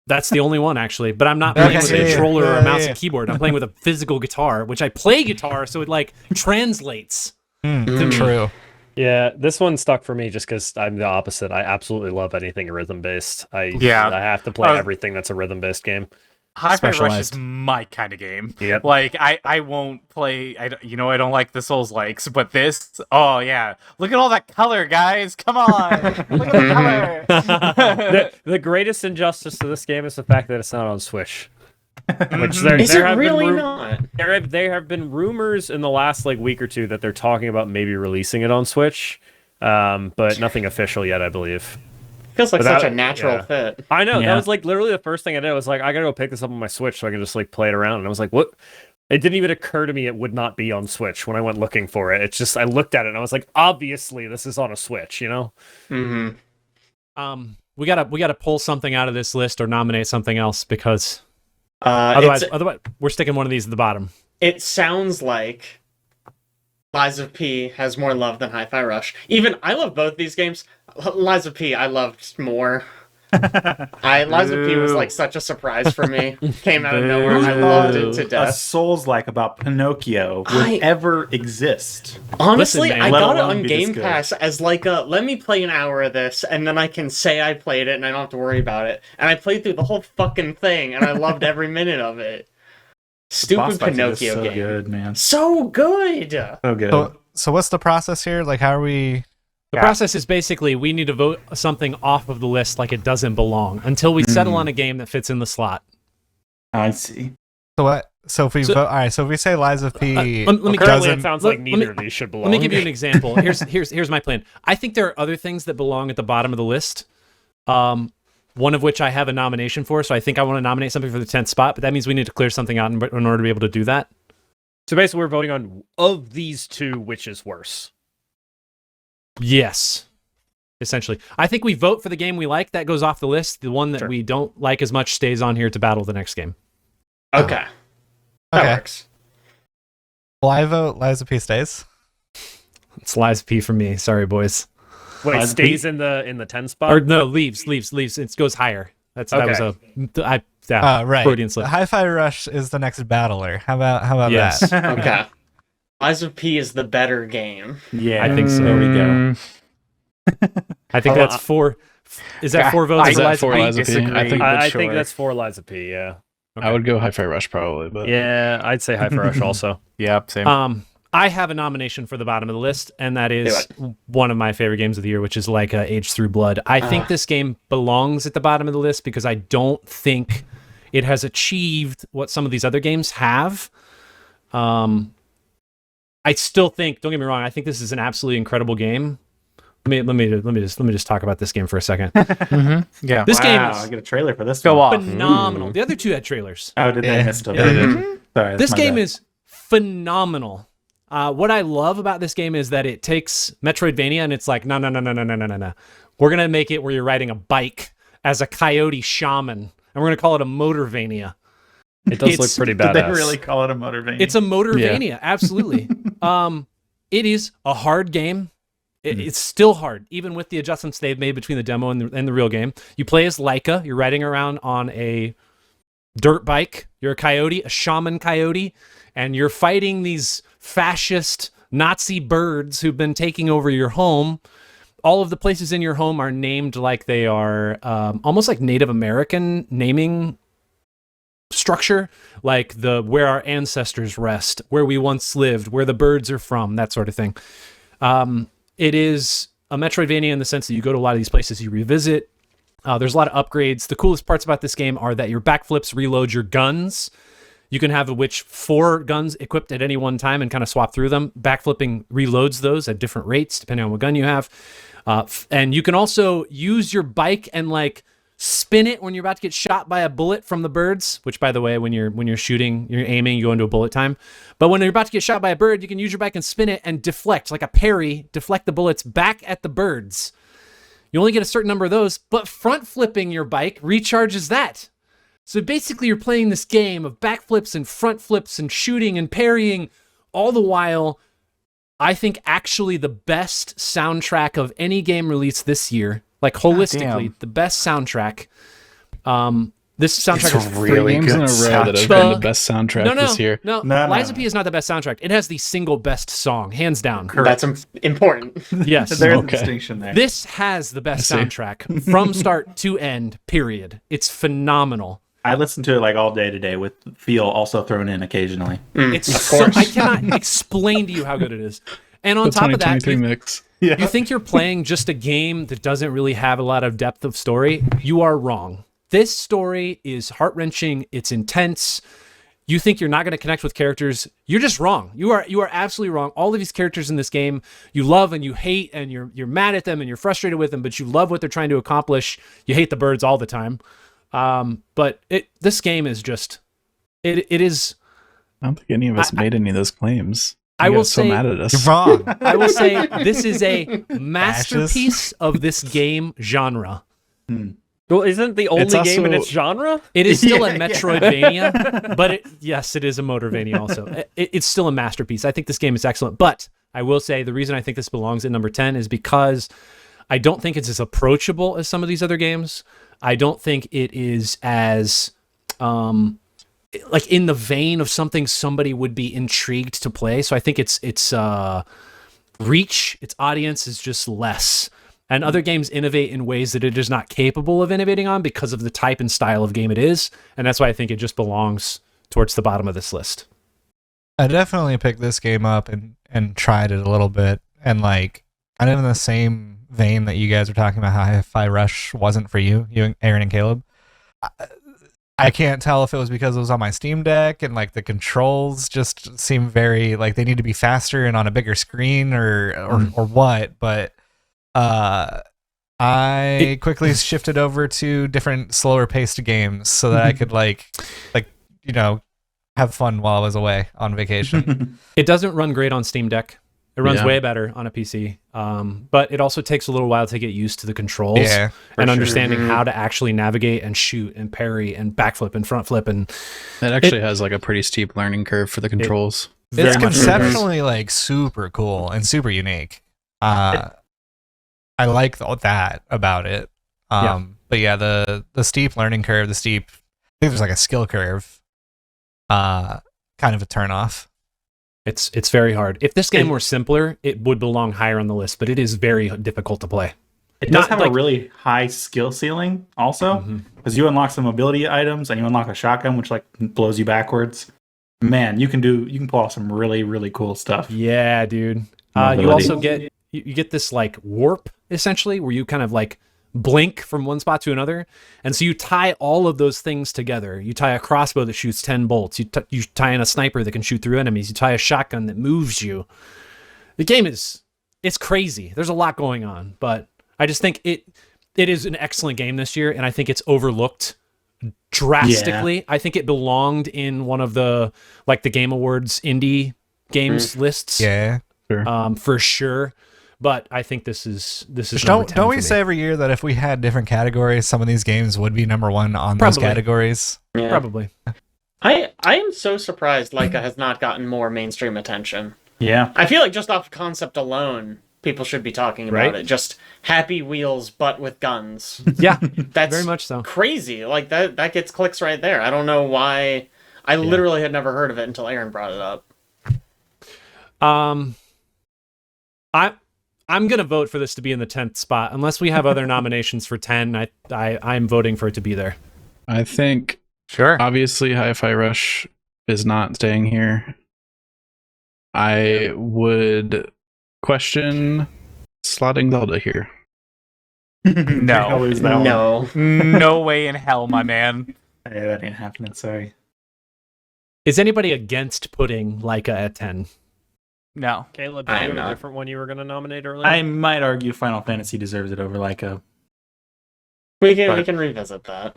A: That's the only one, actually. But I'm not playing with a controller or a mouse and keyboard. I'm playing with a physical guitar, which I play guitar, so it like translates.
E: True.
G: Yeah, this one stuck for me just because I'm the opposite. I absolutely love anything rhythm-based. I have to play everything that's a rhythm-based game.
F: Hi-Fi Rush is my kind of game.
G: Yep.
F: Like, I won't play... I don't like the Souls-likes, but this... Oh, yeah. Look at all that color, guys. Come on. Look at the color.
G: The greatest injustice to this game is the fact that it's not on Switch. Which
D: Is it really not?
G: There have been rumors in the last like week or two that they're talking about maybe releasing it on Switch, but nothing official yet, I believe.
D: Feels like such a natural fit.
G: I know. That was like literally the first thing I did. I was like, I gotta go pick this up on my Switch so I can just like play it around. And I was like, what? It didn't even occur to me it would not be on Switch when I went looking for it. It's just I looked at it and I was like, obviously this is on a Switch, you know?
A: Mm-hmm. We gotta pull something out of this list or nominate something else because otherwise we're sticking one of these at the bottom.
D: It sounds like Lies of P has more love than Hi-Fi Rush. Even I love both these games. Lies of P I loved more. Lies of P was like such a surprise for me. Came out of nowhere. I loved it to
C: A
D: death.
C: Souls-like about Pinocchio would ever exist.
D: Honestly,
A: Listen,
D: I
C: man,
D: got
C: let
D: it
C: alone
D: on
C: be this
D: Game
C: good.
D: Pass as like a let me play an hour of this and then I can say I played it and I don't have to worry about it. And I played through the whole fucking thing and I loved every minute of it. Stupid
C: Boss fights are just
D: Pinocchio
C: so
D: game.
C: good, man.
D: So good.
C: So good.
E: So what's the process here? Like, how are we?
A: The process is basically we need to vote something off of the list like it doesn't belong until we settle on a game that fits in the slot.
C: I see.
E: So what? So if we vote, all right. So if we say Lies of P,
A: let me
G: Currently, it
E: doesn't.
G: sounds like neither of these should belong.
A: Let me give you an example. Here's my plan. I think there are other things that belong at the bottom of the list. One of which I have a nomination for, so I think I want to nominate something for the 10th spot, but that means we need to clear something out in order to be able to do that.
G: So basically, we're voting on of these two, which is worse.
A: Yes. Essentially. I think we vote for the game we like, that goes off the list. The one that we don't like as much stays on here to battle the next game.
D: Okay. That works.
E: Well, I vote Lies of P stays.
A: It's Lies P for me. Sorry, boys.
G: Wait, stays in the 10 spot?
A: Or no, leaves. It goes higher. That was
E: Right.
A: Freudian slip.
E: Hi-Fi Rush is the next battler. How about
A: Yes.
E: that?
D: Okay. Lies of P is the better game.
C: Yeah,
A: I think so.
C: There we go.
A: I think that's 4. Is that 4 votes?
B: Is that for
F: I
B: Lies of P?
F: disagree.
G: I think that's 4 Lies of P, yeah.
B: I would go Hi-Fi Rush probably, but
G: Yeah, I'd say Hi-Fi Rush also.
F: Yeah, same.
A: I have a nomination for the bottom of the list, and that is one of my favorite games of the year, which is Laika Age Through Blood. I think this game belongs at the bottom of the list because I don't think it has achieved what some of these other games have. I still think, don't get me wrong, I think this is an absolutely incredible game. Let me just talk about this game for a second.
F: Yeah.
A: This game
C: I
A: is
C: get a trailer for this.
F: Go
C: one.
F: off.
A: phenomenal. The other two had trailers.
C: Oh, did they miss it?
E: Yeah,
C: Sorry,
A: This game is phenomenal. What I love about this game is that it takes Metroidvania and it's like, no. We're going to make it where you're riding a bike as a coyote shaman, and we're going to call it a Motorvania.
G: It does look pretty badass.
C: Did they really call it a Motorvania?
A: It's a Motorvania, absolutely. It is a hard game. It's still hard, even with the adjustments they've made between the demo and the real game. You play as Laika. You're riding around on a dirt bike. You're a coyote, a shaman coyote, and you're fighting these fascist Nazi birds who've been taking over your home. All of the places in your home are named like they are almost like Native American naming structure, like where our ancestors rest, where we once lived, where the birds are from, that sort of thing. It is a Metroidvania in the sense that you go to a lot of these places you revisit. There's a lot of upgrades. The coolest parts about this game are that your backflips reload your guns. You can have 4 guns equipped at any one time and kind of swap through them. Backflipping reloads those at different rates depending on what gun you have. And you can also use your bike and like spin it when you're about to get shot by a bullet from the birds, which by the way, when you're shooting, you're aiming, you go into a bullet time. But when you're about to get shot by a bird, you can use your bike and spin it and deflect, like a parry, deflect the bullets back at the birds. You only get a certain number of those, but front flipping your bike recharges that. So basically you're playing this game of backflips and front flips and shooting and parrying, all the while, I think actually the best soundtrack of any game released this year. Like holistically, the best soundtrack. This soundtrack is
C: really
B: 3 games in a row that have been the best soundtrack this year.
A: No, Lies of P is not the best soundtrack. It has the single best song, hands down.
D: That's important.
A: Yes.
C: There's a distinction there.
A: This has the best soundtrack from start to end, period. It's phenomenal.
C: I listen to it like all day today with feel also thrown in occasionally.
A: It's so, I cannot explain to you how good it is. And on top of that,
B: mix.
A: You think you're playing just a game that doesn't really have a lot of depth of story. You are wrong. This story is heart-wrenching. It's intense. You think you're not going to connect with characters. You're just wrong. You are absolutely wrong. All of these characters in this game, you love and you hate, and you're mad at them and you're frustrated with them, but you love what they're trying to accomplish. You hate the birds all the time. But this game is just, it is.
B: I don't think any of us made any of those claims.
A: I will
B: so
A: say
B: mad at us.
E: You're wrong.
A: I will say this is a masterpiece of this game genre.
G: Well, isn't the only game in its genre?
A: It is still a Metroidvania, but yes, it is a Motorvania also. It's still a masterpiece. I think this game is excellent, but I will say the reason I think this belongs at number 10 is because I don't think it's as approachable as some of these other games. I don't think it is as like in the vein of something somebody would be intrigued to play. So I think its reach, its audience is just less. And other games innovate in ways that it is not capable of innovating on because of the type and style of game it is. And that's why I think it just belongs towards the bottom of this list.
E: I definitely picked this game up and tried it a little bit. And like, kind of in the same vein that you guys were talking about how Hi-Fi Rush wasn't for you, Aaron and Caleb. I can't tell if it was because it was on my Steam Deck and like the controls just seem very like they need to be faster and on a bigger screen or what, but I quickly shifted over to different slower paced games so that I could like you know have fun while I was away on vacation.
A: It doesn't run great on Steam Deck. It runs way better on a PC, but it also takes a little while to get used to the controls and understanding how to actually navigate and shoot and parry and backflip and front flip. And
B: it actually has like a pretty steep learning curve for the controls.
E: It's conceptually like super cool and super unique. I like that about it. But yeah, the steep learning curve, I think there's like a skill curve, kind of a turnoff.
A: It's very hard. If this game were simpler, it would belong higher on the list, but it is very difficult to play.
C: It does have a really high skill ceiling also, because you unlock some mobility items and you unlock a shotgun, which like blows you backwards. Man, you can pull off some really, really cool stuff.
A: Yeah, dude. You also get this like warp essentially, where you kind of like blink from one spot to another, and so you tie all of those things together. You tie a crossbow that shoots 10 bolts. You tie in a sniper that can shoot through enemies. You tie a shotgun that moves you. The game it's crazy. There's a lot going on, but I just think it is an excellent game this year, and I think it's overlooked drastically. I think it belonged in one of the Game Awards indie games lists.
E: Yeah,
B: sure.
A: For sure. But I think this is don't
E: we say every year that if we had different categories, some of these games would be number one on those categories?
D: Yeah.
A: Probably.
D: I am so surprised Laika has not gotten more mainstream attention.
C: Yeah.
D: I feel like just off concept alone, people should be talking
A: Right?
D: about it. Just Happy Wheels, but with guns.
A: Yeah,
D: That's
A: very much so.
D: crazy. Like that gets clicks right there. I don't know why. I literally had never heard of it until Aaron brought it up.
A: I'm gonna vote for this to be in the 10th spot, unless we have other nominations for 10. I'm voting for it to be there.
B: I think
F: Sure.
B: obviously Hi-Fi Rush is not staying here. I would question slotting Zelda here.
F: No.
C: How is that one?
D: No.
F: No way in hell, my man.
C: Yeah, that ain't happening. Sorry.
A: Is anybody against putting Laika at 10?
F: No.
G: Caleb,
D: I
G: do you
D: am
G: have a
D: not.
G: different one you were going to nominate earlier?
C: I might argue Final Fantasy deserves it over Laika.
D: We can revisit that.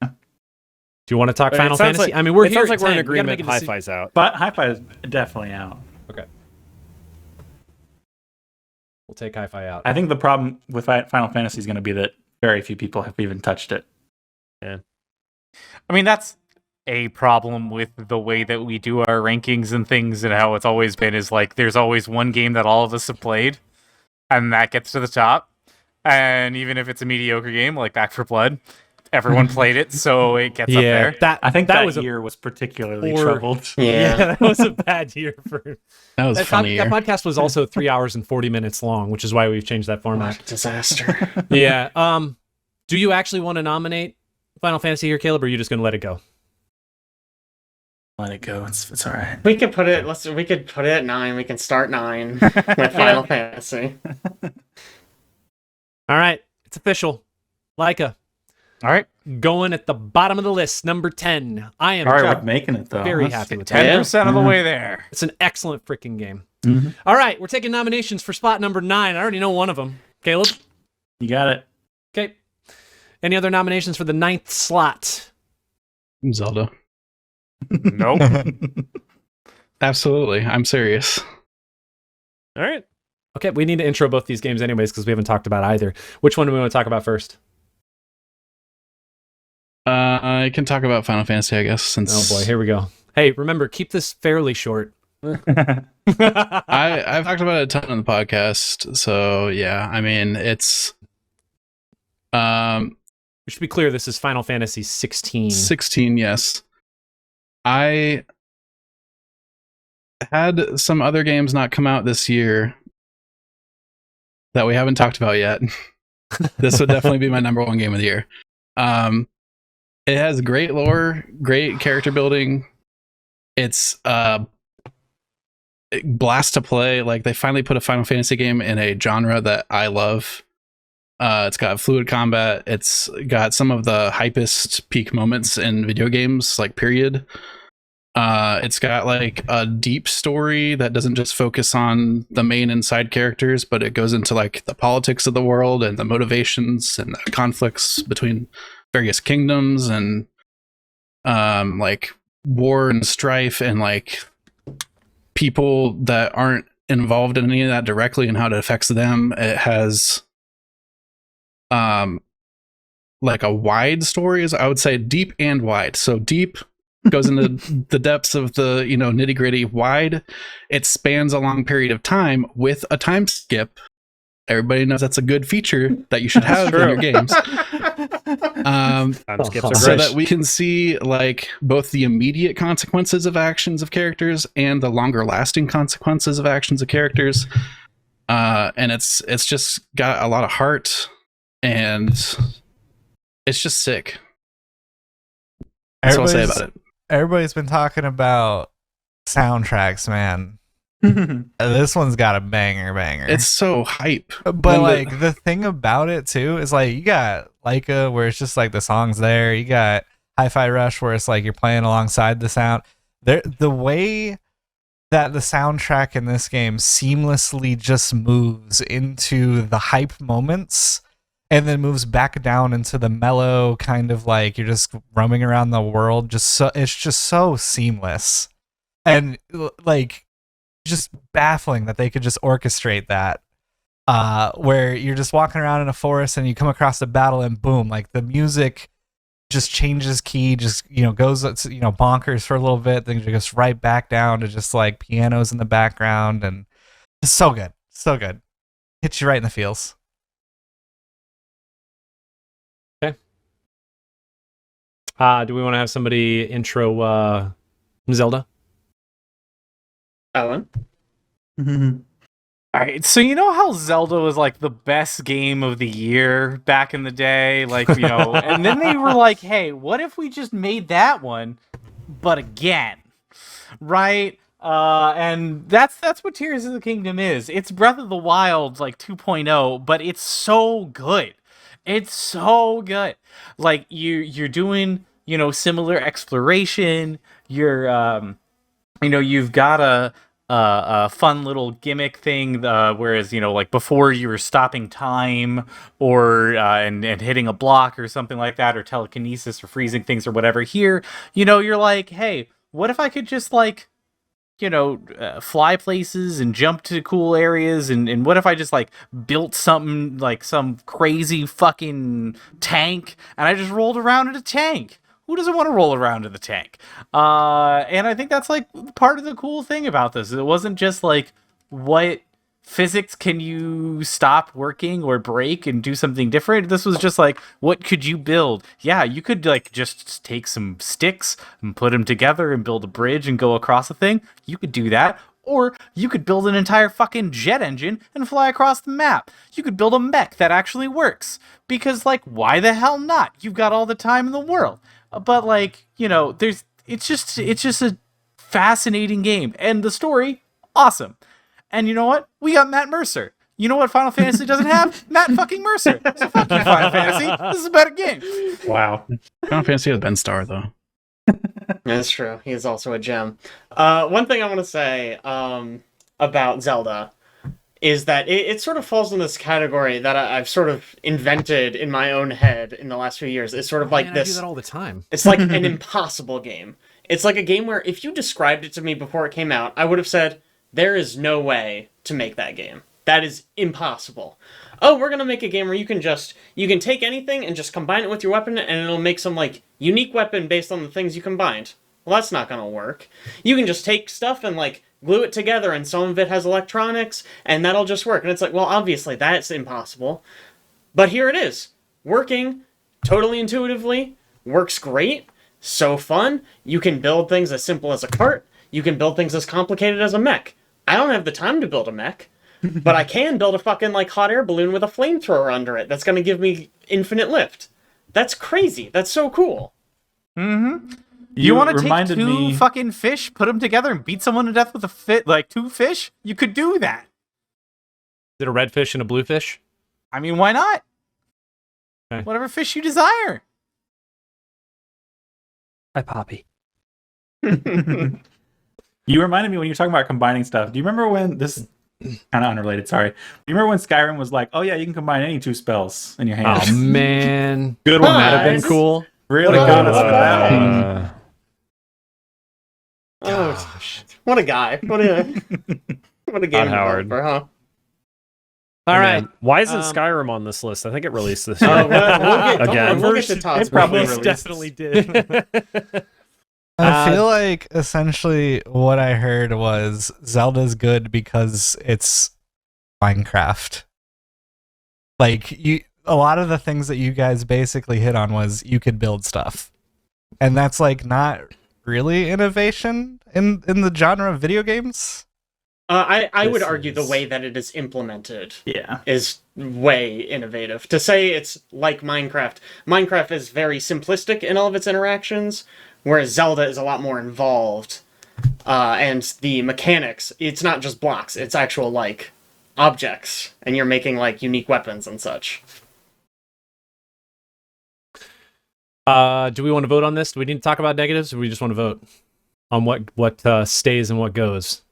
A: Do you want to talk
G: But
A: Final
G: it sounds
A: Fantasy?
G: like-
A: I mean, we're
G: it
A: here
G: sounds
A: at
G: like we're in
A: 10. We gotta
G: agreement.
A: make a decision.
G: Hi-Fi's out.
C: But Hi-Fi is definitely out.
A: We'll take Hi-Fi out.
C: I think the problem with Final Fantasy is going to be that very few people have even touched it.
F: I mean, that's a problem with the way that we do our rankings and things, and how it's always been is like there's always one game that all of us have played, and that gets to the top. And even if it's a mediocre game like Back 4 Blood, everyone played it, so it gets up there.
C: I think that
A: was a
C: year was particularly
A: poor-
C: troubled.
D: Yeah.
A: that was a bad year for
B: That was
A: that.
B: funny.
A: That podcast was also 3 hours and 40 minutes long, which is why we've changed that format.
D: What a disaster.
A: Yeah. Do you actually want to nominate Final Fantasy here, Caleb, or are you just going to let it go?
C: Let it go. It's all right.
D: We could put it at 9. We can start 9 with Final Fantasy.
A: All right. It's official. Laika,
F: All right.
A: going at the bottom of the list, number 10. I am
C: All right, we're making it though.
A: very
C: That's
A: happy with that.
F: 10% of the way there.
A: It's an excellent freaking game.
C: Mhm.
A: All right. We're taking nominations for spot number 9. I already know one of them. Caleb?
C: You got it.
A: Okay. Any other nominations for the 9th slot?
B: Zelda.
F: Nope.
B: Absolutely. I'm serious.
G: All right.
A: Okay, we need to intro both these games anyways because we haven't talked about either. Which one do we want to talk about first?
B: I can talk about Final Fantasy, I guess, since
A: Oh boy, here we go. Hey, remember, keep this fairly short.
B: I've talked about it a ton on the podcast. So yeah, I mean it's
A: We should be clear, this is Final Fantasy 16.
B: 16, yes. I had some other games not come out this year that we haven't talked about yet. This would definitely be my number one game of the year. It has great lore, great character building. It's blast to play. Like they finally put a Final Fantasy game in a genre that I love. It's got fluid combat. It's got some of the hypest peak moments in video games, like period. It's got like a deep story that doesn't just focus on the main and side characters, but it goes into like the politics of the world and the motivations and the conflicts between various kingdoms and like war and strife and like people that aren't involved in any of that directly and how it affects them. It has like a wide story, is I would say deep and wide. So deep goes into the depths of the, you know, nitty gritty. Wide, it spans a long period of time with a time skip. Everybody knows that's a good feature that you should have in your games.
G: Time skips are
B: So
G: great.
B: that we can see like both the immediate consequences of actions of characters and the longer lasting consequences of actions of characters. And it's just got a lot of heart and it's just sick. That's what I'll say about it.
E: Everybody's been talking about soundtracks, man. This one's got a banger.
B: It's so hype.
E: But
B: When
E: like the thing about it too is like you got Laika where it's just like the songs there. You got Hi-Fi Rush where it's like you're playing alongside the sound. The way that the soundtrack in this game seamlessly just moves into the hype moments and then moves back down into the mellow kind of like you're just roaming around the world. It's just so seamless and like just baffling that they could just orchestrate that. Where you're just walking around in a forest and you come across a battle and boom, like the music just changes key, just, you know, goes, you know, bonkers for a little bit, then it goes right back down to just like pianos in the background, and it's so good. So good. hits you right in the feels.
A: Do we want to have somebody intro Zelda?
D: Alan?
F: All right, so you know how Zelda was like the best game of the year back in the day, like, you know, and then they were like, "Hey, what if we just made that one, but again?" Right? And that's what Tears of the Kingdom is. It's Breath of the Wild like 2.0, but it's so good. It's so good. Like you're doing, you know, similar exploration. You're you know, you've got a fun little gimmick thing, whereas, you know, like before you were stopping time or and hitting a block or something like that, or telekinesis or freezing things or whatever. Here, you know, you're like, hey, what if I could just like, you know, fly places and jump to cool areas, and what if I just like built something like some crazy fucking tank and I just rolled around in a tank? Who doesn't want to roll around in the tank? And I think that's like part of the cool thing about this. It wasn't just like, what physics can you stop working or break and do something different? This was just like, what could you build? Yeah, you could like just take some sticks and put them together and build a bridge and go across a thing. You could do that. Or you could build an entire fucking jet engine and fly across the map. You could build a mech that actually works. Because, like, why the hell not? You've got all the time in the world. But, like, you know, it's just a fascinating game. And the story, awesome. And you know what? We got Matt Mercer. You know what Final Fantasy doesn't have? Matt fucking Mercer. So fuck you, Final Fantasy. This is a better game.
C: Wow.
B: Final Fantasy has Ben Starr, though.
D: That's true. He is also a gem. One thing I want to say about Zelda is that it sort of falls in this category that I've sort of invented in my own head in the last few years. It's sort of like this.
A: I do that all the time.
D: It's like an impossible game. It's like a game where if you described it to me before it came out, I would have said, there is no way to make that game. That is impossible. Oh, we're going to make a game where you can take anything and just combine it with your weapon and it'll make some, like, unique weapon based on the things you combined. Well, that's not going to work. You can just take stuff and, like, glue it together and some of it has electronics and that'll just work. And it's like, well, obviously that's impossible. But here it is. Working totally intuitively. Works great. So fun. You can build things as simple as a cart. You can build things as complicated as a mech. I don't have the time to build a mech. But I can build a fucking, like, hot air balloon with a flamethrower under it that's gonna give me infinite lift. That's crazy. That's so cool.
F: Mm-hmm. You want to take two
C: me...
F: fucking fish, put them together, and beat someone to death with two fish? You could do that.
A: Is it a red fish and a blue fish?
F: I mean, why not?
A: Okay.
F: Whatever fish you desire.
G: Hi, Poppy.
C: You reminded me when you were talking about combining stuff. Do you remember when this... Kind of unrelated, sorry. You remember when Skyrim was like, oh yeah, you can combine any two spells in your hand?
A: Oh man,
C: good one.
A: That'd have been cool.
C: Really got us with that one.
D: Gosh, what a guy! What a game
G: Howard.
D: developer, huh?
A: All right.
G: Why isn't Skyrim on this list? I think it released this year.
D: We'll get to Todd's
C: it probably
D: release.
A: Definitely did.
E: I feel like essentially what I heard was Zelda's good because it's Minecraft. Like, a lot of the things that you guys basically hit on was you could build stuff. And that's like not really innovation in the genre of video games.
D: I would argue the way that it is implemented is way innovative. To say it's like Minecraft is very simplistic in all of its interactions, whereas Zelda is a lot more involved. And the mechanics, it's not just blocks, it's actual, like, objects, and you're making, like, unique weapons and such.
A: Do we want to vote on this? Do we need to talk about negatives, or do we just want to vote on what stays and what goes?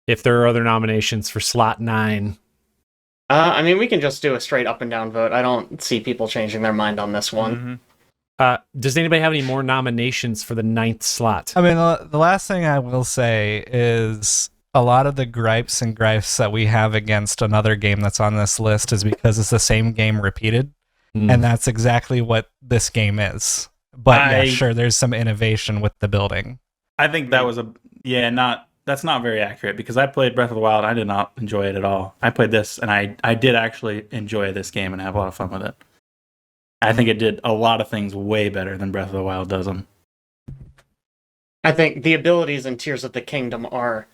A: If there are other nominations for slot 9.
D: I mean, we can just do a straight up and down vote. I don't see people changing their mind on this one.
A: Mm-hmm. Does anybody have any more nominations for the 9th slot?
E: I mean, the last thing I will say is a lot of the gripes that we have against another game that's on this list is because it's the same game repeated. And that's exactly what this game is. But yeah, sure, there's some innovation with the building.
C: I think that was that's not very accurate because I played Breath of the Wild and I did not enjoy it at all. I played this and I did actually enjoy this game and have a lot of fun with it. I think it did a lot of things way better than Breath of the Wild does them.
D: I think the abilities in Tears of the Kingdom are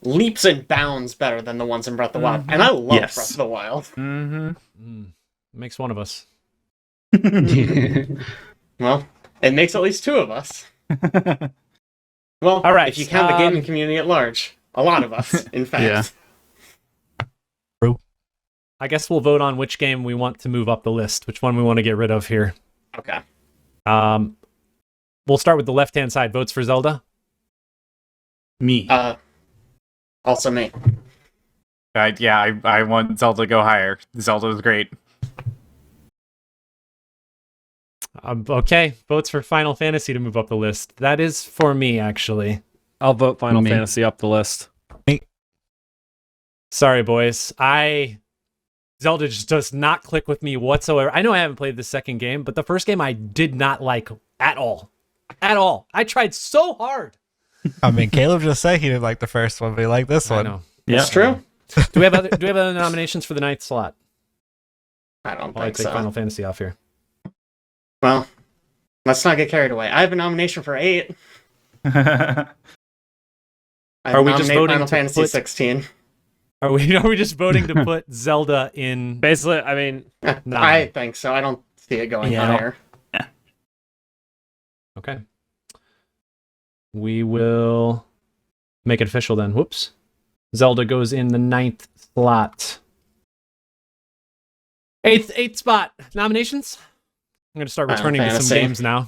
D: leaps and bounds better than the ones in Breath of the Wild. And I love
C: Yes.
D: Breath of the Wild.
A: Makes one of us.
D: Well, it makes at least two of us. Well,
G: All right,
D: if you count the gaming community at large, a lot of us, in fact.
B: Yeah.
A: I guess we'll vote on which game we want to move up the list, which one we want to get rid of here.
D: Okay.
A: We'll start with the left-hand side. Votes for Zelda?
C: Me.
D: Also me.
F: I want Zelda to go higher. Zelda was great.
A: Okay, votes for Final Fantasy to move up the list. That is for me, actually.
G: I'll vote Final
B: Me.
G: Fantasy up the list.
A: Sorry, boys. Zelda just does not click with me whatsoever. I know I haven't played the second game, but the first game I did not like at all. At all. I tried so hard.
E: I mean, Caleb just said he didn't like the first one, but he liked this
A: I
E: one.
A: know.
C: Yeah.
D: It's true.
A: Do we have other nominations for the ninth slot?
D: I don't
A: I'll
D: think
A: take
D: so.
A: Final Fantasy off here.
D: Well, let's not get carried away. I have a nomination for 8. I
A: Are we just
D: nominate
A: voting
D: Final
A: to
D: Fantasy
A: put-
D: 16.
A: Are we just voting to put Zelda in?
G: Basically, I mean,
D: I think so. I don't see it going
C: Yeah.
D: higher.
A: Okay. We will make it official then. Whoops. Zelda goes in the 9th slot. Eighth spot. Nominations? I'm going to start
D: Final
A: returning to some
D: Fantasy.
A: games now.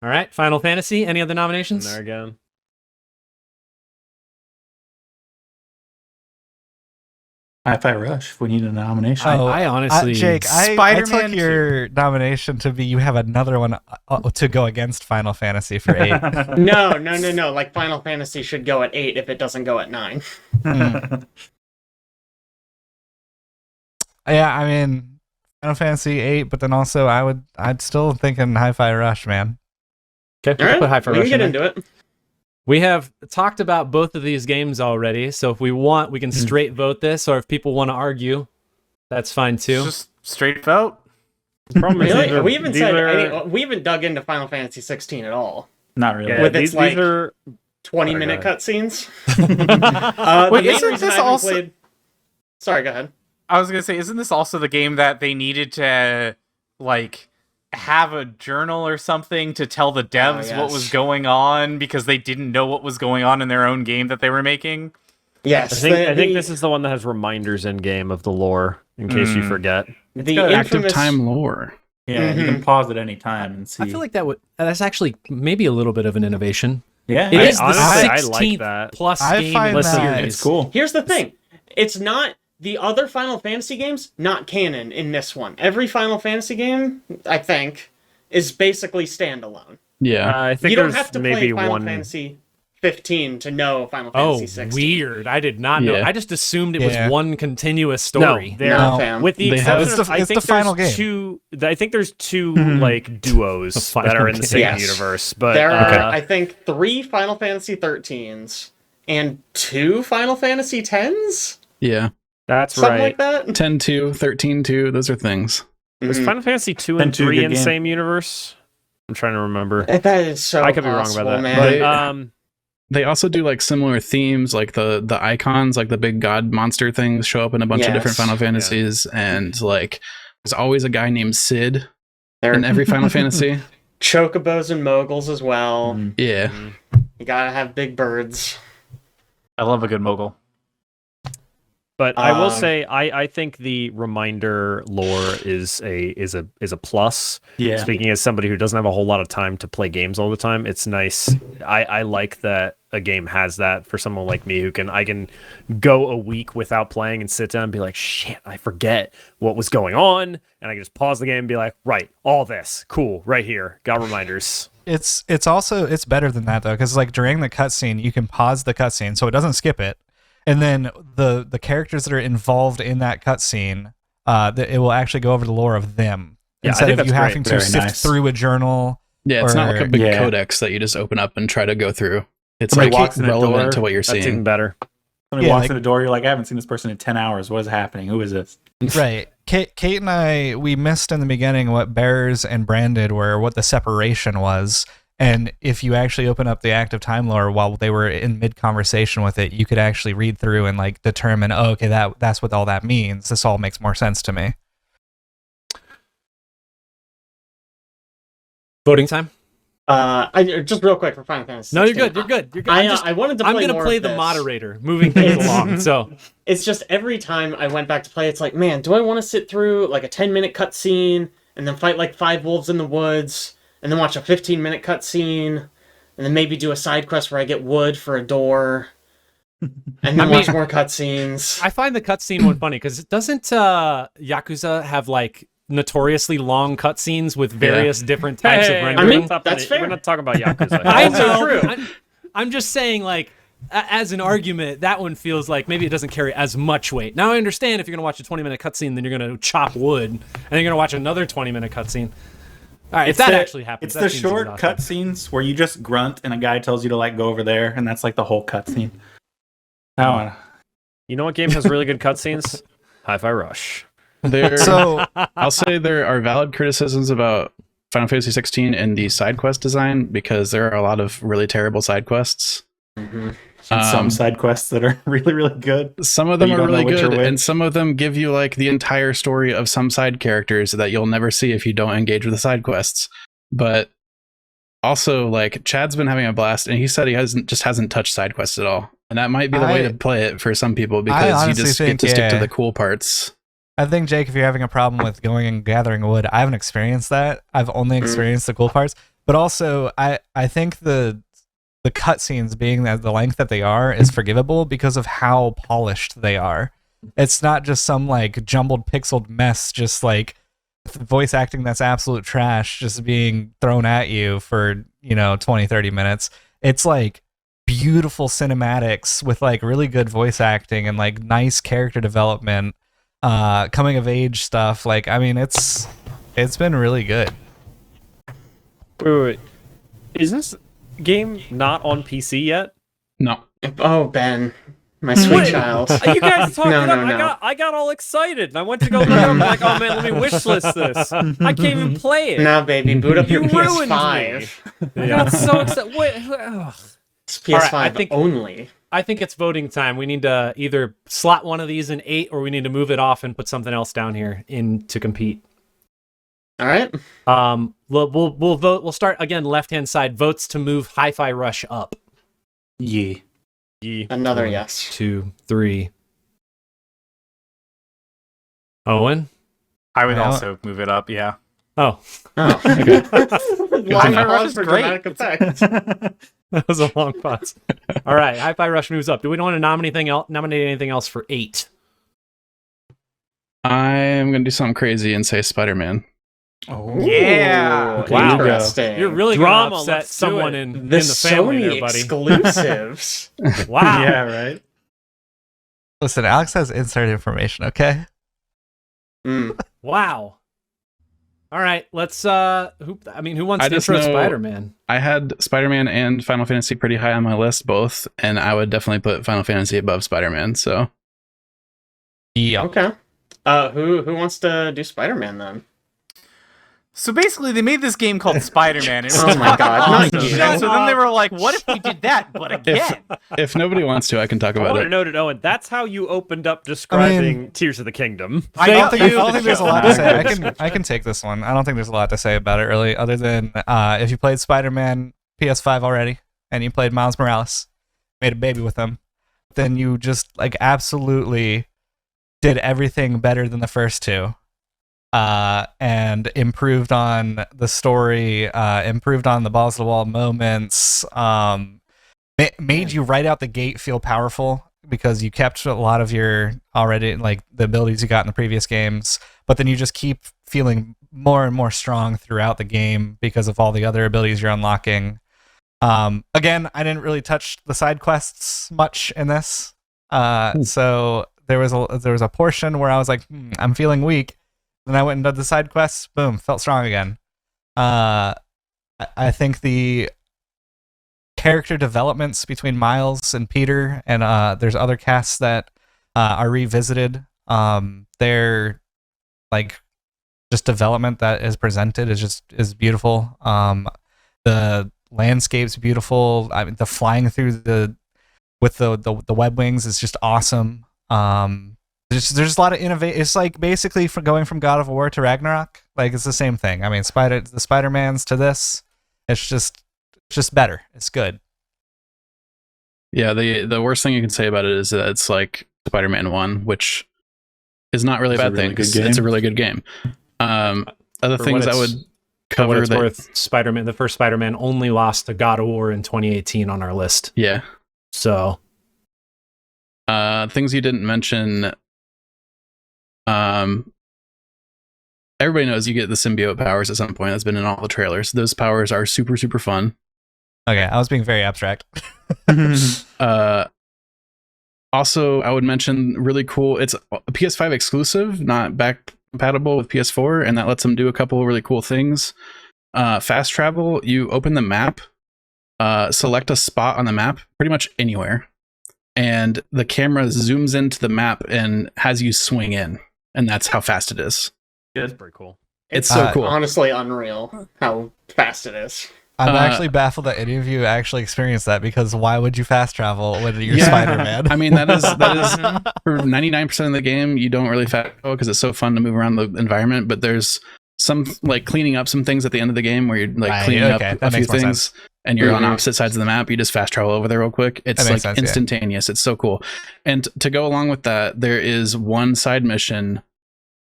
A: All right. Final Fantasy. Any other nominations?
G: there again.
C: Hi-Fi Rush, if we need a nomination.
E: Oh,
A: I honestly...
E: Jake, I
F: Spider-Man
E: took your nomination to be you have another one to go against Final Fantasy for 8.
D: No. Like, Final Fantasy should go at 8 if it doesn't go at 9.
E: Yeah, I mean, Final Fantasy 8, but then also I'd still thinking Hi-Fi Rush, man.
A: Okay,
D: All
A: we'll put
D: right,
A: Hi-Fi
D: we
A: Rush
D: can get
A: in there.
D: into it.
A: We have talked about both of these games already, so if we want, we can straight vote this, or if people want to argue, that's fine too.
F: Just straight vote.
G: Problem is,
D: Really?
G: these are-
D: We haven't
G: these
D: said
G: are-
D: we haven't dug into Final Fantasy 16 at all.
C: Not really.
G: Yeah,
D: With
G: these,
D: its, like,
G: these are
D: 20-minute
G: go
D: cutscenes.
F: Wait,
D: the main
F: isn't
D: reason
F: this
D: I haven't
F: also-
D: played... Sorry, go ahead.
F: I was gonna say, isn't this also the game that they needed to like have a journal or something to tell the devs what
D: yes.
F: was going on because they didn't know what was going on in their own game that they were making?
D: Yes,
G: I think this is the one that has reminders in game of the lore in case you forget.
D: the
C: got
B: Active
D: infamous...
B: time lore.
C: Yeah, you can pause at any time and see.
A: I feel like that's actually maybe a little bit of an innovation.
C: yeah,
A: It is
G: honestly,
A: the
G: I
A: 16th
G: like that.
A: plus
E: I
A: game
E: find
A: in the
E: that-
A: series.
C: it's cool.
D: Here's the thing. It's not... The other Final Fantasy games, not canon in this one. Every Final Fantasy game, I think, is basically standalone.
B: Yeah.
G: I think
D: You don't
G: there's
D: have to
G: maybe
D: play Final
G: one.
D: Fantasy 15 to know Final
A: Oh,
D: Fantasy 16.
A: weird! I did not know.
B: Yeah.
A: I just assumed it
E: Yeah.
A: was one continuous
G: No,
A: story.
G: they're
D: No, fam.
G: with the
B: They have-
G: exception
E: It's
G: of
E: the-
G: I
E: it's
G: think
E: the final
G: there's
E: game.
G: two. I think there's two like duos that
A: final
G: are in the
A: game.
G: same
D: Yes.
G: universe, but
D: There are,
G: uh,
D: I think, 3 Final Fantasy 13s and 2 Final Fantasy 10s?
B: Yeah.
G: that's
D: Something
G: right.
D: like that?
B: 10-2, 13-2, those are things.
G: Was
D: Mhm.
G: Final Fantasy 2 and
C: And 2
G: 3
C: good
G: in the
C: game.
G: same universe? I'm trying to remember.
D: That is so
G: I could be wrong
D: possible,
G: about that.
D: man.
G: But,
B: They also do like similar themes, like the icons, like the big god monster things show up in a bunch of different
D: Yes.
B: Final Fantasies, and like there's always a guy named Sid
D: There
B: in
D: are
B: every Final Fantasy.
D: chocobos and moguls as well.
C: Mhm.
B: Yeah.
D: You gotta have big birds.
F: I love a good mogul.
G: But I will
D: Um,
G: say, I think the reminder lore is a plus.
C: Yeah.
G: Speaking as somebody who doesn't have a whole lot of time to play games all the time, it's nice. I like that a game has that for someone like me who I can go a week without playing and sit down and be like, shit, I forget what was going on, and I can just pause the game and be like, right, all this, cool, right here, got reminders.
E: It's better than that though, because like during the cutscene you can pause the cutscene so it doesn't skip it, and then the characters that are involved in that cutscene, it will actually go over the lore of them
G: Yeah, I
E: instead
G: think
E: of you
G: that's
E: having
C: great.
E: to
C: Very
E: sift
C: nice.
E: through a journal.
B: Yeah, it's not like a
E: Or-
B: big
C: Yeah.
B: codex that you just open up and try to go through. It's
C: Somebody
B: like
C: walks in the
B: relevant
C: door,
B: to what you're
G: That's even
B: seeing.
G: better.
C: Somebody
E: Yeah,
C: walks
E: like-
C: in the door, you're like, I haven't seen this person in 10 hours. What is happening? Who is this?
E: Right. Kate and I, we missed in the beginning what Bears and Branded were, what the separation was. And if you actually open up the active time lore while they were in mid-conversation with it, you could actually read through and like determine, oh, okay, that's what all that means. This all makes more sense to me.
A: Voting time?
D: I just real quick for Final Fantasy.
A: No, you're
D: 16.
A: good. You're good. You're good.
D: I wanted to play
A: I'm gonna
D: more
A: play
D: of
A: the
D: this.
A: moderator, moving things along. So
D: It's just every time I went back to play, it's like, man, do I want to sit through like a 10-minute cutscene and then fight like 5 wolves in the woods and then watch a 15-minute cutscene and then maybe do a side quest where I get wood for a door and then watch more cutscenes.
A: I find the cutscene one funny because doesn't Yakuza have like notoriously long cutscenes with various different types of rendering?
D: that's fair.
G: We're not talking about Yakuza.
A: I
D: Also
A: know.
D: true.
A: I'm just saying, like, as an argument, that one feels like maybe it doesn't carry as much weight. Now, I understand if you're going to watch a 20-minute cutscene, then you're going to chop wood, and then you're going to watch another 20-minute cutscene. All right, if that actually happens.
C: It's
A: that
C: the
A: seems
C: short
A: exhausting.
C: cutscenes where you just grunt and a guy tells you to like go over there, and that's like the whole cutscene. That one.
G: You know what game has really good cutscenes? Hi-Fi Rush.
E: So
B: I'll say there are valid criticisms about Final Fantasy 16 and the side quest design because there are a lot of really terrible side quests.
C: And some side quests that are really, really good.
B: Some of
C: But
B: them
C: you
B: are
C: don't know
B: really
C: which are
B: good,
C: which.
B: and some of them give you like the entire story of some side characters that you'll never see if you don't engage with the side quests. But also, like Chad's been having a blast, and he said he hasn't touched side quests at all, and that might be the way to play it for some people because you
E: honestly
B: just
E: think,
B: get to stick to
E: yeah.
B: the cool parts.
E: I think, Jake, if you're having a problem with going and gathering wood, I haven't experienced that. I've only experienced the cool parts. But also, I think the cutscenes being that the length that they are is forgivable because of how polished they are. It's not just some like jumbled pixeled mess, just like voice acting that's absolute trash just being thrown at you for 20-30 minutes. It's like beautiful cinematics with like really good voice acting and like nice character development, coming of age stuff. Like, I mean, it's been really good.
G: Wait. Is this game not on PC yet?
B: No.
D: Oh, Ben, my sweet
G: Wait.
D: child.
G: You guys talked
D: No,
G: it up.
D: no, no.
G: I got all excited, and I went to go look it up. I'm like, oh man, let me wishlist this. I can't even play it.
D: No, baby, boot up your
G: You ruined
D: PS5.
G: I got so excited. Wait, ugh.
D: It's PS5
A: I think-
D: only.
A: I think it's voting time. We need to either slot one of these in 8, or we need to move it off and put something else down here in to compete.
D: All right.
A: We'll vote. We'll start again. Left-hand side votes to move Hi-Fi Rush up.
C: Yeah.
D: Another
A: 1,
D: yes.
A: 2, 3. Owen.
F: I would
E: Yeah.
F: also move it up. Yeah.
A: Oh,
D: Oh. Long pause for dramatic effect.
A: that was a long pause. All right, Hi-Fi Rush moves up. Do we want to nominate anything else for 8?
B: I'm gonna do something crazy and say Spider-Man.
C: Oh
F: Yeah.
D: Ooh,
A: Wow.
D: Interesting.
A: You're really
G: Drama,
A: gonna upset
G: let's do
A: someone
G: it.
A: in
D: the
A: the family
D: Sony
A: there, buddy.
D: exclusives.
A: Wow.
C: Yeah, right.
E: Listen, Alex has insert information, okay?
D: Mm.
A: Wow. All right, let's who wants
B: I
A: to
B: just
A: intro
B: know-
A: Spider-Man?
B: I had Spider-Man and Final Fantasy pretty high on my list, both, and I would definitely put Final Fantasy above Spider-Man. So
E: Yeah.
D: Okay. Who wants to do Spider-Man then?
F: So basically, they made this game called Spider-Man. and it
D: Oh
F: was
D: my God,
F: awesome.
D: not you.
F: And so then they were like, "What if we did that, but again?"
B: if nobody wants to, I can talk
G: I
B: about
G: want to
B: it.
G: note it, Owen. That's how you opened up describing Tears of the Kingdom.
E: I don't
A: Thank
E: think,
A: you.
E: I don't think there's a lot to say. I can take this one. I don't think there's a lot to say about it really, other than if you played Spider-Man PS5 already and you played Miles Morales, made a baby with him, then you just like absolutely did everything better than the first two. And improved on the story, improved on the balls to the wall moments, made you right out the gate feel powerful because you kept a lot of your already like the abilities you got in the previous games, but then you just keep feeling more and more strong throughout the game because of all the other abilities you're unlocking. Again, I didn't really touch the side quests much in this, so there was a portion where I was like, I'm feeling weak. Then I went and did the side quests. Boom, felt strong again. I think the character developments between Miles and Peter, and there's other casts that are revisited. They're like just development that is presented is beautiful. The landscape's beautiful. I mean, the flying through the web wings is just awesome. There's a lot of innovation. It's like basically from going from God of War to Ragnarok. Like it's the same thing. I mean, the Spider-Mans to this, it's just better. It's good.
B: Yeah, the worst thing you can say about it is that it's like Spider-Man 1, which is not really a bad thing. It's a really good game. Other things I would cover
A: what it's worth, Spider-Man, the first Spider-Man only lost to God of War in 2018 on our list.
B: Yeah.
A: So
B: things you didn't mention, everybody knows you get the symbiote powers at some point. That's been in all the trailers. Those powers are super, super fun.
E: Okay, I was being very abstract.
B: Also, I would mention really cool. It's a PS5 exclusive, not back compatible with PS4, and that lets them do a couple of really cool things. Fast travel, you open the map, select a spot on the map, pretty much anywhere, and the camera zooms into the map and has you swing in, and that's how fast it is.
G: That's pretty cool.
B: It's so cool.
D: Honestly unreal how fast it is.
E: I'm actually baffled that any of you actually experienced that, because why would you fast travel when you're Spider-Man?
B: I mean, that is for 99% of the game, you don't really fast travel because it's so fun to move around the environment, but there's some like cleaning up some things at the end of the game where you're like cleaning up a few things and you're on opposite sides of the map. You just fast travel over there real quick. It's like instantaneous. It's so cool. And to go along with that, there is one side mission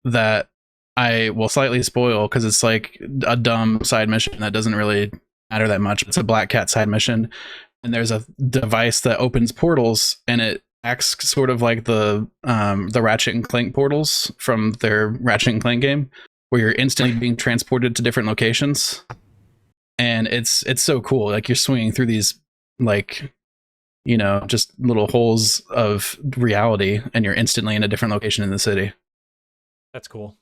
B: that I will slightly spoil because it's like a dumb side mission that doesn't really matter that much. It's a Black Cat side mission, and there's a device that opens portals, and it acts sort of like the Ratchet and Clank portals from their Ratchet and Clank game, where you're instantly being transported to different locations, and it's so cool. Like you're swinging through these like, you know, just little holes of reality, and you're instantly in a different location in the city.
A: That's cool.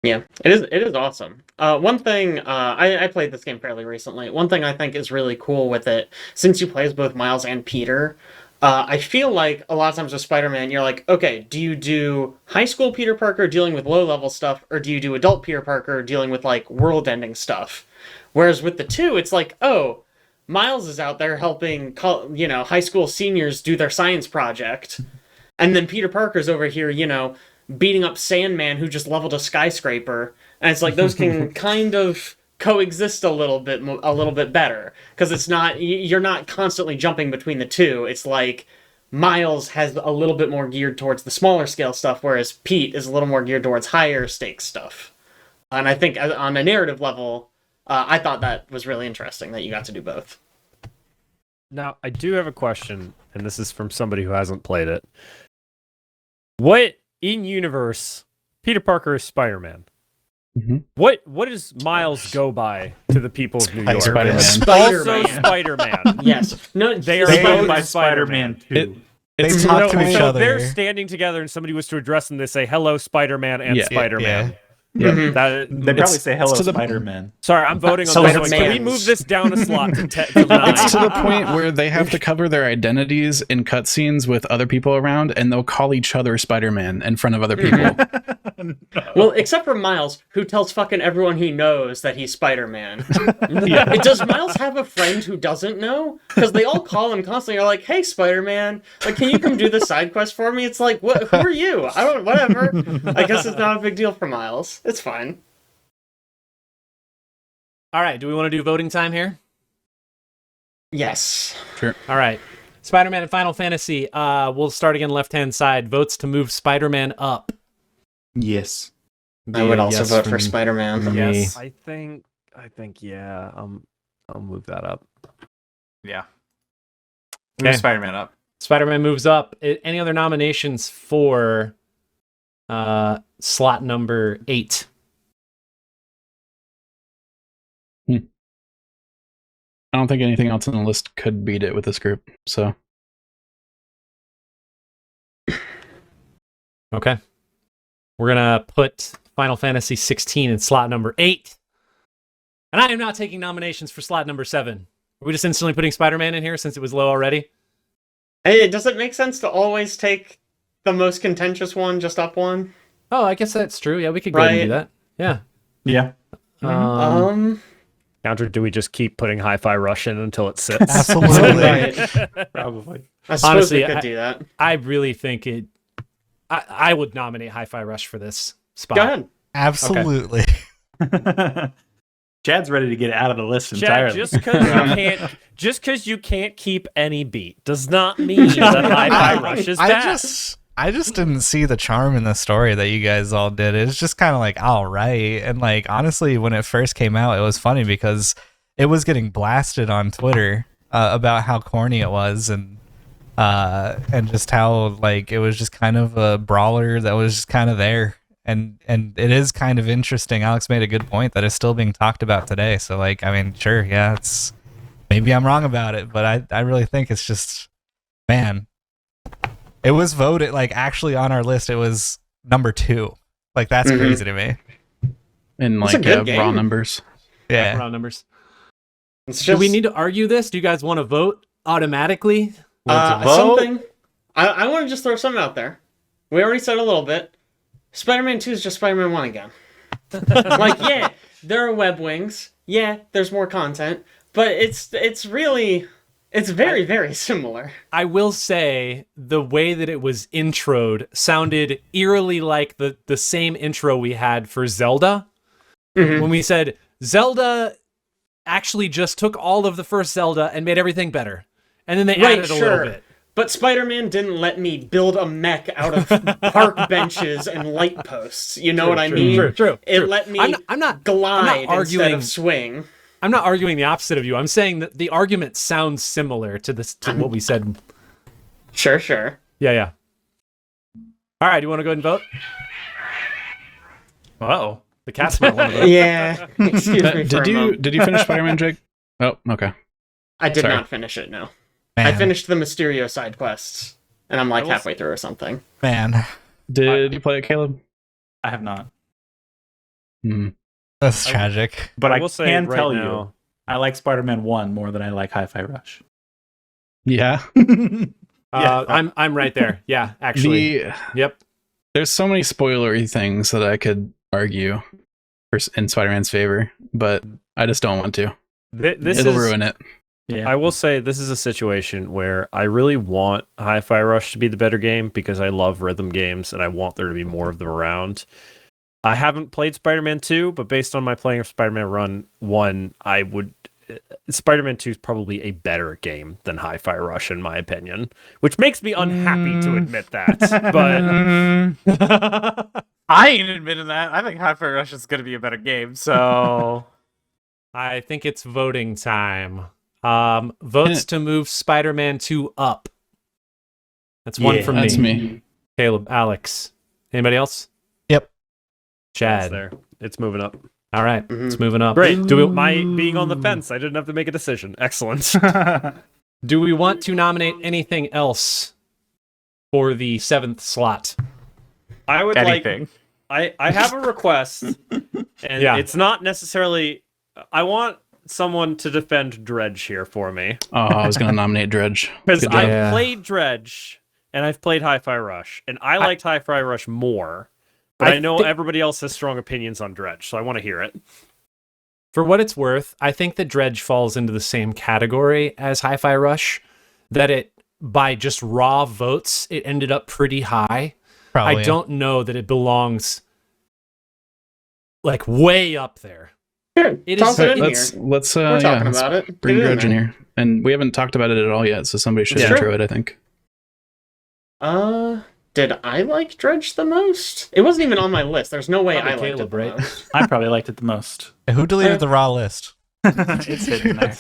D: Yeah, it is awesome. One thing, I played this game fairly recently. One thing I think is really cool with it, since you play as both Miles and Peter, I feel like a lot of times with Spider-Man, you're like, okay, do you do high school Peter Parker dealing with low-level stuff, or do you do adult Peter Parker dealing with, like, world-ending stuff? Whereas with the two, it's like, oh, Miles is out there helping, high school seniors do their science project, and then Peter Parker's over here, beating up Sandman who just leveled a skyscraper, and it's like those can kind of coexist a little bit better, because it's not, you're not constantly jumping between the two. It's like Miles has a little bit more geared towards the smaller scale stuff, whereas Pete is a little more geared towards higher stakes stuff. And I think on a narrative level, I thought that was really interesting that you got to do both.
G: Now, I do have a question, and this is from somebody who hasn't played it. What in universe, Peter Parker is Spider-Man?
B: Mm-hmm.
G: What does Miles go by to the people of New York?
B: Spider-Man.
G: Also Spider-Man.
D: Yes. No,
G: they are
C: Going by
G: both
C: Spider-Man 2.
E: They talk to each other.
G: They're standing together, and somebody was to address them. They say, "Hello, Spider-Man," and Spider-Man.
B: Yeah.
C: They probably say hello, Spider-Man.
G: Sorry, I'm voting on this one. Can we move this down a slot to 9?
B: It's to the point where they have to cover their identities in cutscenes with other people around, and they'll call each other Spider-Man in front of other people.
D: No. Well, except for Miles, who tells fucking everyone he knows that he's Spider-Man. Does Miles have a friend who doesn't know? Because they all call him constantly. Are like, "Hey, Spider-Man, like, can you come do the side quest for me?" It's like, what? Who are you? Whatever. I guess it's not a big deal for Miles. It's fine.
A: All right, do we want to do voting time here?
D: Yes.
B: Sure.
A: All right. Spider-Man and Final Fantasy. We'll start again left-hand side. Votes to move Spider-Man up.
C: Yes.
D: I would also vote for Spider-Man.
A: Yes.
G: I think, yeah. I'll move that up.
C: Yeah.
A: Okay.
C: Move Spider-Man up.
A: Spider-Man moves up. Any other nominations for slot number 8?
B: I don't think anything else on the list could beat it with this group. So,
A: okay, we're gonna put Final Fantasy 16 in slot number 8, and I am not taking nominations for slot number 7. Are we just instantly putting Spider-Man in here since it was low already?
D: Hey, does it make sense to always take the most contentious one, just up one?
A: Oh, I guess that's true. Yeah, we could go ahead and do that. Yeah.
C: Yeah.
G: Counter, do we just keep putting Hi-Fi Rush in until it sits?
E: Absolutely.
D: Right.
C: Probably.
D: I suppose
A: Honestly,
D: we could do that.
A: I really think it. I would nominate Hi-Fi Rush for this spot.
D: Go ahead.
E: Absolutely.
C: Chad's ready to get out of the list
G: Chad,
C: entirely.
G: just because you can't keep any beat does not mean that Hi-Fi Rush is bad.
E: I just didn't see the charm in the story that you guys all did. It was just kind of like, all right. And like, honestly, when it first came out, it was funny because it was getting blasted on Twitter about how corny it was and just how like it was just kind of a brawler that was just kind of there. And it is kind of interesting. Alex made a good point that it's still being talked about today. So like, I mean, sure, yeah, it's maybe I'm wrong about it, but I really think it's just, man. It was voted, like, actually on our list, it was number 2. Like, that's crazy to me.
B: In,
D: It's a
B: like,
D: good game.
B: raw numbers.
E: Yeah.
A: Raw numbers.
D: It's
A: Do we need to argue this? Do you guys want to vote automatically?
D: Something. I want to just throw something out there. We already said a little bit. Spider-Man 2 is just Spider-Man 1 again. Like, yeah, there are web wings. Yeah, there's more content. But it's really... It's very, very similar.
A: I will say the way that it was introed sounded eerily like the same intro we had for Zelda. When we said, Zelda actually just took all of the first Zelda and made everything better. And then they added a little bit.
D: But Spider-Man didn't let me build a mech out of park benches and light posts. You know what I mean?
A: True.
D: It let me glide instead of swing.
A: I'm not arguing the opposite of you. I'm saying that the argument sounds similar to what we said.
D: Sure.
A: Yeah. All right, do you want to go ahead and vote?
C: Uh-oh.
A: The cats might want to vote.
D: Yeah. Excuse me for a moment.
B: Did you finish Spider-Man, Jake? Oh, okay.
D: I did
B: Sorry.
D: not finish it, no.
E: Man.
D: I finished the Mysterio side quests, and I'm like halfway through or something.
E: Man.
B: Did you play it, Caleb?
C: I have not.
E: That's tragic.
C: But I
G: will say
C: can
G: right
C: tell
G: now-
C: you, I like Spider-Man 1 more than I like Hi-Fi Rush.
B: Yeah.
A: I'm right there. Yeah, actually. Yep.
B: There's so many spoilery things that I could argue in Spider-Man's favor, but I just don't want to. It'll ruin it.
C: Yeah.
G: I will say this is a situation where I really want Hi-Fi Rush to be the better game because I love rhythm games and I want there to be more of them around. I haven't played Spider-Man 2, but based on my playing of Spider-Man 1, I would... Spider-Man 2 is probably a better game than Hi-Fi Rush, in my opinion, which makes me unhappy to admit that. But
F: I ain't admitting that. I think Hi-Fi Rush is going to be a better game, so...
A: I think it's voting time. Votes to move Spider-Man 2 up. That's one from me.
B: That's me.
A: Caleb, Alex. Anybody else?
E: Yep.
A: Chad.
G: there. It's moving up.
A: All right, it's moving up.
G: Great. My being on the fence, I didn't have to make a decision. Excellent.
A: Do we want to nominate anything else for the 7th slot?
G: I would
F: Anything.
G: I have a request, and
A: Yeah.
G: it's not necessarily... I want someone to defend Dredge here for me.
B: Oh, I was going to nominate Dredge.
G: Because
B: Good job.
G: I've played Dredge, and I've played Hi-Fi Rush, and I liked Hi-Fi Rush more, but I know everybody else has strong opinions on Dredge, so I want to hear it.
A: For what it's worth, I think that Dredge falls into the same category as Hi-Fi Rush, that it, by just raw votes, it ended up pretty high.
E: Probably.
A: I don't know that it belongs like way up there.
D: Sure,
A: It
D: toss
A: is-
D: it in
B: Let's
D: here.
B: We're
D: We're talking about it.
B: Bring
D: Get it in
B: Dredge in
D: there.
B: here. And we haven't talked about it at all yet, so somebody should
G: Yeah.
B: intro it, I think.
D: Did I like Dredge the most? It wasn't even on my list. There's no way
A: Probably
D: I liked
A: Caleb,
D: it the
A: right?
D: most.
C: I probably liked it the most.
E: Who deleted the raw list?
C: It's hidden there.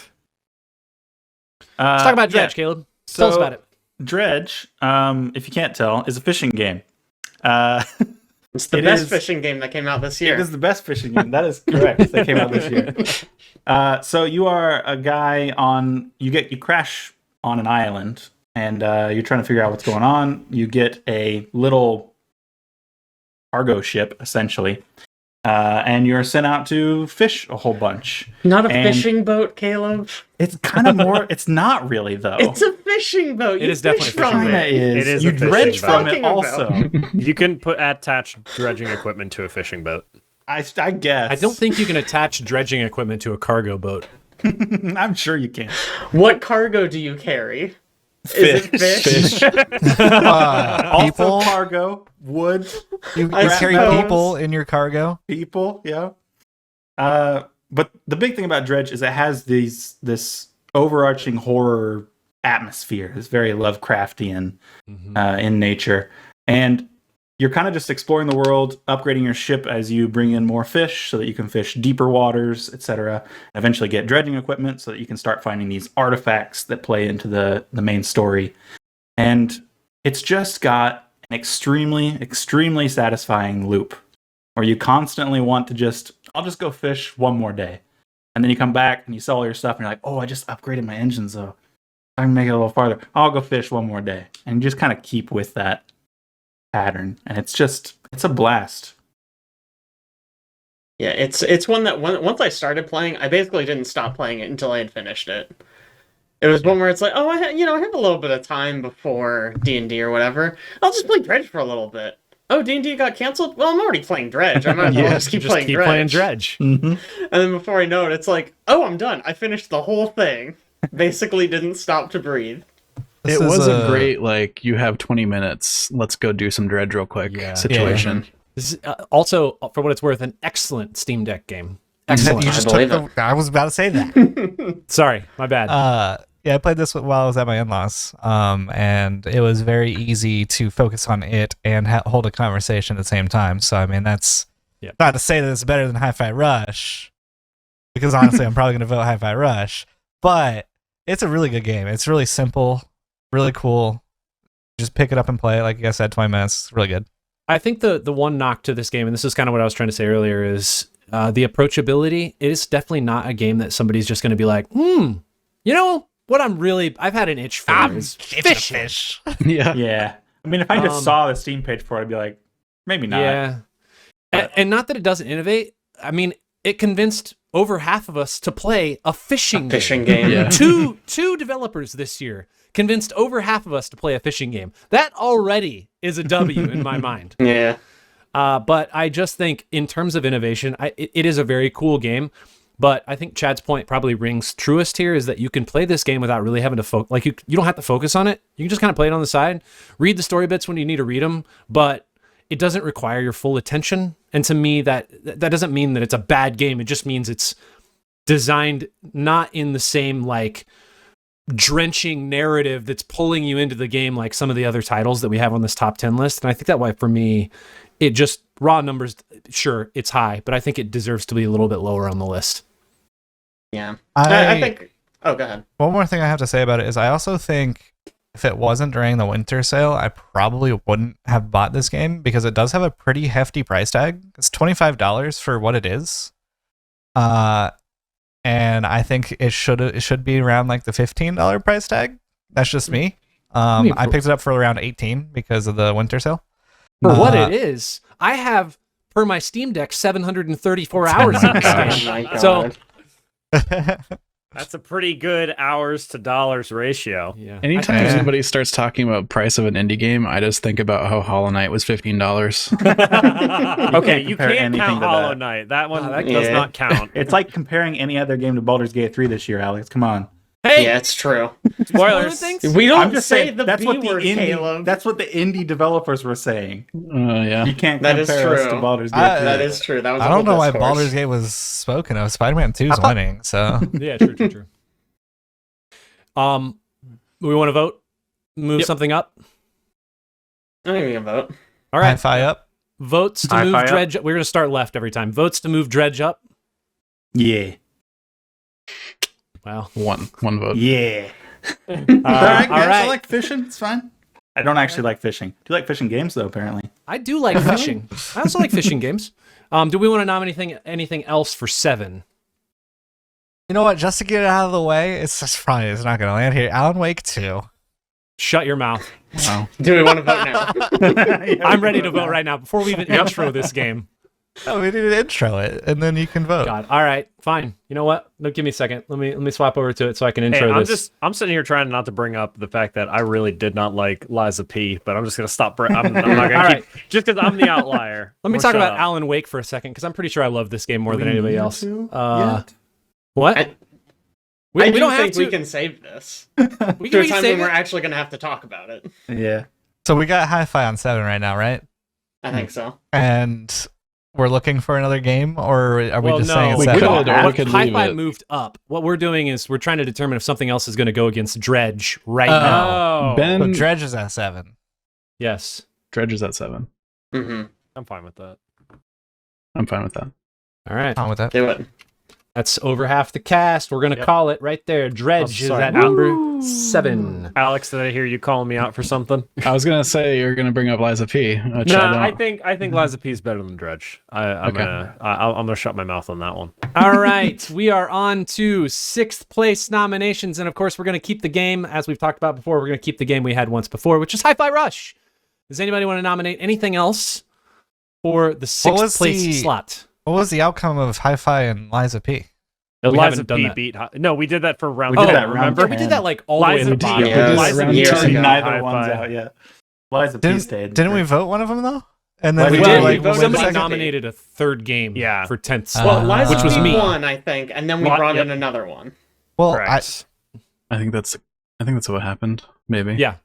A: Let's talk about Dredge, Caleb. Tell us about it.
C: Dredge, if you can't tell, is a fishing game.
D: It's the
C: It
D: best
C: is-
D: fishing game that came out this
C: It
D: year.
C: is the best fishing game. That is correct. That came out this year. So you are a guy you crash on an island, and you're trying to figure out what's going on. You get a little cargo ship, essentially, and you're sent out to fish a whole bunch.
D: Not a
C: And
D: fishing boat, Caleb.
C: It's kind of more. It's not really though.
D: It's a fishing boat.
A: It is definitely a fishing
C: Kinda
A: boat.
C: is.
G: It is
C: You
G: a fishing
C: dredge
G: boat.
C: from it
D: Talking about.
C: also.
G: You can attach dredging equipment to a fishing boat.
C: I guess.
A: I don't think you can attach dredging equipment to a cargo boat.
C: I'm sure you can.
D: What cargo do you carry? Is it fish?
C: Also
E: People,
C: cargo, wood,
E: you
D: I
E: carry
D: suppose.
E: people in your cargo.
C: people. Yeah. But the big thing about Dredge is it has this overarching horror atmosphere. It's very Lovecraftian in nature, and you're kind of just exploring the world, upgrading your ship as you bring in more fish so that you can fish deeper waters, etc. Eventually get dredging equipment so that you can start finding these artifacts that play into the main story. And it's just got an extremely satisfying loop where you constantly want to I'll just go fish one more day. And then you come back and you sell all your stuff and you're like, oh, I just upgraded my engines though. I can make it a little farther. I'll go fish one more day. And you just kind of keep with that pattern, and it's a blast.
D: Yeah, it's one that once I started playing, I basically didn't stop playing it until I had finished it. It was one where it's like, oh, I have a little bit of time before D&D or whatever. I'll just play Dredge for a little bit. Oh, D&D got canceled? Well, I'm already playing Dredge. I might as well just keep playing Dredge.
C: Mm-hmm.
D: And then before I know it, it's like, oh, I'm done. I finished the whole thing. Basically didn't stop to breathe.
B: It was a great, like, you have 20 minutes, let's go do some Dredge real quick situation.
A: This is also, for what it's worth, an excellent Steam Deck game. Excellent.
E: You just
D: believe
E: took I was about to say that.
A: Sorry, my bad.
E: Yeah, I played this while I was at my in-laws, and it was very easy to focus on it and hold a conversation at the same time. So, I mean, that's not to say that it's better than Hi-Fi Rush, because honestly, I'm probably going to vote Hi-Fi Rush, but it's a really good game. It's really simple, really cool. Just pick it up and play it. Like I said, 20 minutes. It's really good.
A: I think the one knock to this game, and this is kind of what I was trying to say earlier, is the approachability. It is definitely not a game that somebody's just going to be like, you know, I've had an itch for is fish.
C: Yeah. I mean, if I just saw the Steam page for it, I'd be like, maybe not.
A: Yeah. And not that it doesn't innovate. I mean, it convinced over half of us to play a fishing
D: game.
B: Yeah.
A: Two developers this year convinced over half of us to play a fishing game. That already is a W in my mind.
D: Yeah.
A: But I just think in terms of innovation, it is a very cool game. But I think Chad's point probably rings truest here is that you can play this game without really having to focus. Like you don't have to focus on it. You can just kind of play it on the side, read the story bits when you need to read them, but it doesn't require your full attention. And to me, that doesn't mean that it's a bad game. It just means it's designed not in the same like drenching narrative that's pulling you into the game like some of the other titles that we have on this top 10 list. And I think that why for me, it just raw numbers, sure, it's high, but I think it deserves to be a little bit lower on the list.
D: Yeah. I think... Oh, go ahead.
E: One more thing I have to say about it is I also think if it wasn't during the winter sale, I probably wouldn't have bought this game because it does have a pretty hefty price tag. It's $25 for what it is. And I think it should be around like the $15 price tag. That's just me. I picked it up for around $18 because of the winter sale.
A: For what it is, I have, per my Steam Deck, 734 hours in this game.
D: My God.
A: So
G: That's a pretty good hours to dollars ratio.
A: yeah.
B: Anytime somebody starts talking about price of an indie game, I just think about how Hollow Knight was $15.
G: Okay, you
C: compare
G: can't
C: anything
G: count
C: to
G: Hollow
C: that.
G: Knight. That one
A: that
G: does
D: yeah.
G: not count.
C: It's like comparing any other game to Baldur's Gate 3 this year, Alex. Come on.
A: Hey,
D: Yeah, it's true.
G: Spoilers.
D: We don't
C: I'm just
D: say
C: saying
D: the
C: that's
D: B
C: what the
D: word,
C: indie.
D: Caleb.
C: That's what the indie developers were saying.
B: Yeah.
C: You can't
D: That is
C: compare us
D: true.
C: to Baldur's Gate 3.
D: That is true. That was
E: I
D: a
E: don't know
D: whole
E: why
D: discourse.
E: Baldur's Gate was spoken of. Spider-Man 2 is winning, so
A: yeah, true. We want to vote? Move something up?
D: I'm gonna vote.
A: All right.
E: Hi-Fi up.
A: Votes to
C: Hi-Fi
A: move
C: up.
A: Dredge. We're going to start left every time. Votes to move Dredge up.
C: Yeah.
A: Wow.
B: One vote.
C: Yeah.
A: All
C: All right,
A: all
C: guys,
A: right.
C: I like fishing. It's fine. I don't actually like fishing. Do you like fishing games, though, apparently?
A: I do like fishing. I also like fishing games. Do we want to nominate anything else for 7?
E: You know what? Just to get it out of the way, it's not going to land here. Alan Wake 2.
A: Shut your mouth.
B: Wow.
D: Do we want to vote now?
A: I'm ready to vote right now before we even intro this game.
E: No, we need to intro it, and then you can vote.
A: God. All right, fine. You know what? No, give me a second. Let me swap over to it so I can intro this.
G: I'm sitting here trying not to bring up the fact that I really did not like Liza P, but I'm just gonna stop. I'm not gonna
A: All right.
G: just because I'm the outlier.
A: Let me
G: We'll
A: talk
G: shut
A: about
G: up.
A: Alan Wake for a second because I'm pretty sure I love this game more than
C: We
A: anybody
C: need
A: else.
C: to
A: What?
D: I
A: We
D: do
A: don't have
D: think
A: to.
D: we can save this
A: We
D: to a
A: can
D: time
A: save
D: when we're
A: it.
D: actually going to have to talk about it.
C: Yeah.
E: So we got Hi-Fi on 7 right now, right?
D: I think so.
E: And we're looking for another game, or are we
A: Well,
E: just
A: no,
E: saying it's
B: we
E: 7?
B: could- or we could leave
A: Hi-Fi
B: it.
A: moved up. What we're doing is we're trying to determine if something else is going to go against Dredge right now.
G: Oh,
B: Ben
E: So Dredge is at 7.
A: Yes.
B: Dredge is at 7.
D: Mm-hmm.
G: I'm fine with that.
B: I'm fine with that.
A: All right.
E: On with that.
D: Do it.
A: That's over half the cast. We're going to call it right there. Dredge is
G: sorry.
A: at number 7.
G: Alex, did I hear you calling me out for something?
B: I was gonna say you're gonna bring up Liza P. Which
G: No,
B: I
G: I
B: don't.
G: think Liza P is better than Dredge. I'm
B: Okay.
G: gonna shut my mouth on that one.
A: All right, we are on to 6th place nominations, and of course, we're going to keep the game, as we've talked about before, we're going to keep the game we had once before, which is Hi-Fi Rush. Does anybody want to nominate anything else for the 6th place slot?
E: What was the outcome of Hi-Fi and Liza P?
A: We
G: Liza
A: haven't done
G: P
A: that.
G: beat. No, we did that for round.
C: We did
G: two,
C: that round
G: remember?
C: two.
A: We did that like all the way in
G: Liza
A: the
G: P.
A: bottom.
C: Yeah,
D: Liza
C: round
D: P.
C: two,
D: Years ago.
C: neither
G: Hi-Fi.
C: one's out yet. Liza P stayed.
E: Didn't we vote one of them though? And then
C: Well,
E: we
C: we
E: did
C: did.
E: like
C: We voted
A: Somebody
E: second?
A: nominated a third game
G: Yeah.
A: for 10th
D: Well,
A: slot,
D: Liza
A: which was
D: P
A: me.
D: won, I think, and then we
G: Well,
D: brought
G: yep.
D: in another one.
E: Well,
G: Correct.
B: I think that's what happened. Maybe.
A: Yeah.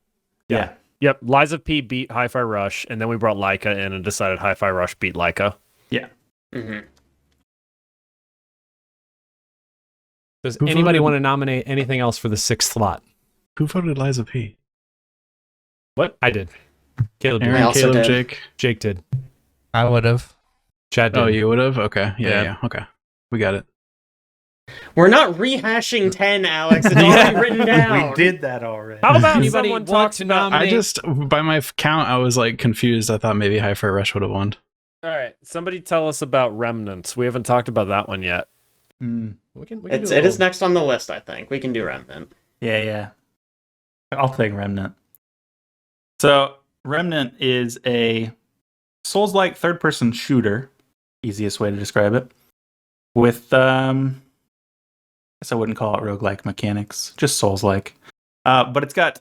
C: Yeah.
G: Yep. Liza P beat Hi-Fi Rush, and then we brought Laika in and decided Hi-Fi Rush beat Laika.
C: Yeah.
D: Mm-hmm.
A: Does
B: Who
A: anybody
B: voted?
A: want to nominate anything else for the 6th slot?
B: Who voted Liza P?
A: What? I did. Caleb did.
B: Aaron,
D: I also
B: Caleb,
D: did.
B: Jake.
A: Jake did.
E: I would have.
A: Chad did.
B: Oh, you would have. Okay.
G: Yeah.
B: Yeah. Okay. We got it.
D: We're not rehashing 10, Alex. It's already written down.
C: We did that already.
G: How about
A: Anybody
G: someone
A: want
G: talks
A: to
G: about?
A: nominate?
B: I just, by my count, I was like confused. I thought maybe Hi-Fi Rush would have won.
G: All right, somebody tell us about Remnants. We haven't talked about that one yet.
C: Mm.
A: We can
D: It
A: do a
D: is
A: little-
D: next on the list, I think. We can do Remnant.
C: Yeah. I'll take Remnant. So, Remnant is a Souls-like third-person shooter, easiest way to describe it, with I guess I wouldn't call it roguelike mechanics, just Souls-like. But it's got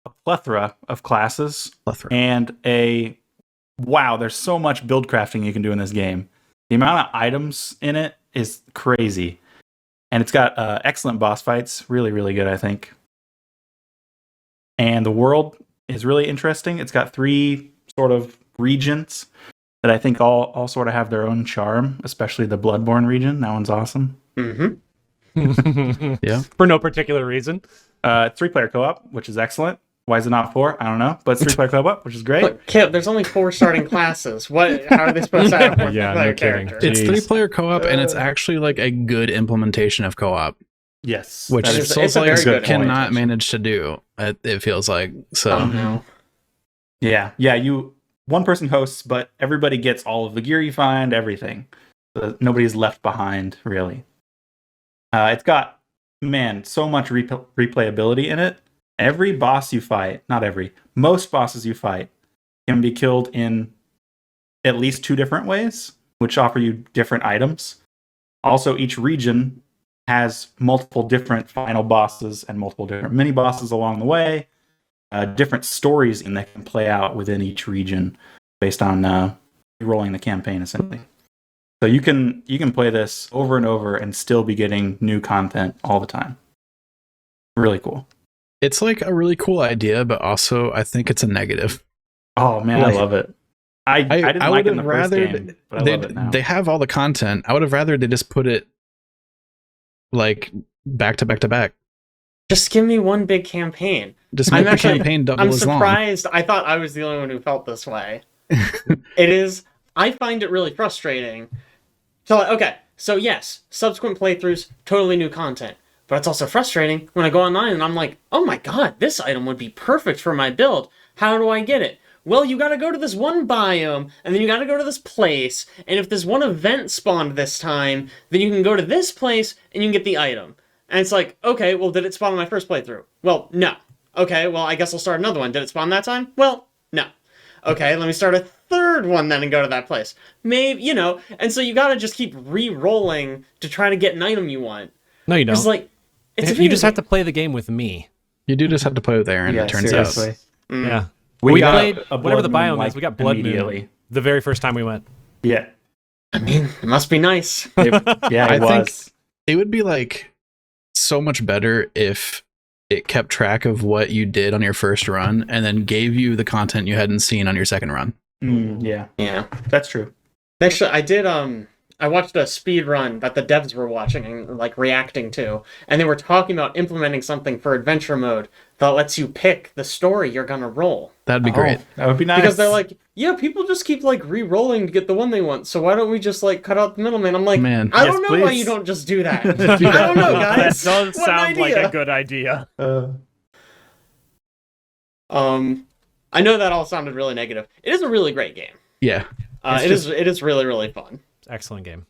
C: a plethora of classes
B: Plethora.
C: and there's so much build crafting you can do in this game. The amount of items in it is crazy. And it's got excellent boss fights, really, really good, I think. And the world is really interesting. It's got 3 sort of regions that I think all sort of have their own charm, especially the Bloodborne region. That one's awesome.
D: Mm-hmm.
B: Yeah.
A: For no particular reason.
C: 3-player co-op, which is excellent. Why is it not 4? I don't know. But it's 3-player co-op, which is great.
D: Look, Kip, there's only 4 starting classes. What? How are they supposed to have more
A: Yeah,
D: player
A: no kidding.
D: characters?
B: It's
A: Jeez.
B: 3-player co-op, and it's actually like a good implementation of co-op,
C: Yes.
B: which
C: that
D: is-
C: is
D: it's a very
B: Souls-like
D: good
B: cannot
D: point.
B: manage to do. It feels like so.
D: Oh, no.
C: Yeah, one person hosts, but everybody gets all of the gear you find, everything. So nobody's left behind, really. It's got, so much replayability in it. Every boss you fight, most bosses you fight can be killed in at least 2 different ways, which offer you different items. Also, each region has multiple different final bosses and multiple different mini bosses along the way. Different stories and that can play out within each region based on rolling the campaign, essentially. So you can play this over and over and still be getting new content all the time. Really cool.
B: It's like a really cool idea, but also I think it's a negative.
C: Oh man,
B: Like,
C: I love it. I didn't
B: I
C: like it
B: would
C: in the
B: have
C: first
B: rather
C: game, but I love it now.
B: they have all the content. I would have rather they just put it like back to back to back.
D: Just give me one big campaign.
B: Just
D: I'm
B: make the
D: actually-
B: campaign double
D: I'm
B: as long.
D: surprised. I thought I was the only one who felt this way. It is. I find it really frustrating. So yes, subsequent playthroughs, totally new content. But it's also frustrating when I go online and I'm like, oh my god, this item would be perfect for my build. How do I get it? Well, you gotta go to this one biome, and then you gotta go to this place, and if this one event spawned this time, then you can go to this place and you can get the item. And it's like, okay, well, did it spawn on my first playthrough? Well, no. Okay, well, I guess I'll start another one. Did it spawn that time? Well, no. Okay, let me start a third one then and go to that place. Maybe, you know, and so you gotta just keep re-rolling to try to get an item you want.
A: No, you don't.
D: It's like, it's
A: you just have to play the game with me.
B: You do just have to play with Aaron,
C: Yeah,
B: it turns
C: seriously.
B: out.
A: Yeah.
C: We got
A: played
C: a
A: whatever the
C: Blood Moon,
A: biome is.
C: like,
A: We got Blood
C: immediately.
A: Moon the very first time we went.
C: Yeah.
D: I mean, it must be nice.
C: Yeah,
B: I
C: it
B: think-
C: was.
B: It would be like so much better if it kept track of what you did on your first run and then gave you the content you hadn't seen on your second run.
C: Yeah,
D: Yeah.
C: that's true.
D: Actually, I did, I watched a speed run that the devs were watching and, like, reacting to, and they were talking about implementing something for adventure mode that lets you pick the story you're gonna roll.
B: That'd be great.
C: Oh, that would be nice.
D: Because they're like, yeah, people just keep, like, re-rolling to get the one they want, so why don't we just, like, cut out the middleman? I'm like,
B: Man.
D: I
C: Yes,
D: don't know why
C: please.
D: you don't just do that. I don't know,
G: That
D: guys.
G: does
D: What an
G: sound like
D: idea.
G: a good idea.
D: I know that all sounded really negative. It is a really great game.
B: Yeah.
D: It is really, really fun.
A: It's an excellent game.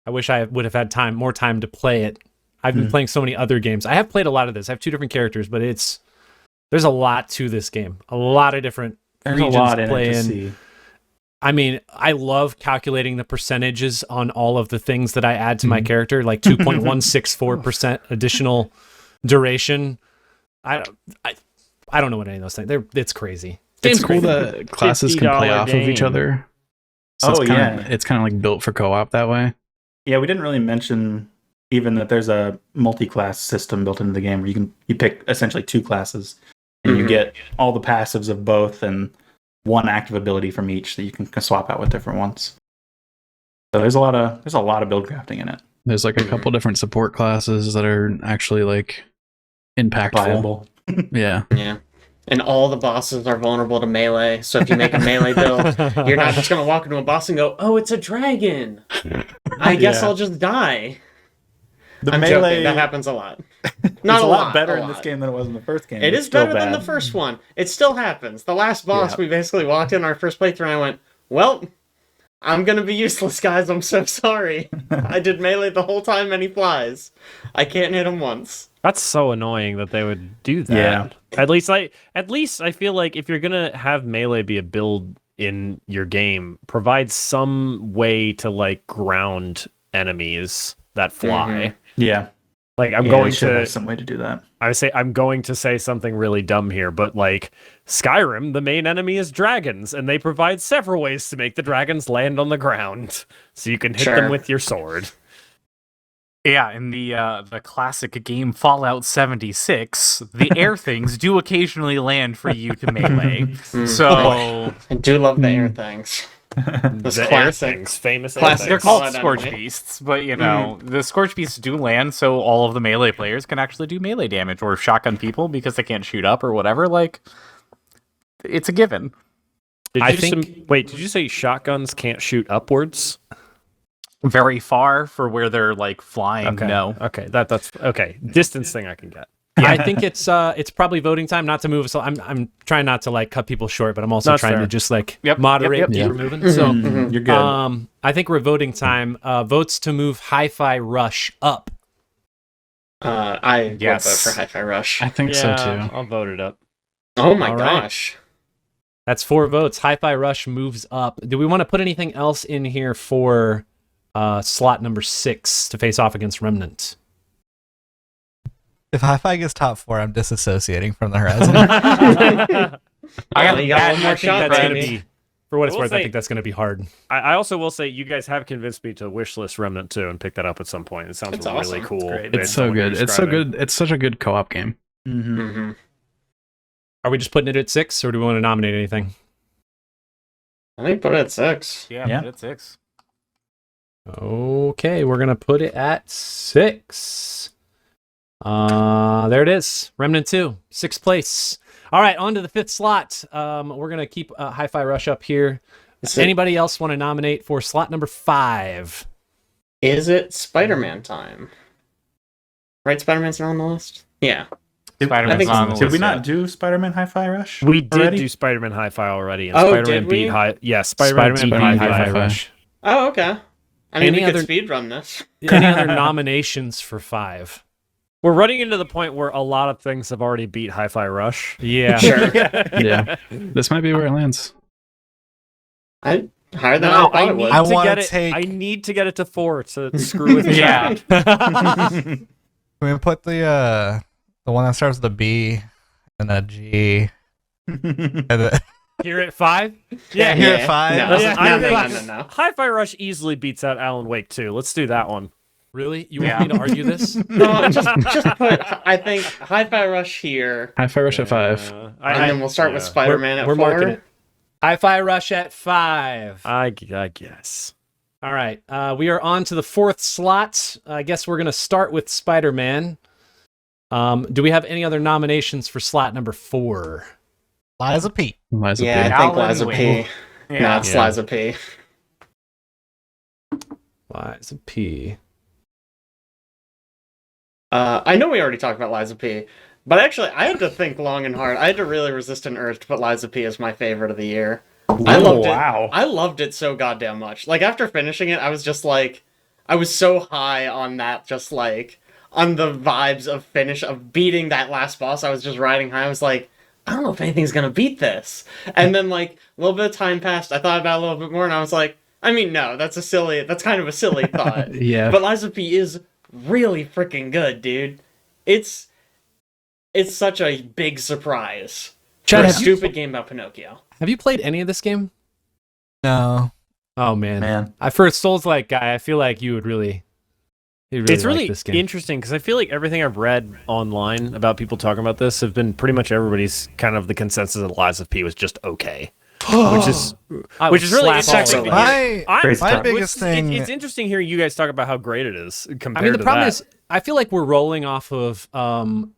A: I wish I would have had more time to play it. I've been playing so many other games. I have played a lot of this. I have 2 different characters, but there's a lot to this game. A lot of different
C: There's a
A: regions
C: lot
A: to
C: in
A: play
C: it to
A: in.
C: see.
A: I mean, I love calculating the percentages on all of the things that I add to my character, like 2.164% additional duration. I don't know what any of those things. It's crazy.
B: It's
A: Game's
B: cool
A: great.
B: that classes can play
G: $50
B: off of each
G: game.
B: other. So
C: Oh,
B: it's kind of like built for co-op that way.
C: Yeah, we didn't really mention even that there's a multi-class system built into the game where you pick essentially 2 classes and you get all the passives of both and one active ability from each that you can swap out with different ones. So there's a lot of build crafting in it.
B: There's like a couple different support classes that are actually like impactful.
C: Viable.
B: Yeah.
D: Yeah. And all the bosses are vulnerable to melee, so if you make a melee build, you're not just gonna walk into a boss and go, "Oh, it's a dragon. I guess
C: Yeah.
D: I'll just die."
C: The
D: I'm
C: melee
D: joking. That happens a lot.
C: is
D: Not
C: a
D: a
C: lot better
D: a
C: in this
D: lot.
C: game than it was in the first game.
D: It
C: It's
D: is
C: still
D: better than
C: bad.
D: the first one. It still happens. The last boss,
C: Yeah.
D: we basically walked in our first playthrough, and I went, "Well, I'm gonna be useless, guys. I'm so sorry. I did melee the whole time, and he flies. I can't hit him once."
G: That's so annoying that they would do that.
C: Yeah.
G: At least I feel like if you're gonna have melee be a build in your game, provide some way to like ground enemies that fly.
C: Yeah.
G: Like I'm
C: Yeah,
G: going
C: they should
G: to
C: have some way to do that.
G: I'm going to say something really dumb here, but like Skyrim, the main enemy is dragons, and they provide several ways to make the dragons land on the ground, so you can hit
D: Sure.
G: them with your sword.
F: Yeah, in the classic game Fallout 76, the air things do occasionally land for you to melee. So
D: I do love the air things. This
G: The air
D: classic.
G: things, famous air
D: Classic.
F: they're
G: things.
F: called
D: Fallout
F: Scorch
D: enemy.
F: Beasts, but you know, the Scorch Beasts do land so all of the melee players can actually do melee damage or shotgun people because they can't shoot up or whatever. Like, it's a given.
G: Did
A: I
G: you
A: think-
G: wait, did you say shotguns can't shoot upwards?
F: Very far for where they're like flying.
G: Okay.
F: No.
G: Okay, that's okay. Distance thing I can get.
A: I think it's probably voting time. Not to move. So I'm trying not to like cut people short, but I'm also
G: That's
A: trying
G: fair.
A: to just like
F: Yep,
A: moderate
F: yep,
A: people
B: yep.
A: moving. So
C: You're good.
A: I think we're voting time. Votes to move Hi-Fi Rush up.
D: I
F: Yes.
D: will vote for Hi-Fi Rush.
B: I think so too.
G: I'll vote it up.
D: Oh my
A: All right.
D: gosh.
A: That's 4 votes. Hi-Fi Rush moves up. Do we want to put anything else in here for slot number 6 to face off against Remnant?
E: If Hi-Fi gets top 4, I'm disassociating from the horizon.
D: Well, you got one more
A: I think
D: shot,
A: that's gonna
D: baby.
A: be, for what it's
G: I will
A: worth, I
G: say-
A: think that's going to be hard.
G: I also will say you guys have convinced me to wishlist Remnant 2 and pick that up at some point. It sounds
D: It's
G: really
D: awesome.
G: cool.
C: It's great.
G: based
B: It's
G: on
B: so
G: what you're
B: good. It's so
G: describing.
B: good. It's such a good co-op game.
C: Mm-hmm.
D: Mm-hmm.
A: Are we just putting it at 6, or do we want to nominate anything?
D: I think put it at 6.
F: Yeah,
C: Yeah.
F: but it's 6.
A: Okay, we're gonna put it at 6. There it is. Remnant 2, 6th place. All right, on to the 5th slot. We're gonna keep Hi-Fi Rush up here. Anybody else want to nominate for slot number 5?
D: Is it Spider-Man time? Right, Spider-Man's not on the list? Yeah.
F: Spider-Man's
D: I think
F: on the
C: Did we
F: list,
C: not
F: yeah.
C: do Spider-Man Hi-Fi Rush?
G: We did
C: already?
G: do Spider-Man Hi-Fi already, and
D: Oh,
G: Spider-Man
D: did we?
G: beat Hi. Yeah, Spider-Man beat
B: Spider-Man beat
G: Hi-Fi
B: Hi-Fi.
G: Rush.
D: Oh, okay. I mean,
A: Any
D: we
A: other-
D: could speedrun this.
A: Any other nominations for 5?
G: We're running into the point where a lot of things have already beat Hi-Fi Rush.
A: Yeah.
D: Sure.
B: Yeah. This might be where it lands.
D: Higher than
G: No,
D: I thought it
G: need
D: would.
E: I
G: to
E: wanna
G: get it.
E: take-
G: I need to get it to 4 to screw with
A: Yeah.
E: Can we put the one that starts with a B and a G and the
A: Here at 5?
E: Yeah, here at 5.
D: No,
G: Yeah,
D: no,
G: I
D: no,
G: think-
D: no.
G: Hi-Fi Rush easily beats out Alan Wake 2. Let's do that one.
A: Really? You want me to argue this?
D: No, just put. I think Hi-Fi Rush here,
B: Hi-Fi Rush at 5.
D: and then we'll start with Spider-Man at
A: We're
D: 4.
A: marking it. Hi-Fi Rush at 5.
G: I guess.
A: All right. We are on to the 4th slot. I guess we're going to start with Spider-Man. Do we have any other nominations for slot number 4?
E: Liza P.
B: Liza
D: Yeah,
B: P.
D: I think
F: Alan
D: Liza
F: Wake.
D: P.
F: Yeah.
D: No, it's
E: Yeah.
D: Liza P.
A: Liza P.
D: I know we already talked about Liza P, but actually, I had to think long and hard. I had to really resist an urge to put Liza P as my favorite of the year. I loved it.
C: Wow.
D: I loved it so goddamn much. Like, after finishing it, I was just like, I was so high on that, just like, on the vibes of beating that last boss. I was just riding high. I was like, I don't know if anything's gonna beat this. And then, like, a little bit of time passed. I thought about it a little bit more, and I was like, I mean, no, that's kind of a silly thought.
B: Yeah.
D: But Liza P is really freaking good, dude. It's such a big surprise
A: Chad,
D: for a
A: have you-
D: stupid game about Pinocchio.
A: Have you played any of this game?
E: No.
A: Oh, man.
C: Man.
A: For a Souls-like guy, I feel like you would really...
G: It's really
A: like this game.
G: interesting because I feel like everything I've read online about people talking about this have been pretty much everybody's kind of the consensus that Liza P was just okay, which is
A: I
G: which
A: would
G: is really
A: slap all
G: interesting.
A: over
G: to hear.
E: My
C: Crazy
E: my
C: stuff.
E: biggest thing.
G: It's interesting hearing you guys talk about how great it is compared
A: I mean, the
G: to
A: problem
G: that.
A: is, I feel like we're rolling off of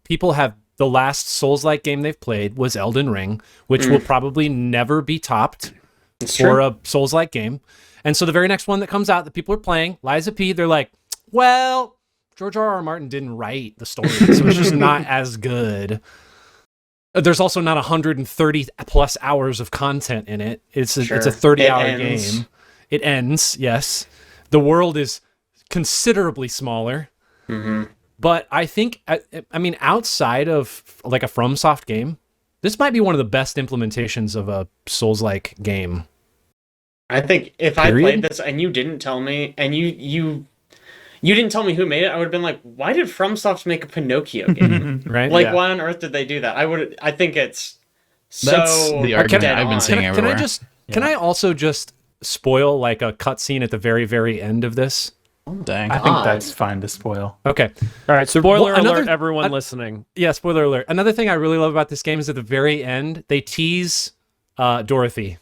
A: people have the last Souls-like game they've played was Elden Ring, which will probably never be topped for a Souls-like game. And so the very next one that comes out that people are playing, Liza P, they're like, well, George R.R. Martin didn't write the story, so it's just not as good. There's also not 130 plus hours of content in it. It's a 30-hour game. It ends, yes. The world is considerably smaller.
D: Mm-hmm.
A: But I think, I mean, outside of like a FromSoft game, this might be one of the best implementations of a Souls-like game.
D: I think if
A: Period?
D: I played this and you didn't tell me, and you didn't tell me who made it, I would have been like, why did FromSoft make a Pinocchio game?
A: Right?
D: Like,
C: Yeah.
D: why on earth did they do that? I think it's
B: That's
D: so
B: the argument
D: dead
B: I've been
D: on.
B: seeing
A: Can I
B: everywhere.
A: just, can I also just spoil like a cutscene at the very, very end of this?
B: Dang.
C: I think that's fine to spoil.
A: Okay.
G: All right, spoiler
A: Well,
G: alert, everyone listening.
A: Yeah, spoiler alert. Another thing I really love about this game is at the very end, they tease Dorothy.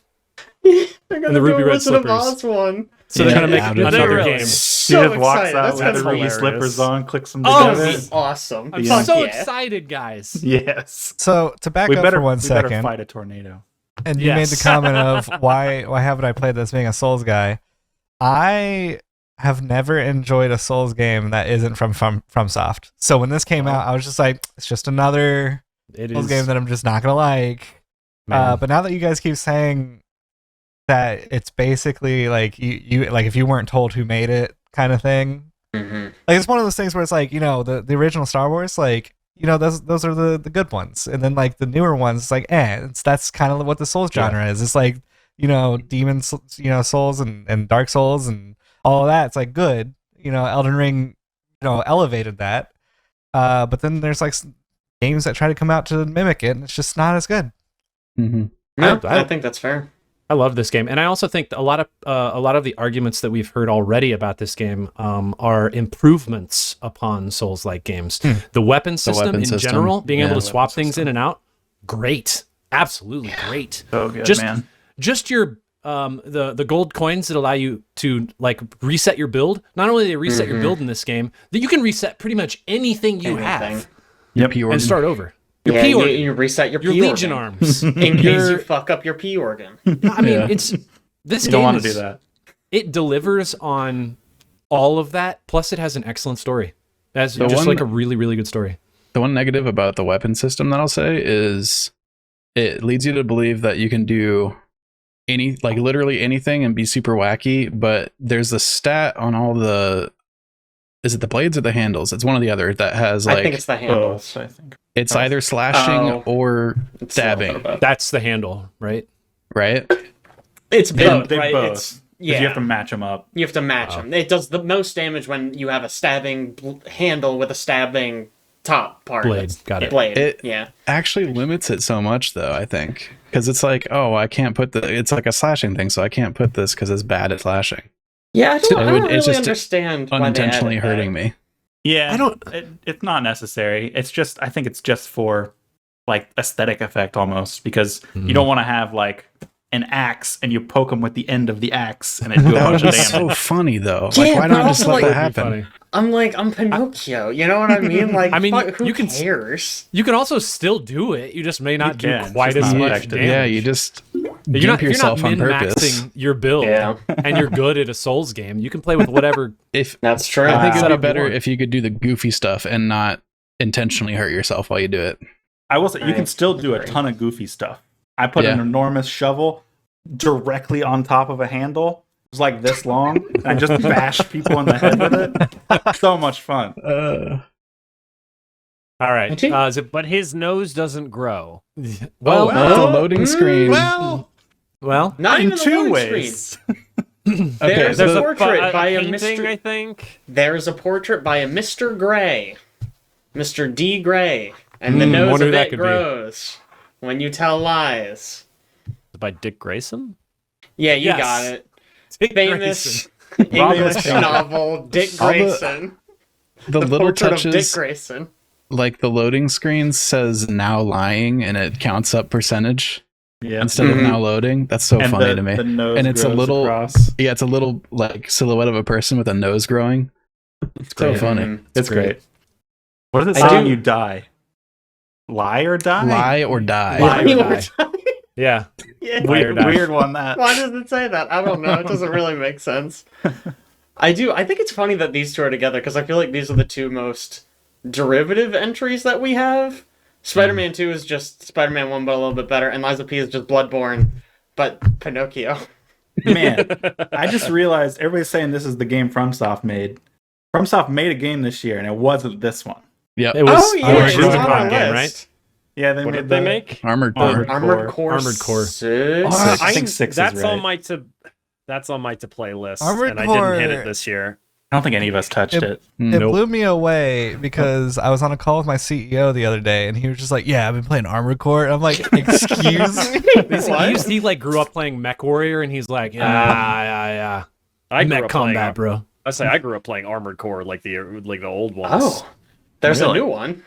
D: They're gonna
A: the
D: do
A: Ruby
D: a
A: Red
D: Wizard of
A: Slippers.
D: Oz one.
A: So they're
B: Yeah,
A: going to make
B: how did
A: another
G: they
A: game.
G: really?
C: She
D: So
C: just walks
D: excited.
C: out
D: That's
C: with
D: gonna
C: her
D: be
C: Ruby
G: hilarious.
C: slippers on, clicks them
A: Oh,
C: together.
D: That'd be awesome.
A: I'm
D: Fuck
A: so
D: yeah.
A: excited, guys.
C: Yes.
E: So to back
C: We
E: up
C: better,
E: for one
C: we better
E: second,
C: fight a tornado.
E: and you made the
A: Yes.
E: comment of why haven't I played this being a Souls guy? I have never enjoyed a Souls game that isn't from FromSoft. So when this came out, I was just like, it's just another
A: It
E: Souls
A: is.
E: game that I'm just not gonna like.
A: Man.
E: But now that you guys keep saying that it's basically like you like if you weren't told who made it kind of thing.
D: Mm-hmm.
E: Like it's one of those things where it's like, you know, the original Star Wars, like, you know, those are the good ones. And then like the newer ones, it's like, that's kind of what the Souls genre is. It's like, you know, Demon Souls and Dark Souls and all of that. It's like good. You know, Elden Ring, you know, elevated that. But then there's like games that try to come out to mimic it, and it's just not as good.
B: Mm-hmm.
D: No,
A: I-
D: I think that's fair.
A: I love this game, and I also think that a lot of the arguments that we've heard already about this game are improvements upon Souls-like games. The weapon system
B: weapon
A: in
B: system.
A: general, being
B: Yeah,
A: able to
B: the
A: swap
C: weapon
A: things
C: system.
A: in and out, great, absolutely great.
C: So good,
A: Just-
C: man.
A: Just your the gold coins that allow you to like reset your build. Not only do they reset your build in this game, that you can reset pretty much anything you have
D: Anything.
B: Yep.
A: and start over. Your
D: Yeah,
A: P
D: you,
A: organ,
D: you reset your
A: your
D: P
A: Legion
D: organ.
A: arms.
D: In case
A: Your-
D: you fuck up your P organ.
A: I mean,
B: Yeah.
A: it's this
C: You
A: game
C: don't want to
A: is-
C: do that.
A: It delivers on all of that. Plus, it has an excellent story. That's
B: The
A: just
B: one-
A: like a really, really good story.
B: The one negative about the weapon system that I'll say is it leads you to believe that you can do literally anything and be super wacky, but there's a stat on all the is it the blades or the handles? It's one or the other that has like
D: I think it's the handles.
C: Both, I think.
B: it's either slashing
D: Oh.
B: or
D: It's
B: stabbing,
D: not both.
A: That's the handle, right?
B: right?
D: It's both,
C: They
D: right?
C: both.
D: It's,
C: 'Cause
D: yeah.
C: you have to match them up.
D: You have to match them. It does the most damage when you have a stabbing handle with a stabbing top part.
A: Blade.
D: That's-
A: Got it.
D: Blade.
B: It-
D: Yeah.
B: Actually limits it so much though, I think. Because it's like, oh, I can't put it's like a slashing thing, so I can't put this because it's bad at slashing.
D: Yeah, I don't, I don't
B: it's
D: really
B: just
D: understand why they
B: Unintentionally
D: added that.
B: hurting me.
C: Yeah,
A: I don't-
C: It's not necessary. It's just I think it's just for like aesthetic effect almost because you don't want to have like an axe and you poke them with the end of the axe and it do a
B: That would
C: bunch
B: be
C: of damage.
B: so funny though.
D: Yeah,
B: Like, why
D: but
B: not just
D: also,
B: let
D: like-
B: that
A: That'd be
B: happen?
A: funny.
D: I'm Pinocchio, you know what I mean? Like,
A: I mean,
D: fuck, who
A: you can-
D: cares?
A: You can also still do it. You just may not do
C: can,
A: quite
C: just
A: as
C: not
A: much
C: effective.
A: damage.
B: Yeah, you just
A: You're
B: gimp
A: not
B: yourself on purpose.
A: min-maxing your build,
D: Yeah.
A: and you're good at a Souls game. You can play with whatever.
B: If
D: That's true.
B: I think
A: Wow.
B: it'd be
A: Setup
B: better
A: one.
B: if you could do the goofy stuff and not intentionally hurt yourself while you do it.
C: I will say you can
D: Right.
C: still do a
D: Agree.
C: ton of goofy stuff. I put an
B: Yeah.
C: enormous shovel directly on top of a handle. It was like this long, and I just bash people in the head with it. So much fun.
A: All right.
D: Okay.
A: Is it?
G: But his nose doesn't grow.
A: Well,
B: It's a loading screen.
A: well.
D: Not
C: In
D: even the
C: two
D: loading
C: ways.
D: screen.
B: Okay,
D: There's
B: so
D: a portrait by a
G: painting,
D: Mr.
G: I think.
D: There's a portrait by a Mr. Gray, Mr. D. Gray, and the nose
A: wonder
D: of
A: who that
D: it
A: could be.
D: grows when you tell lies.
G: By Dick Grayson.
D: Yeah, you
A: Yes.
D: got it.
A: Dick
D: Famous
A: Grayson.
D: English
C: painter.
D: novel, Dick
B: All the-
D: Grayson.
B: the little
D: Portrait of Dick
B: touches,
D: Grayson.
B: like the loading screen says now lying and it counts up percentage
C: Yeah.
B: instead of
D: Mhm.
B: now loading. That's so funny to me.
C: The nose
B: And it's a
C: grows
B: little-
C: across.
B: Yeah, it's a little like silhouette of a person with a nose growing. It's so
A: great.
B: funny.
D: Mhm.
C: It's great. What does it
D: I
C: say when
D: do-
C: you die? Lie or die?
B: Lie or die.
A: Lie or
D: You
A: die.
D: were talking-
A: Yeah.
D: yeah.
C: Weird, weird one that.
D: Why does it say that? I don't know. It doesn't really make sense. I think it's funny that these two are together because I feel like these are the two most derivative entries that we have. Spider-Man 2 is just Spider-Man 1 but a little bit better, and Lies of P is just Bloodborne but Pinocchio.
C: Man, I just realized everybody's saying this is the game FromSoft made. FromSoft made a game this year, and it wasn't this one.
B: Yep.
A: It was
D: Oh yeah,
A: the
D: it's
A: Rubicon
D: on our
A: game,
D: list.
A: right?
C: Yeah, they
G: What
C: made
G: did they make?
B: Armored
C: Armored
B: Core.
D: Armored Core.
A: Armored Core.
D: 6.
C: Oh, I think 6 is
G: That's on
C: right.
G: my to. That's on my to play list,
E: Armored
G: and I
E: Core-
G: didn't hit it this year.
C: I don't think any of us touched
E: It-
C: it.
E: It
A: Nope.
E: blew me away because I was on a call with my CEO the other day, and he was just like, "Yeah, I've been playing Armored Core." And I'm like, "Excuse me."
A: He like grew up playing Mech Warrior, and he's like, yeah.
G: I grew
A: Mech
G: up playing.
A: combat, bro.
G: I grew up playing Armored Core, like the old ones.
D: Oh, there's
G: Really?
D: a new one.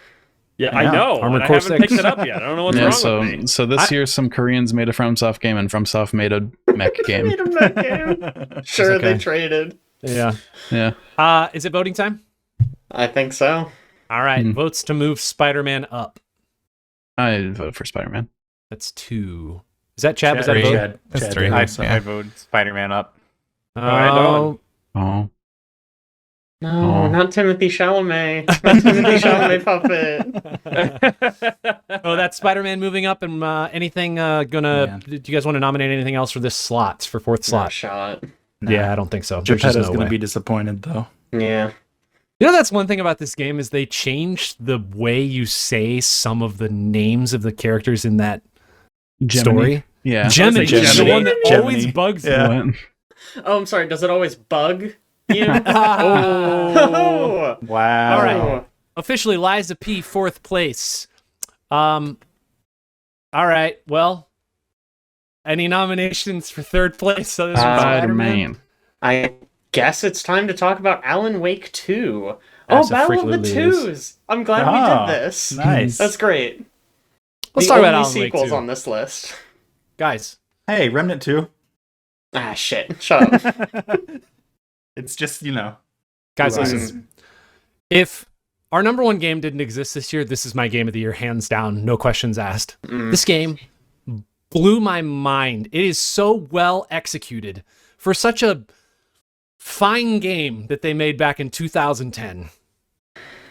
G: yeah,
C: Yeah.
G: I know.
A: Armored
G: and I
A: Core
G: haven't
A: 6.
G: picked it up yet. I don't know what's
B: Yeah,
G: wrong
B: so
G: with me.
B: so this year some Koreans made a FromSoft game and FromSoft made a mech game.
D: Made him that game. Sure,
A: okay.
D: they traded.
A: Yeah.
B: Yeah.
A: Is it voting time?
D: I think so.
A: All right.
B: Hmm.
A: Votes to move Spider-Man up.
B: I vote for Spider-Man.
A: That's 2. Is that Chad? Was that a
E: Three.
A: vote?
C: Chad,
E: That's
C: Chad
E: 3.
C: did.
F: I vote Spider-Man up.
G: right, Owen.
B: Oh.
D: No,
B: Oh.
D: not Timothy Chalamet. Not Timothy Chalamet puppet.
A: Oh, that's Spider-Man moving up. And anything
C: Yeah.
A: do you guys want to nominate anything else for this slot, for fourth
D: Slot
A: slot?
D: shot.
A: Yeah, I don't think so. There's just
C: Geppetto's
A: no
C: going
A: way.
C: to be disappointed, though.
D: Yeah.
A: You know, that's one thing about this game is they changed the way you say some of the names of the characters in that story.
B: Yeah.
A: Gemini,
C: Gemini.
A: the one that
C: Gemini.
A: always bugs me.
C: Yeah.
B: What?
D: Oh, I'm sorry. Does it always bug you?
C: Oh.
D: Oh.
C: Wow.
A: All right. Officially, Liza P, 4th place. All right. Well, any nominations for 3rd place? Other than
B: Spider-Man.
D: I guess it's time to talk about Alan Wake 2.
A: Yes,
D: Oh,
A: it
D: Battle of the
A: frequently is.
D: Twos. I'm glad we
C: Ah,
D: did this.
C: Nice.
D: That's great.
A: Let's
D: the
A: talk about
D: only
A: Alan Wake
D: sequels
A: 2.
D: on this list.
A: Guys,
C: Hey, Remnant 2.
D: Ah, shit. Shut up.
C: It's just, you know.
A: guys,
C: Right.
A: listen. If our number one game didn't exist this year, this is my game of the year, hands down, no questions asked. This game blew my mind. It is so well executed for such a fine game that they made back in 2010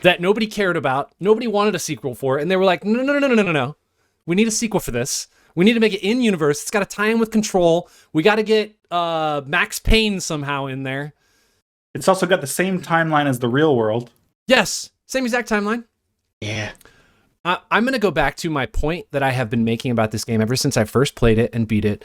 A: that nobody cared about, nobody wanted a sequel for, and they were like, no. We need a sequel for this. We need to make it in universe. It's got to tie in with Control. We got to get Max Payne somehow in there.
C: It's also got the same timeline as the real world.
A: Yes, same exact timeline.
D: Yeah.
A: I'm going to go back to my point that I have been making about this game ever since I first played it and beat it.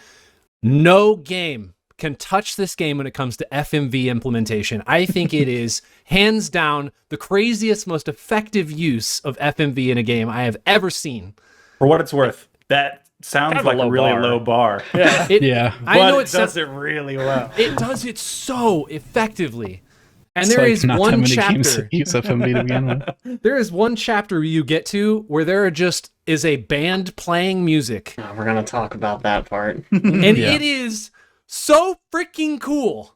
A: No game can touch this game when it comes to FMV implementation. I think it is hands down the craziest, most effective use of FMV in a game I have ever seen.
C: For what it's worth, that sounds
G: Kind of
C: like
G: a low
C: a really
G: bar.
C: low bar.
G: Yeah.
B: Yeah.
A: I know
C: But
A: it
C: it
A: sounds,
C: does it really well.
A: it does it so effectively. And
B: It's
A: there
B: like
A: is
B: not that
A: one
B: many games
A: chapter.
B: that use FMV to begin with.
A: There is one chapter you get to where there just is a band playing music.
D: Oh, we're gonna talk about that part.
A: And
B: Yeah.
A: it is so freaking cool.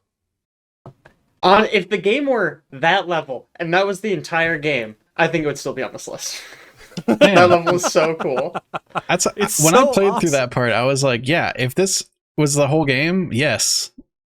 D: If the game were that level and that was the entire game, I think it would still be on this list. That
B: Man,
D: level is so cool.
B: that's
A: It's
B: when
A: so
B: I played
A: awesome.
B: through that part, I was like, yeah, if this was the whole game, yes.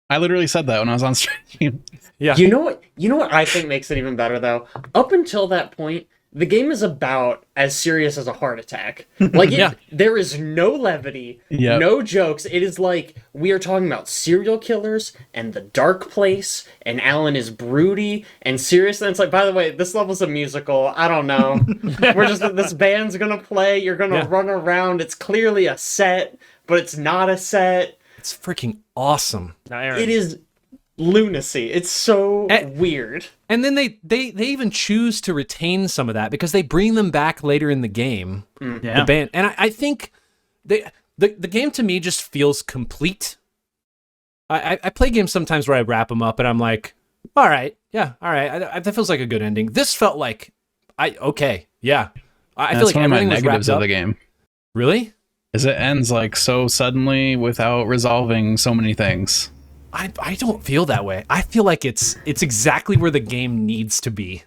B: I literally said that when I was on stream.
A: Yeah.
D: You know what I think makes it even better though? Up until that point, the game is about as serious as a heart attack. Like
A: Yeah.
D: there is no levity,
B: Yep.
D: no jokes. It is like we are talking about serial killers and the dark place, and Alan is broody and serious. And it's like, by the way, this level's a musical. I don't know. We're just this band's gonna play. You're gonna
A: Yeah.
D: run around. It's clearly a set, but it's not a set.
A: It's freaking awesome.
G: Now, Aaron,
D: It is lunacy. It's so
A: Eh.
D: weird.
A: And then they even choose to retain some of that because they bring them back later in the game.
C: Yeah.
A: The band, and I think the game to me just feels complete. I play games sometimes where I wrap them up and I'm like, all right, yeah, all right, that feels like a good ending. This felt like, okay, yeah. I feel
B: That's
A: like
B: one of my
A: everything was
B: negatives
A: wrapped
B: of the
A: up.
B: game.
A: Really?
B: Is it ends like so suddenly without resolving so many things.
A: I don't feel that way. I feel like it's exactly where the game needs to be.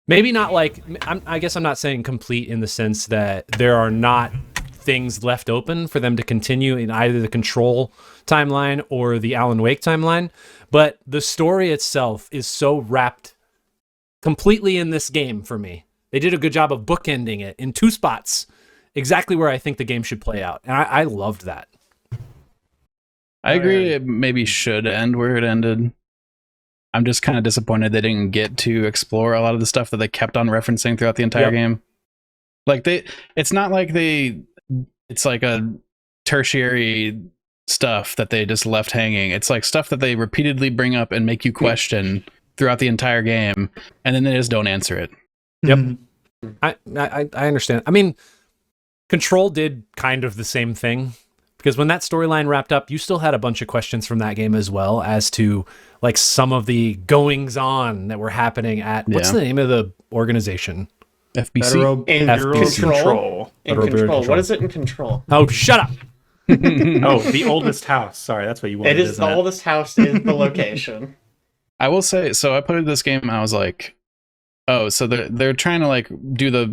A: Maybe not like I guess I'm not saying complete in the sense that there are not things left open for them to continue in either the Control timeline or the Alan Wake timeline, but the story itself is so wrapped completely in this game for me. They did a good job of bookending it in two spots, exactly where I think the game should play out, and I loved that.
B: I agree it maybe should end where it ended. I'm just kind of disappointed they didn't get to explore a lot of the stuff that they kept on referencing throughout the entire
A: Yep.
B: game. Like it's not like it's like a tertiary stuff that they just left hanging. It's like stuff that they repeatedly bring up and make you question throughout the entire game, and then they just don't answer it.
A: Yep. I understand. I mean, Control did kind of the same thing, because when that storyline wrapped up, you still had a bunch of questions from that game as well as to like some of the goings on that were happening at what's
B: Yeah.
A: the name of the organization?
B: FBC.
C: Federal
D: In
C: Bureau of
D: Control?
C: Control.
D: In
A: Federal Bureau of
D: Control.
A: Control.
D: What is it in Control?
A: Oh, shut up.
C: Oh, the oldest house. Sorry, that's what you wanted.
D: It is
C: isn't
D: the oldest house is the location.
B: I will say, so I played this game and I was like, oh, so they're trying to like do the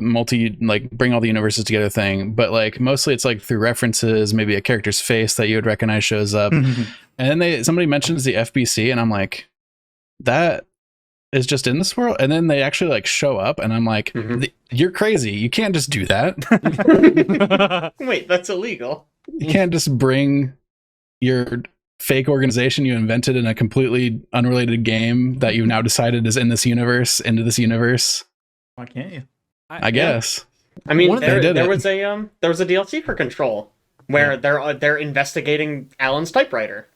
B: bring all the universes together thing, but like mostly it's like through references, maybe a character's face that you would recognize shows up. And then somebody mentions the FBC and I'm like, that is just in this world. And then they actually like show up and I'm like, you're crazy. You can't just do that.
D: Wait, that's illegal.
B: You can't just bring your fake organization you invented in a completely unrelated game that you've now decided is in this universe into this universe.
C: Why can't you?
B: I guess.
D: I mean,
A: One of
B: them-
D: there was a DLC for Control where they're investigating Alan's typewriter.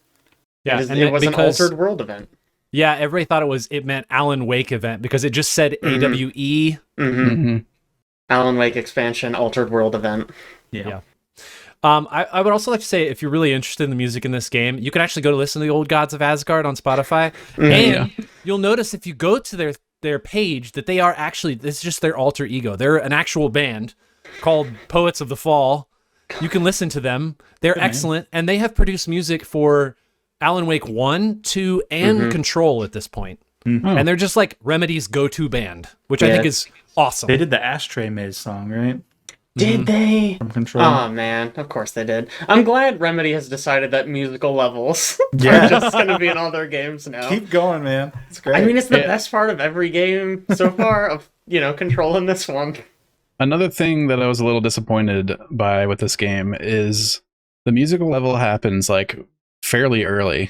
A: Yeah,
D: It was an altered world event.
A: Yeah, everybody thought it meant Alan Wake event because it just said AWE.
B: Mm-hmm.
D: Alan Wake expansion, altered world event.
A: Yeah. I would also like to say, if you're really interested in the music in this game, you can actually go to listen to the Old Gods of Asgard on Spotify, and you'll notice if you go to their page that they are actually, this is just their alter ego. They're an actual band called Poets of the Fall. You can listen to them. They're excellent, and they have produced music for Alan Wake 1, 2, and Control at this point. And they're just like Remedy's go-to band, which I think is awesome.
C: They did the Ashtray Maze song, right?
D: Did they?
C: From Control.
D: Oh man, of course they did. I'm glad Remedy has decided that musical levels
C: Yeah.
D: are just going to be in all their games now.
C: Keep going, man. It's great.
D: I mean, it's the best part of every game so far of, controlling this one.
B: Another thing that I was a little disappointed by with this game is the musical level happens like fairly early,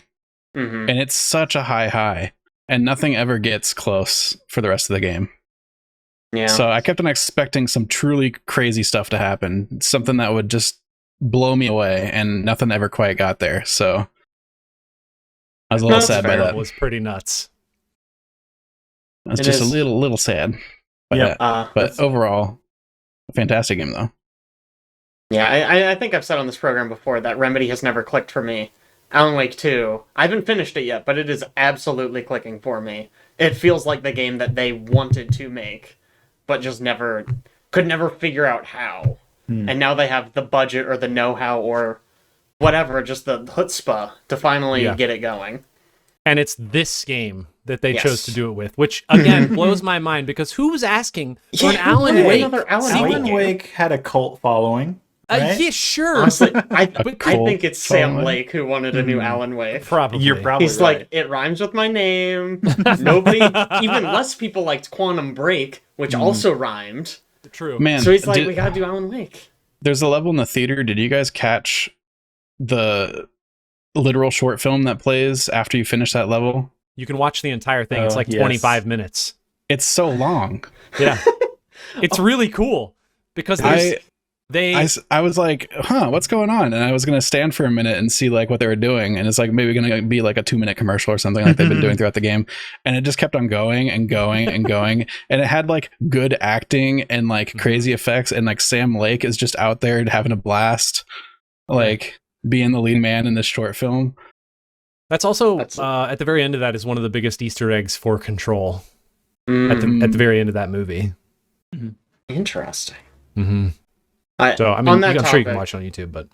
D: Mm-hmm.
B: and it's such a high. and nothing ever gets close for the rest of the game.
D: Yeah.
B: So I kept on expecting some truly crazy stuff to happen, something that would just blow me away, and nothing ever quite got there. So I was a little
D: That's
B: sad by
D: fair.
B: that.
A: It was pretty nuts.
B: I was
D: It
B: just
D: is.
B: a little sad. By
C: Yep.
B: that. But overall, a fantastic game though.
D: Yeah, I think I've said on this program before that Remedy has never clicked for me. Alan Wake 2, I haven't finished it yet, but it is absolutely clicking for me. It feels like the game that they wanted to make, but just could never figure out how. And now they have the budget or the know-how or whatever, just the chutzpah to finally get it going.
A: And it's this game that they
D: Yes.
A: chose to do it with, which again blows my mind because who was asking for an Alan
D: Yeah,
A: Wake?
D: another Alan
C: Alan
D: Wake.
C: Wake had a cult following. Right?
A: Yeah, sure.
D: Honestly, I
A: But
D: think it's Sam
B: following.
D: Lake who wanted a new Alan Wake.
A: probably.
C: You're probably
D: He's
C: right.
D: like, it rhymes with my name. Nobody, even less people liked Quantum Break, which also rhymed.
A: True.
B: Man,
D: So he's like, we gotta do Alan Wake.
B: there's a level in the theater. Did you guys catch the literal short film that plays after you finish that level?
A: You can watch the entire thing. It's
C: Oh,
A: like
C: yes.
A: 25 minutes.
B: It's so long.
A: Yeah. It's really cool because
B: I was like, what's going on? And I was going to stand for a minute and see like what they were doing. And it's like maybe going to be like a 2-minute commercial or something like they've been doing throughout the game. And it just kept on going and going and going. And it had like good acting and like crazy effects. And like Sam Lake is just out there having a blast, like being the lead man in this short film.
A: That's also at the very end of that is one of the biggest Easter eggs for Control at the very end of that movie.
D: Interesting.
A: Mm-hmm. So I
D: on
A: mean,
D: that
A: I'm sure you can
D: topic,
A: watch it on YouTube, but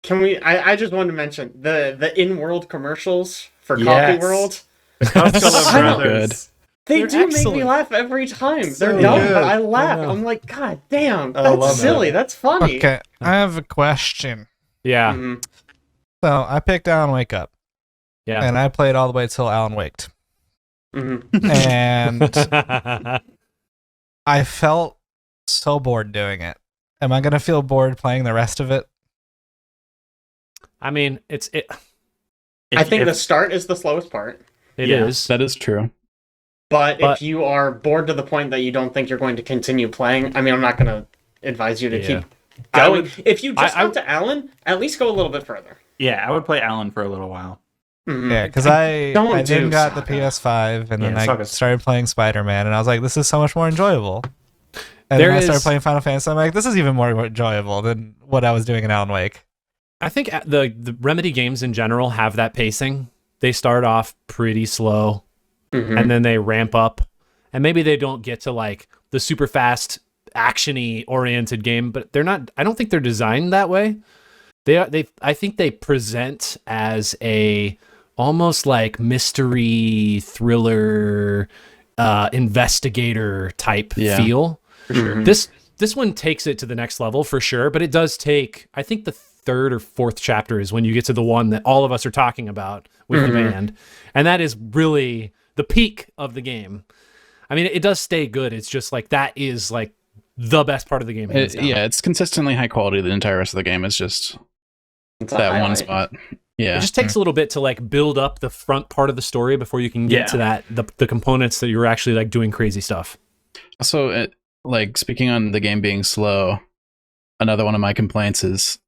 D: Can we? I just wanted to mention the in-world commercials for Coffee
C: Yes.
D: World.
C: Costello
D: I don't-
C: Brothers.
D: They
A: They're
D: do make
A: excellent.
D: me laugh every time.
C: So
D: They're dumb,
C: good.
D: but I laugh.
A: I know.
D: I'm like, God damn,
C: I love
D: that's silly.
C: that.
D: That's funny.
E: Okay, I have a question.
A: yeah,
D: Mhm.
E: So I picked Alan Wake up,
A: yeah.
E: and I played all the way till Alan waked,
D: Mhm.
E: and I felt so bored doing it. Am I gonna feel bored playing the rest of it?
A: I mean, it
D: I think the start is the slowest part.
C: Yeah.
A: is.
B: That is true.
D: But
A: But-
D: if you are bored to the point that you don't think you're going to continue playing, I mean, I'm not going to advise you to
A: Yeah.
D: keep
C: I
D: going.
C: would-
D: If you just
C: I-
D: got to Alan, at least go a little bit further.
C: Yeah, I would play Alan for a little while.
D: Mhm.
E: Yeah, because I
D: Don't
E: then
D: do
E: got the
D: Saga.
E: PS5, and then
C: Yeah,
E: I
C: Saga's-
E: started playing Spider-Man, and I was like, this is so much more enjoyable. And
A: There
E: then I
A: is-
E: started playing Final Fantasy. I'm like, this is even more enjoyable than what I was doing in Alan Wake.
A: I think the Remedy games in general have that pacing. They start off pretty slow,
D: Mhm.
A: and then they ramp up, and maybe they don't get to like the super fast actiony oriented game, but they're not. I don't think they're designed that way. I think they present as a almost like mystery thriller investigator type
B: Yeah.
A: feel.
C: For sure.
A: This one takes it to the next level for sure, but it does take, I think the third or fourth chapter is when you get to the one that all of us are talking about with the band. And that is really the peak of the game. I mean, it does stay good. It's just like, that is like the best part of the game. hands down.
B: Yeah, it's consistently high quality the entire rest of the game. It's just
D: It's a
B: that one
D: highlight.
B: spot. Yeah.
A: It just takes a little bit to like build up the front part of the story before you can get
C: Yeah.
A: to that, the components that you're actually like doing crazy stuff.
B: Also, like speaking on the game being slow, another one of my complaints is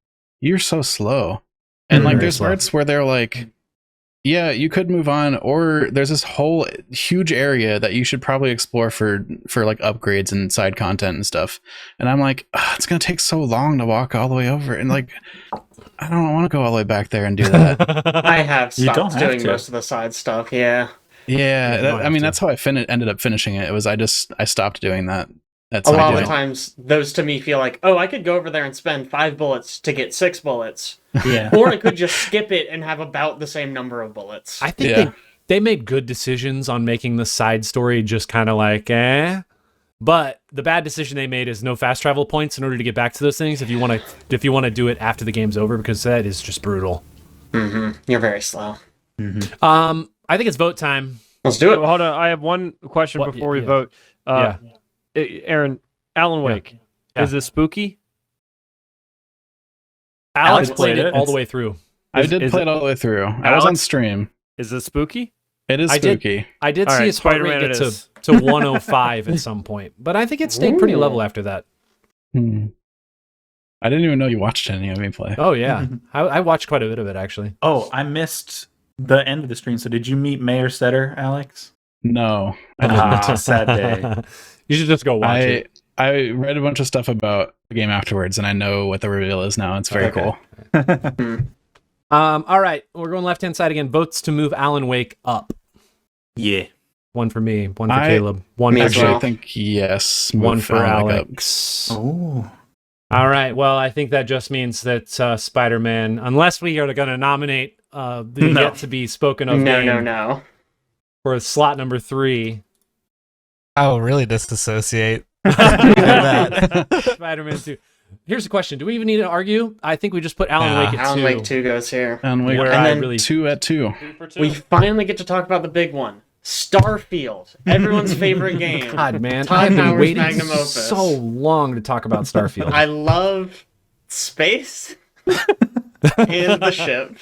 B: you're so slow. And like
A: Very
B: there's
A: slow.
B: parts where they're like, yeah, you could move on, or there's this whole huge area that you should probably explore for like upgrades and side content and stuff. And I'm like, it's gonna take so long to walk all the way over, and like I don't want to go all the way back there and do that.
D: I have
C: You don't
D: stopped
C: have
D: doing
C: to.
D: most of the side stuff, yeah.
B: Yeah,
A: you don't
B: I
A: have
B: mean
A: to.
B: that's how I ended up finishing it. It was I stopped doing that. That's
D: A lot
B: how
D: of
B: I
D: the
B: did it.
D: times, those to me feel like, oh, I could go over there and spend 5 bullets to get 6 bullets.
C: Yeah.
D: Or I could just skip it and have about the same number of bullets.
A: I think
B: Yeah.
A: they made good decisions on making the side story just kind of like, But the bad decision they made is no fast travel points in order to get back to those things if you want to do it after the game's over, because that is just brutal.
D: You're very slow.
A: I think it's vote time.
D: Let's do it.
G: Well, hold on. I have one question
A: What-
G: before we
A: yeah.
G: vote. Aaron, Alan Wake,
A: Yeah.
G: is it spooky?
A: Alex
C: Alex
A: played
C: played
A: it
C: it.
A: all the way through.
B: I did play it all the way through. I was on
G: Alex?
B: stream.
G: Is it spooky?
B: It is
A: I did-
B: spooky.
A: I did
G: All
A: see
G: right,
A: his heart rate
G: Spider-Man
A: get
G: it is.
A: to 105 at some point, but I think it stayed pretty level after that.
B: Hmm. I didn't even know you watched any of me play.
A: Oh yeah, I watched quite a bit of it actually.
C: Oh, I missed the end of the stream. So did you meet Mayor Setter, Alex?
B: No, I didn't.
C: Ah, sad day.
A: You should just go watch it.
B: I read a bunch of stuff about the game afterwards, and I know what the reveal is now. It's very
C: Okay.
B: cool.
A: All right, we're going left hand side again. Votes to move Alan Wake up.
C: Yeah.
A: One for me, one for
B: I-
A: Caleb, one
D: Me
A: for
D: as
B: Actually,
D: well.
B: I think yes.
A: one
B: move
A: for
B: Alan Wake up.
A: Alex.
C: Oh.
A: All right. Well, I think that just means that Spider-Man, unless we are going to nominate the yet to be spoken of game
D: No.
A: for slot number 3,
E: I will really disassociate. that.
A: Spider-Man 2. Here's the question: do we even need to argue? I think we just put Alan Wake at 2.
D: Alan Wake 2 goes here.
B: Alan Wake
A: Where
D: And
A: I
D: then
A: really
B: 2 at 2.
D: We finally get to talk about the big one. Starfield. Everyone's favorite game.
A: God, man,
D: Todd
A: I've been
D: Howard's
A: waiting
D: magnum opus.
A: so long to talk about Starfield.
D: I love space and the ship.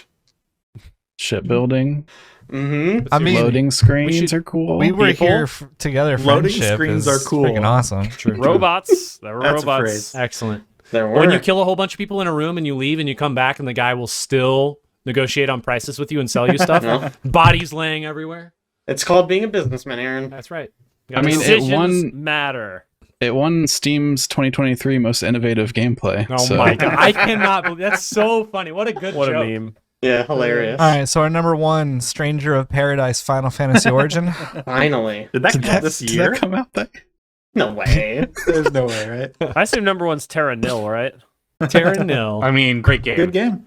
B: Shipbuilding.
D: Mm-hmm.
E: I mean,
B: Loading screens
A: should-
B: are cool.
E: we were
C: people.
E: here together.
C: Loading
E: Friendship
C: screens
E: is
C: are cool.
E: Freaking awesome.
A: True.
G: Robots. There were
C: That's a
G: robots.
C: phrase.
A: Excellent.
D: There were.
A: When you kill a whole bunch of people in a room and you leave and you come back and the guy will still negotiate on prices with you and sell you stuff.
D: No.
A: Bodies laying everywhere.
D: It's called being a businessman, Aaron.
A: That's right.
B: I mean, it
G: Decisions
B: won.
G: matter.
B: It won Steam's 2023 most innovative gameplay.
A: Oh
B: so.
A: my god! I cannot believe that's so funny. What a good
G: What
A: joke.
G: a meme.
D: Yeah, hilarious.
E: All right, so our number 1, Stranger of Paradise, Final Fantasy Origin.
D: Finally.
C: Did that come out this
B: Did
C: year?
B: that come out that?
D: No way.
C: There's no way, right?
G: I assume number 1's Terra Nil, right?
A: Terra Nil.
F: I mean, great game.
C: Good game.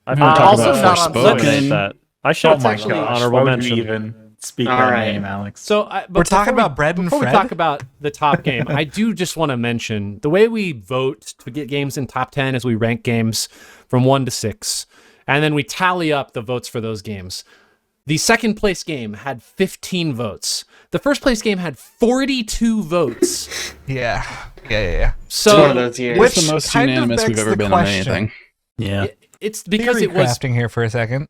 G: I
B: gonna talk
G: also
B: about
G: not on
B: Forspoken.
G: Switch. That I should have
A: That's
G: taken an
A: actually
G: honorable
C: Why would
G: mention.
C: you even speak
D: All
C: that
D: right.
C: name, Alex?
A: So
E: We're talking about Bread and
A: before we
E: Fred?
A: talk about the top game, I do just want to mention the way we vote to get games in top 10 is we rank games from 1 to 6, and then we tally up the votes for those games. The second place game had 15 votes. The first place game had 42 votes.
E: Yeah.
D: It's one of
A: So
D: those years.
E: Which
B: It's the most
E: kind of
B: unanimous we've
E: begs
B: ever
E: the
B: been
E: question.
B: on anything.
C: Yeah.
A: it's because
E: Theory
A: it was
E: crafting here for a second.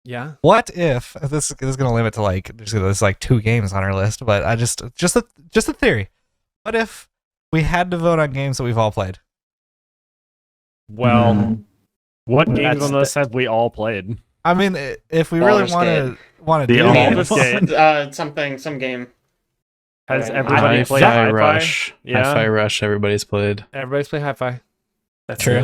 A: yeah.
E: What if this is going to limit to there's like 2 games on our list, but I just a theory. What if we had to vote on games that we've all played?
G: Well, what games
A: That's
G: on the list have we all played?
E: I mean, if we really
D: Baldur's
E: want to
C: The
E: do
C: Baldur's
E: it,
C: Gate.
D: Some game.
G: Has
D: Right.
G: everybody played
B: Hi-Fi
G: Hi-Fi?
B: Rush.
G: Yeah.
B: Hi-Fi Rush. Everybody's played.
A: Everybody's play Hi-Fi.
C: That's
E: True.
C: it.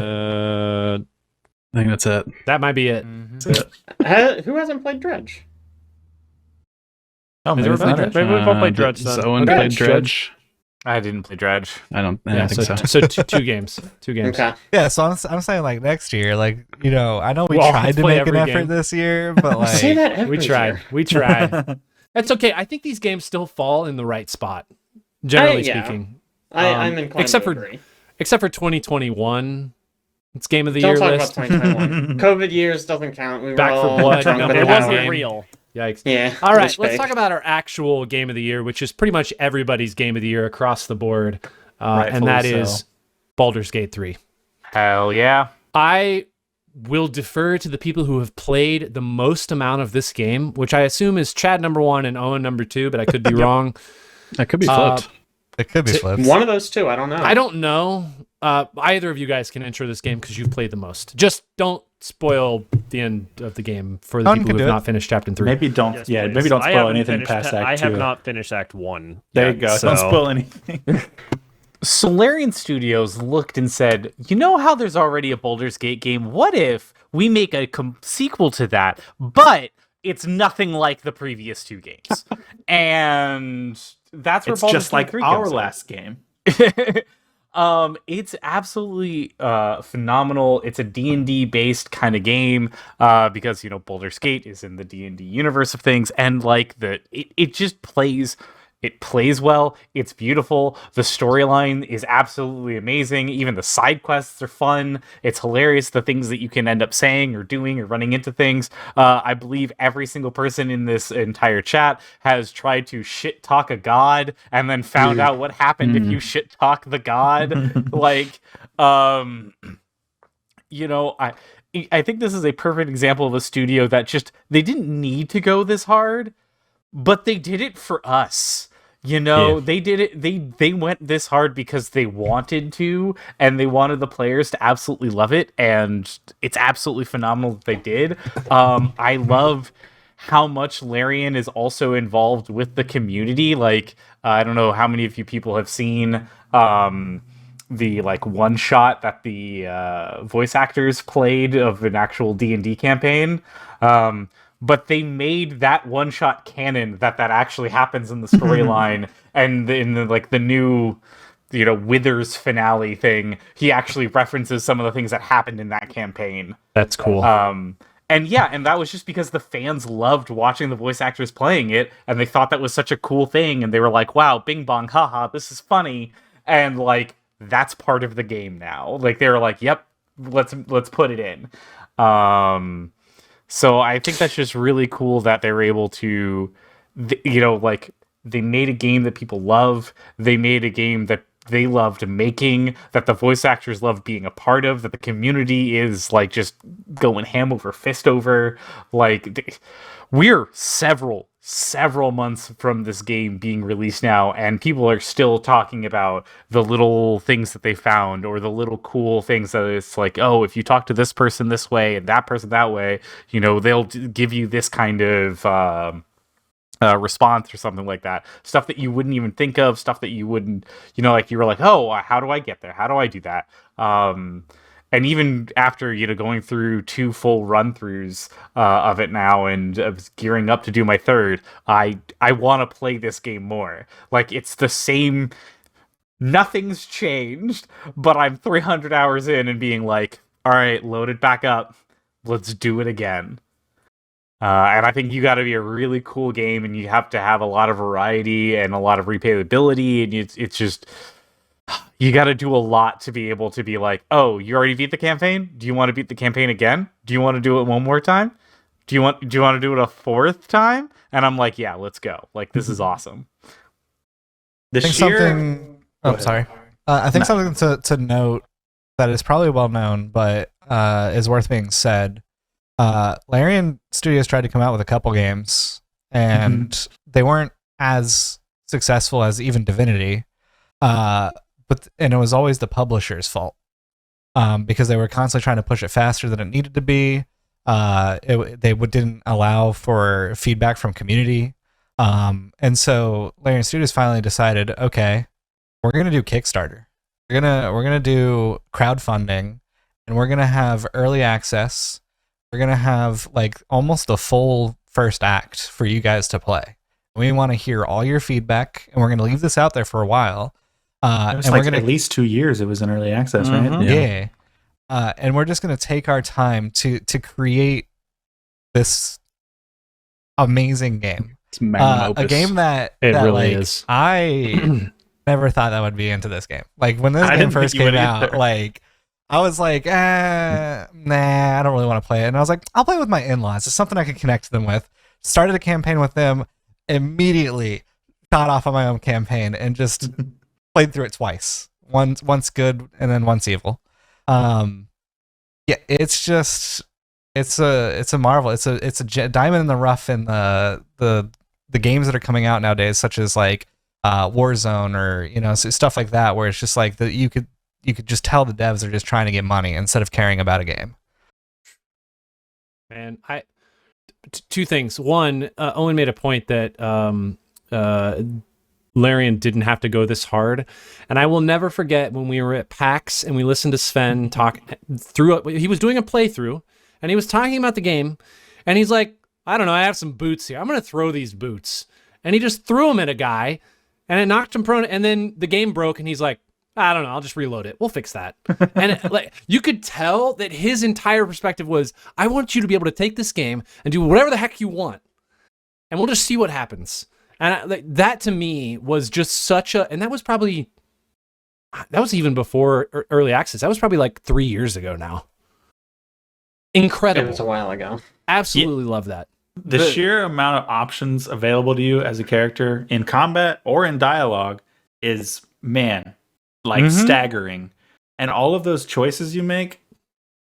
B: I think that's it.
A: That might be it.
D: Who hasn't played Dredge?
C: Oh,
A: Has
C: maybe it's
A: everybody
C: not
A: played
C: it.
G: Maybe we've all played Dredge
B: Does
G: then.
B: Owen
A: Okay.
B: played Dredge?
F: I didn't play Dredge.
B: I don't
A: Yeah,
B: think so.
A: so two games. 2 games.
D: Okay.
E: yeah. So I'm saying like next year, like I know we
A: We'll all
E: tried to
A: play
E: make an
A: every
E: effort
A: game.
E: this year, but like
D: Say that every
A: We tried.
D: year.
A: We tried. That's okay. I think these games still fall in the right spot, generally
D: yeah.
A: speaking.
D: I'm inclined
A: except
D: to
A: for-
D: agree.
A: Except for 2021. It's Game of the
D: Don't
A: Year
D: talk
A: list.
D: about 2021. COVID years doesn't count. We were
A: Back for
D: all
A: Blood,
D: drunk
A: number
D: with
G: It
A: one
G: wasn't
A: game.
G: real.
A: Yikes.
D: Yeah.
A: All
D: it
A: right,
D: was
A: let's
D: fake.
A: talk about our actual Game of the Year, which is pretty much everybody's Game of the Year across the board. And that
C: Rightfully
A: is
C: so.
A: Baldur's Gate 3.
F: Hell yeah.
A: I will defer to the people who have played the most amount of this game, which I assume is Chad number 1 and Owen number 2, but I could be wrong.
B: That could be
A: Uh,
B: flipped.
E: it could be flipped.
D: One of those two. I don't know.
A: I don't know. Either of you guys can enter this game because you've played the most. Just don't spoil the end of the game for the
E: Owen
A: people
E: can
A: who
E: do
A: have
E: it.
A: not finished Chapter 3.
C: Maybe don't.
G: Yes,
C: yeah,
G: please.
C: maybe don't
G: I
C: spoil
G: haven't
C: anything
G: finished
C: past
G: I
C: Act 2.
G: have not finished Act 1.
C: There
G: yet,
C: you go.
G: so-
C: Don't spoil anything.
F: Solarian Studios looked and said, you know how there's already a Baldur's Gate game? What if we make a sequel to that, but it's nothing like the previous 2 games? And that's where
C: It's
F: Baldur's
C: just
F: Gate
C: like
F: 3
C: our
F: comes in.
C: last game.
F: It's absolutely phenomenal. It's a D&D based kind of game because Baldur's Gate is in the D&D universe of things, and like it just plays. It plays well. It's beautiful. The storyline is absolutely amazing. Even the side quests are fun. It's hilarious the things that you can end up saying or doing or running into things. I believe every single person in this entire chat has tried to shit talk a god and then found out what happened if you shit talk the god. I think this is a perfect example of a studio that just they didn't need to go this hard, but they did it for us. You know, they did it. They went this hard because they wanted to, and they wanted the players to absolutely love it, and it's absolutely phenomenal that they did. I love how much Larian is also involved with the community. Like, I don't know how many of you people have seen the like one shot that the voice actors played of an actual D&D campaign. But they made that one shot canon that actually happens in the storyline, and in the new, Withers finale thing, he actually references some of the things that happened in that campaign.
A: That's cool.
F: And that was just because the fans loved watching the voice actors playing it, and they thought that was such a cool thing, and they were like, "Wow, bing bong, haha, this is funny," and like that's part of the game now. Like they were like, "Yep, let's put it in." So I think that's just really cool that they're able to, they made a game that people love. They made a game that they loved making, that the voice actors loved being a part of, that the community is like just going ham over fist over. Like we're several months from this game being released now, and people are still talking about the little things that they found, or the little cool things that it's like, oh, if you talk to this person this way and that person that way, they'll give you this kind of response or something like that. Stuff that you wouldn't even think of, stuff that you wouldn't, like you were like, oh, how do I get there? How do I do that? And even after, going through 2 full run-throughs of it now, and I was gearing up to do my 3rd, I want to play this game more. Like, it's the same... Nothing's changed, but I'm 300 hours in and being like, all right, load it back up. Let's do it again. And I think you got to be a really cool game, and you have to have a lot of variety and a lot of replayability, and it's just... You got to do a lot to be able to be like, oh, you already beat the campaign? Do you want to beat the campaign again? Do you want to do it one more time? Do you want to do it a 4th time? And I'm like, yeah, let's go. Like, this is awesome.
E: I think something to note that is probably well known, but is worth being said. Larian Studios tried to come out with a couple games, and they weren't as successful as even Divinity. But it was always the publisher's fault, because they were constantly trying to push it faster than it needed to be. They didn't allow for feedback from community, and so Larian Studios finally decided, okay, we're gonna do Kickstarter. We're gonna do crowdfunding, and we're gonna have early access. We're gonna have like almost a full first act for you guys to play. We want to hear all your feedback, and we're gonna leave this out there for a while.
C: It was
E: and we're gonna
C: at least 2 years it was in early access, right?
E: Yeah. And we're just gonna take our time to create this amazing game.
B: It's magnum opus.
E: A game that
A: really is.
E: I never thought I would be into this game. Like when this game first came out, like I was like, nah, I don't really want to play it. And I was like, I'll play it with my in-laws. It's something I can connect to them with. Started a campaign with them, immediately got off on my own campaign and just played through it twice. Once good and then once evil. It's just it's a marvel. It's a diamond in the rough in the games that are coming out nowadays, such as like Warzone or stuff like that, where it's just like you could just tell the devs are just trying to get money instead of caring about a game.
A: And two things. One, Owen made a point that Larian didn't have to go this hard, and I will never forget when we were at PAX and we listened to Sven talk through. He was doing a playthrough, and he was talking about the game, and he's like, "I don't know, I have some boots here. I'm gonna throw these boots," and he just threw them at a guy, and it knocked him prone. And then the game broke, and he's like, "I don't know, I'll just reload it. We'll fix that." And you could tell that his entire perspective was, "I want you to be able to take this game and do whatever the heck you want, and we'll just see what happens." And that to me was just such a, and that was even before early access. That was probably like 3 years ago now. Incredible.
D: It was a while ago.
A: Absolutely love that.
C: The sheer amount of options available to you as a character in combat or in dialogue is, man, staggering. And all of those choices you make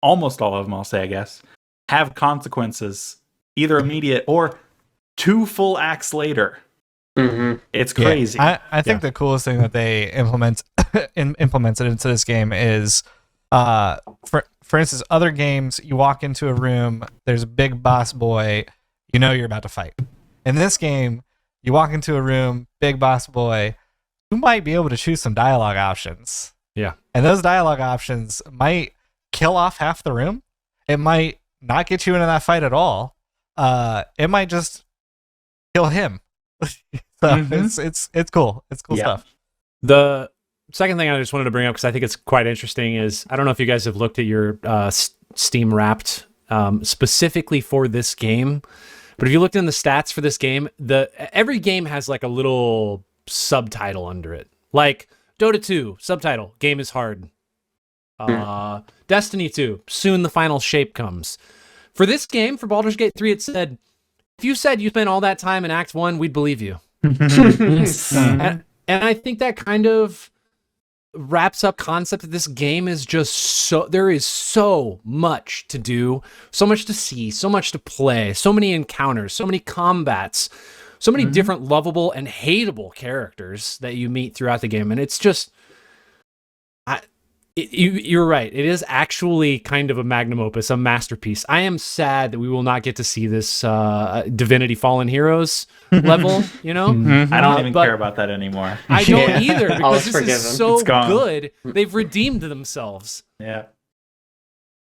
C: almost all of them, I'll say, I guess, have consequences, either immediate or 2 full acts later.
D: Mm-hmm.
C: It's crazy.
E: I think the coolest thing that they implemented into this game is, for instance, other games, you walk into a room, there's a big boss boy, you know you're about to fight. In this game, you walk into a room, big boss boy, you might be able to choose some dialogue options.
A: Yeah.
E: And those dialogue options might kill off half the room. It might not get you into that fight at all. It might just kill him. So it's cool. It's cool stuff.
A: The second thing I just wanted to bring up, because I think it's quite interesting, is I don't know if you guys have looked at your Steam Wrapped specifically for this game, but if you looked in the stats for this game, every game has like a little subtitle under it. Like Dota 2, subtitle, game is hard. Destiny 2, soon the final shape comes. For this game, for Baldur's Gate 3, it said, if you said you spent all that time in Act 1, we'd believe you. And I think that kind of wraps up concept that this game is just there is so much to do, so much to see, so much to play, so many encounters, so many combats, so many different lovable and hateable characters that you meet throughout the game. And it's just, you're right. It is actually kind of a magnum opus, a masterpiece. I am sad that we will not get to see this Divinity Fallen Heroes level, you know?
C: I don't even care about that anymore.
A: I don't either, because this
D: forgiven.
A: is so
C: It's gone.
A: good. They've redeemed themselves.
C: Yeah.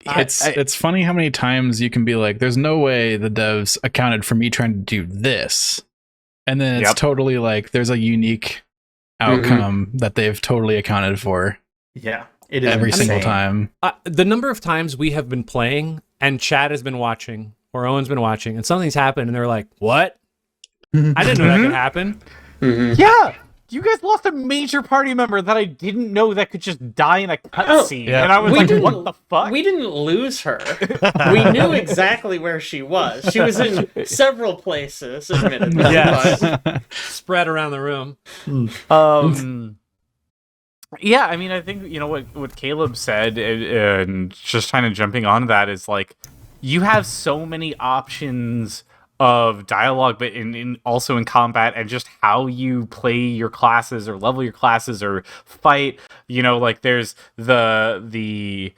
B: It's funny how many times you can be like, there's no way the devs accounted for me trying to do this. And then it's totally like, there's a unique outcome that they've totally accounted for.
C: Yeah. It is
B: every
C: insane.
B: single time.
A: The number of times we have been playing and Chad has been watching or Owen's been watching and something's happened and they're like, what? I didn't know that could happen.
F: Yeah, you guys lost a major party member that I didn't know that could just die in a cutscene, and I was like, "What the fuck?"
D: We didn't lose her. We knew exactly where she was. She was in several places, admittedly.
A: Yes.
D: But
A: Spread around the room.
F: Yeah, I mean, I think, you know, what Caleb said, and just kind of jumping on that, is like, you have so many options of dialogue, but also in combat, and just how you play your classes or level your classes or fight. You know, like there's you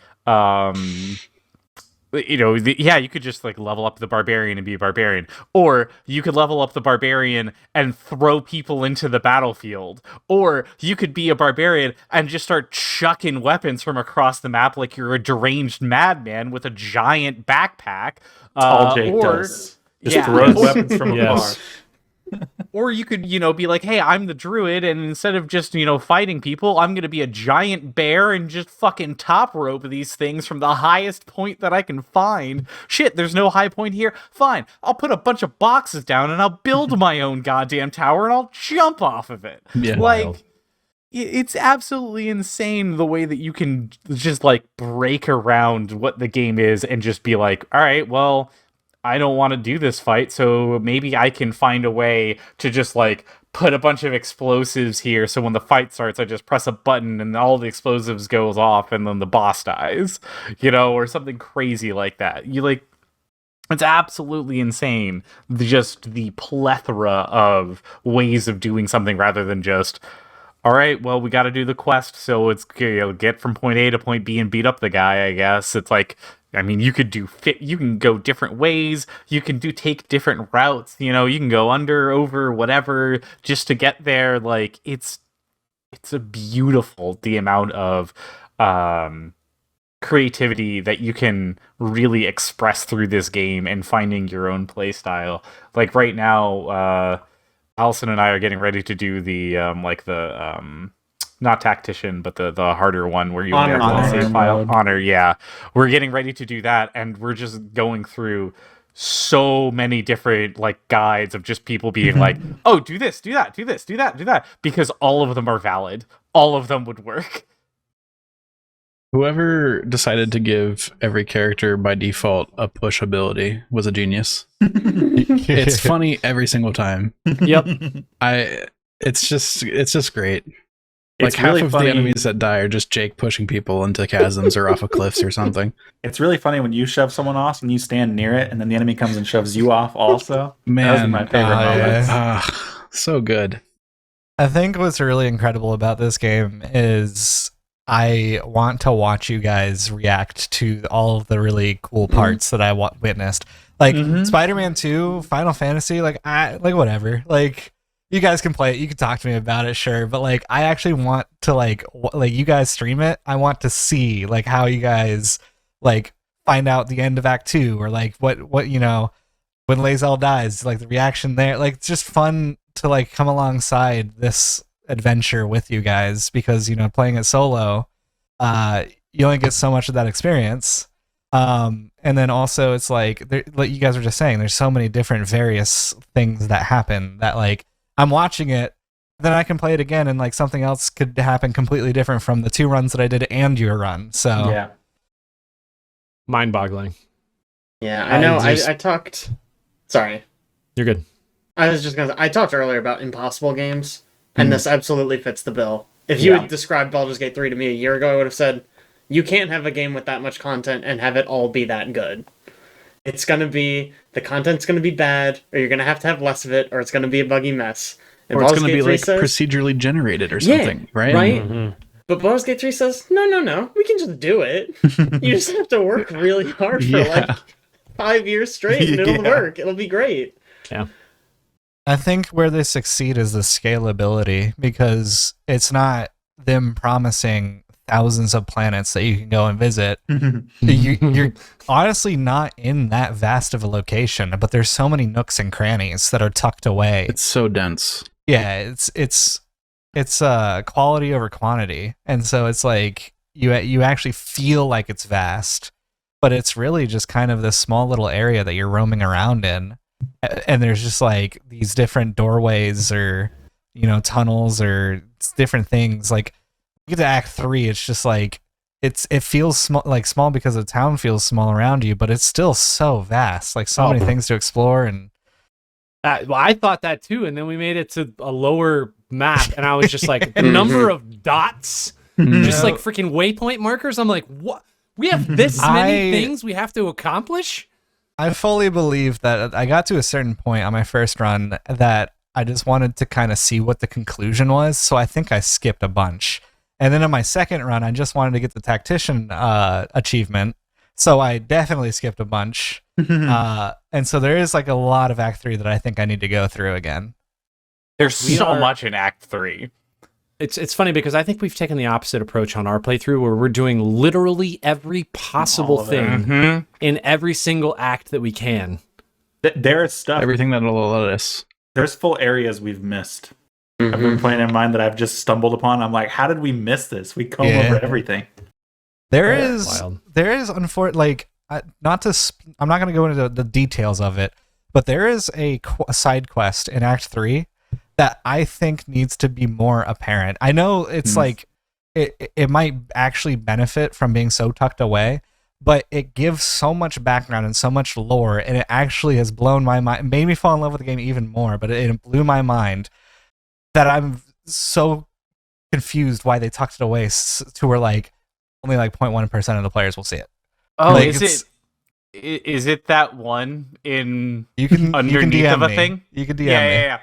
F: could just like level up the barbarian and be a barbarian, or you could level up the barbarian and throw people into the battlefield, or you could be a barbarian and just start chucking weapons from across the map like you're a deranged madman with a giant backpack.
C: All Jake does. Just throws weapons from afar.
F: Or you could, be like, hey, I'm the druid, and instead of just, fighting people, I'm going to be a giant bear and just fucking top rope these things from the highest point that I can find. Shit, there's no high point here. Fine, I'll put a bunch of boxes down and I'll build my own goddamn tower and I'll jump off of it.
B: Yeah.
F: Like, it's absolutely insane the way that you can just, like, break around what the game is and just be like, all right, well, I don't want to do this fight, so maybe I can find a way to just, like, put a bunch of explosives here, so when the fight starts, I just press a button and all the explosives goes off and then the boss dies, or something crazy like that. It's absolutely insane, just the plethora of ways of doing something rather than just, all right, well, we got to do the quest, so it's, get from point A to point B and beat up the guy, I guess. It's like, I mean, you can go different ways, you can take different routes, you can go under, over, whatever, just to get there. Like, it's a beautiful, the amount of creativity that you can really express through this game and finding your own play style. Like, right now, Allison and I are getting ready to do the not tactician, but the harder one where you
D: Honor
F: save file. Honor, yeah. We're getting ready to do that, and we're just going through so many different guides of just people being like, oh, do this, do that, do this, do that, do that, because all of them are valid. All of them would work.
B: Whoever decided to give every character by default a push ability was a genius. It's funny every single time.
A: Yep.
B: It's just great.
C: It's
B: half
C: really
B: of
C: funny.
B: the enemies that die are just Jake pushing people into chasms or off of cliffs or something.
C: It's really funny when you shove someone off and you stand near it, and then the enemy comes and shoves you off. Also, those are
B: Man,
C: my favorite moments.
B: So good.
E: I think what's really incredible about this game is I want to watch you guys react to all of the really cool parts that I witnessed. Like Spider-Man 2, Final Fantasy, like whatever. Like you guys can play it, you can talk to me about it, sure, but like I actually want to like you guys stream it. I want to see like how you guys like find out the end of Act 2 or like what you know when Lae'zel dies, like the reaction there. Like it's just fun to like come alongside this adventure with you guys because you know playing it solo, you only get so much of that experience. And then also it's like you guys were just saying, there's so many different various things that happen that like I'm watching it, then I can play it again and like something else could happen completely different from the 2 runs that I did and your run. So
C: Yeah.
A: Mind-boggling.
D: Yeah, I know. I talked. Sorry.
A: You're good.
D: I was just gonna. I talked earlier about impossible games, and this absolutely fits the bill. If you had described Baldur's Gate 3 to me a year ago, I would have said, you can't have a game with that much content and have it all be that good. It's gonna be, the content's gonna be bad, or you're gonna have less of it, or it's gonna be a buggy mess. And
B: Or it's going to be
D: Gate 3
B: like
D: says,
B: procedurally generated or something, right?
D: Right? But Baldur's Gate 3 says, no, we can just do it. You just have to work really hard for like 5 years straight, and it'll work. It'll be great.
A: Yeah.
E: I think where they succeed is the scalability, because it's not them promising thousands of planets that you can go and visit. You're honestly not in that vast of a location, but there's so many nooks and crannies that are tucked away.
B: It's so dense.
E: Yeah, it's quality over quantity, and so it's like you actually feel like it's vast, but it's really just kind of this small little area that you're roaming around in, and there's just like these different doorways or tunnels or different things. Like you get to Act 3, it's just like it feels small because the town feels small around you, but it's still so vast, like so many things to explore. And
A: well, I thought that too, and then we made it to a lower map, and I was just like, the number of dots, just like freaking waypoint markers. I'm like, what? We have this many things we have to accomplish?
E: I fully believe that I got to a certain point on my first run that I just wanted to kind of see what the conclusion was, so I think I skipped a bunch. And then on my second run, I just wanted to get the tactician achievement, so I definitely skipped a bunch. And so there is like a lot of Act 3 that I think I need to go through again.
F: There's so much in Act 3.
A: It's funny because I think we've taken the opposite approach on our playthrough, where we're doing literally every possible thing in every single act that we can.
C: There is stuff.
B: Everything that'll let us.
C: There's full areas we've missed. I've been playing in mine that I've just stumbled upon. I'm like, how did we miss this? We comb over everything.
E: There is unfortunately, I'm not going to go into the details of it, but there is a side quest in Act 3 that I think needs to be more apparent. I know it's like it might actually benefit from being so tucked away, but it gives so much background and so much lore, and it actually has blown my mind. It made me fall in love with the game even more, but it blew my mind that I'm so confused why they tucked it away to where like only like 0.1% of the players will see it.
F: Oh,
E: like,
F: is it that one in
E: you
F: underneath
E: can DM
F: of a
E: me.
F: thing?
E: You can DM me.
F: Yeah.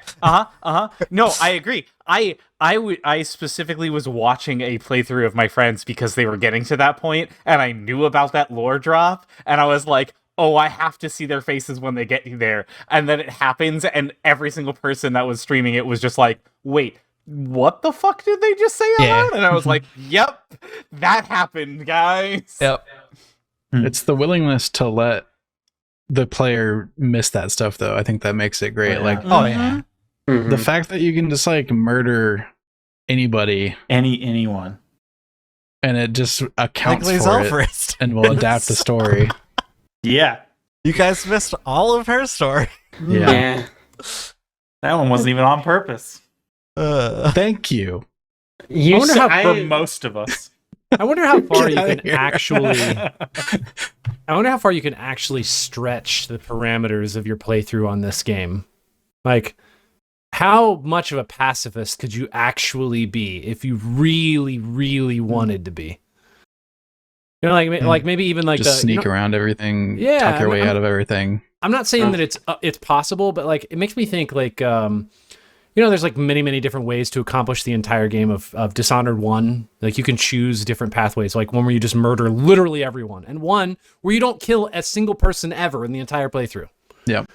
F: No, I agree. I specifically was watching a playthrough of my friends because they were getting to that point, and I knew about that lore drop, and I was like, oh, I have to see their faces when they get there. And then it happens, and every single person that was streaming it was just like, wait, what the fuck did they just say out loud? And I was like, yep, that happened, guys.
E: Yep.
B: It's the willingness to let the player miss that stuff, though. I think that makes it great. Like, the fact that you can just like murder anybody,
C: anyone,
B: and it just accounts
E: like
B: for it, and will adapt the story.
C: Yeah,
E: you guys missed all of her story.
C: Yeah. That one wasn't even on purpose.
B: Thank you.
C: I wonder how for most of us.
A: I wonder how far you can actually. I wonder how far you can actually stretch the parameters of your playthrough on this game. Like, how much of a pacifist could you actually be if you really, really wanted to be? You know, like maybe even like
B: just sneak around everything, tuck your way out of everything.
A: I'm not saying that it's possible, but like it makes me think like you know, there's like many different ways to accomplish the entire game of Dishonored 1. Like you can choose different pathways, like one where you just murder literally everyone, and one where you don't kill a single person ever in the entire playthrough.
B: Yeah.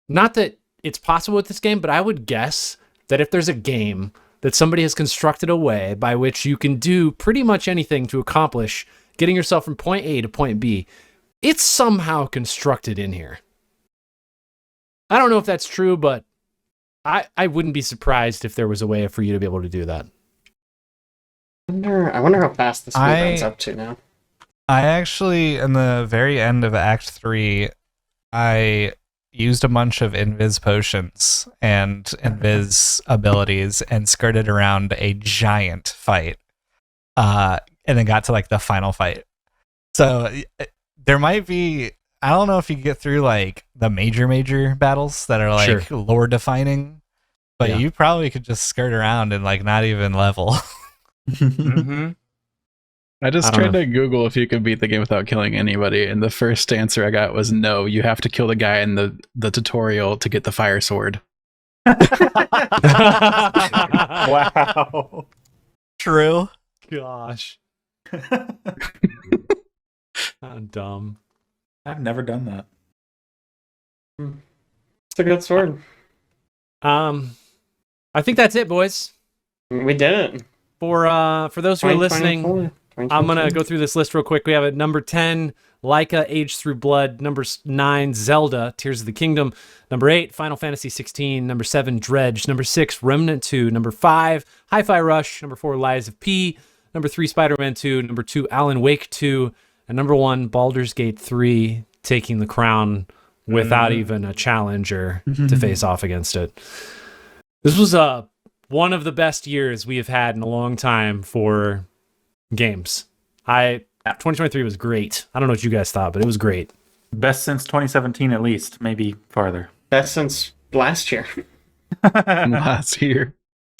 A: Not that it's possible with this game, but I would guess that if there's a game that somebody has constructed a way by which you can do pretty much anything to accomplish getting yourself from point A to point B, it's somehow constructed in here. I don't know if that's true, but I wouldn't be surprised if there was a way for you to be able to do that.
D: I wonder how fast this speedrun's up to now.
E: I actually, in the very end of Act 3, I used a bunch of invis potions and invis abilities and skirted around a giant fight. And then got to like the final fight. So there might be, I don't know if you get through like the major battles that are like lore defining, but you probably could just skirt around and like not even level.
B: I just tried to Google if you could beat the game without killing anybody, and the first answer I got was no, you have to kill the guy in the tutorial to get the fire sword.
C: Wow.
E: True.
A: Gosh. I'm dumb.
C: I've never done that.
D: It's a good sword.
A: I think that's it, boys.
D: We did it.
A: For those who are listening, I'm going to go through this list real quick. We have at number 10, Laika, Age Through Blood. Number 9, Zelda, Tears of the Kingdom. Number 8, Final Fantasy 16. Number 7, Dredge. Number 6, Remnant 2. Number 5, Hi-Fi Rush. Number 4, Lies of P. Number 3, Spider-Man 2. Number 2, Alan Wake 2. And number 1, Baldur's Gate 3, taking the crown without even a challenger to face off against it. This was one of the best years we have had in a long time for games. 2023 was great. I don't know what you guys thought, but it was great.
C: Best since 2017 at least, maybe farther.
D: Best since last year.
B: Last year.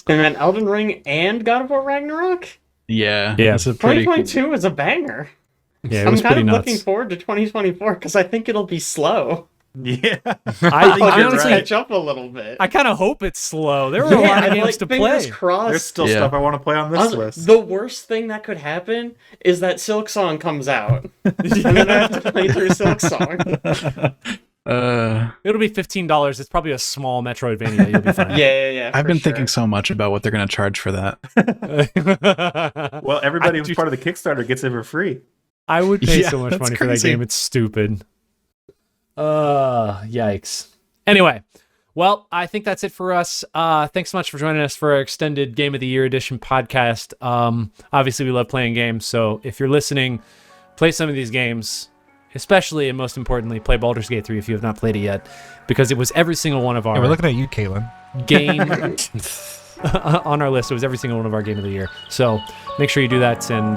D: And then Elden Ring and God of War Ragnarok?
B: Yeah.
A: That's
B: a pretty
D: 2022 is a banger.
A: Yeah, it
D: I'm
A: was
D: kind
A: pretty
D: of
A: nuts.
D: looking forward to 2024 because I think it'll be slow.
C: Yeah.
A: I honestly
D: catch up a little bit.
A: I kind of hope it's slow. There were a lot of games to
D: fingers
A: play.
D: crossed.
C: There's still stuff I want to play on this list.
D: The worst thing that could happen is that Silk Song comes out. And then I have to play through Silk Song.
A: It'll be $15. It's probably a small Metroidvania. You'll be fine.
D: Yeah.
B: I've been thinking so much about what they're going to charge for that.
C: Well, everybody who's part of the Kickstarter gets it for free.
A: I would pay so much
B: that's
A: money for that
B: crazy.
A: game. It's stupid. Yikes. Anyway, well, I think that's it for us. Thanks so much for joining us for our extended Game of the Year edition podcast. Obviously, we love playing games, so if you're listening, play some of these games, especially and most importantly, play Baldur's Gate 3 if you have not played it yet, because it was every single one of our
E: Yeah, we're looking at you, Caitlin.
A: game on our list. It was every single one of our Game of the Year. So make sure you do that, and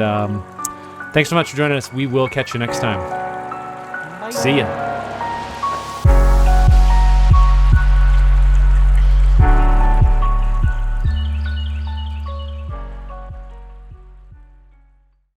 A: thanks so much for joining us. We will catch you next time. See ya.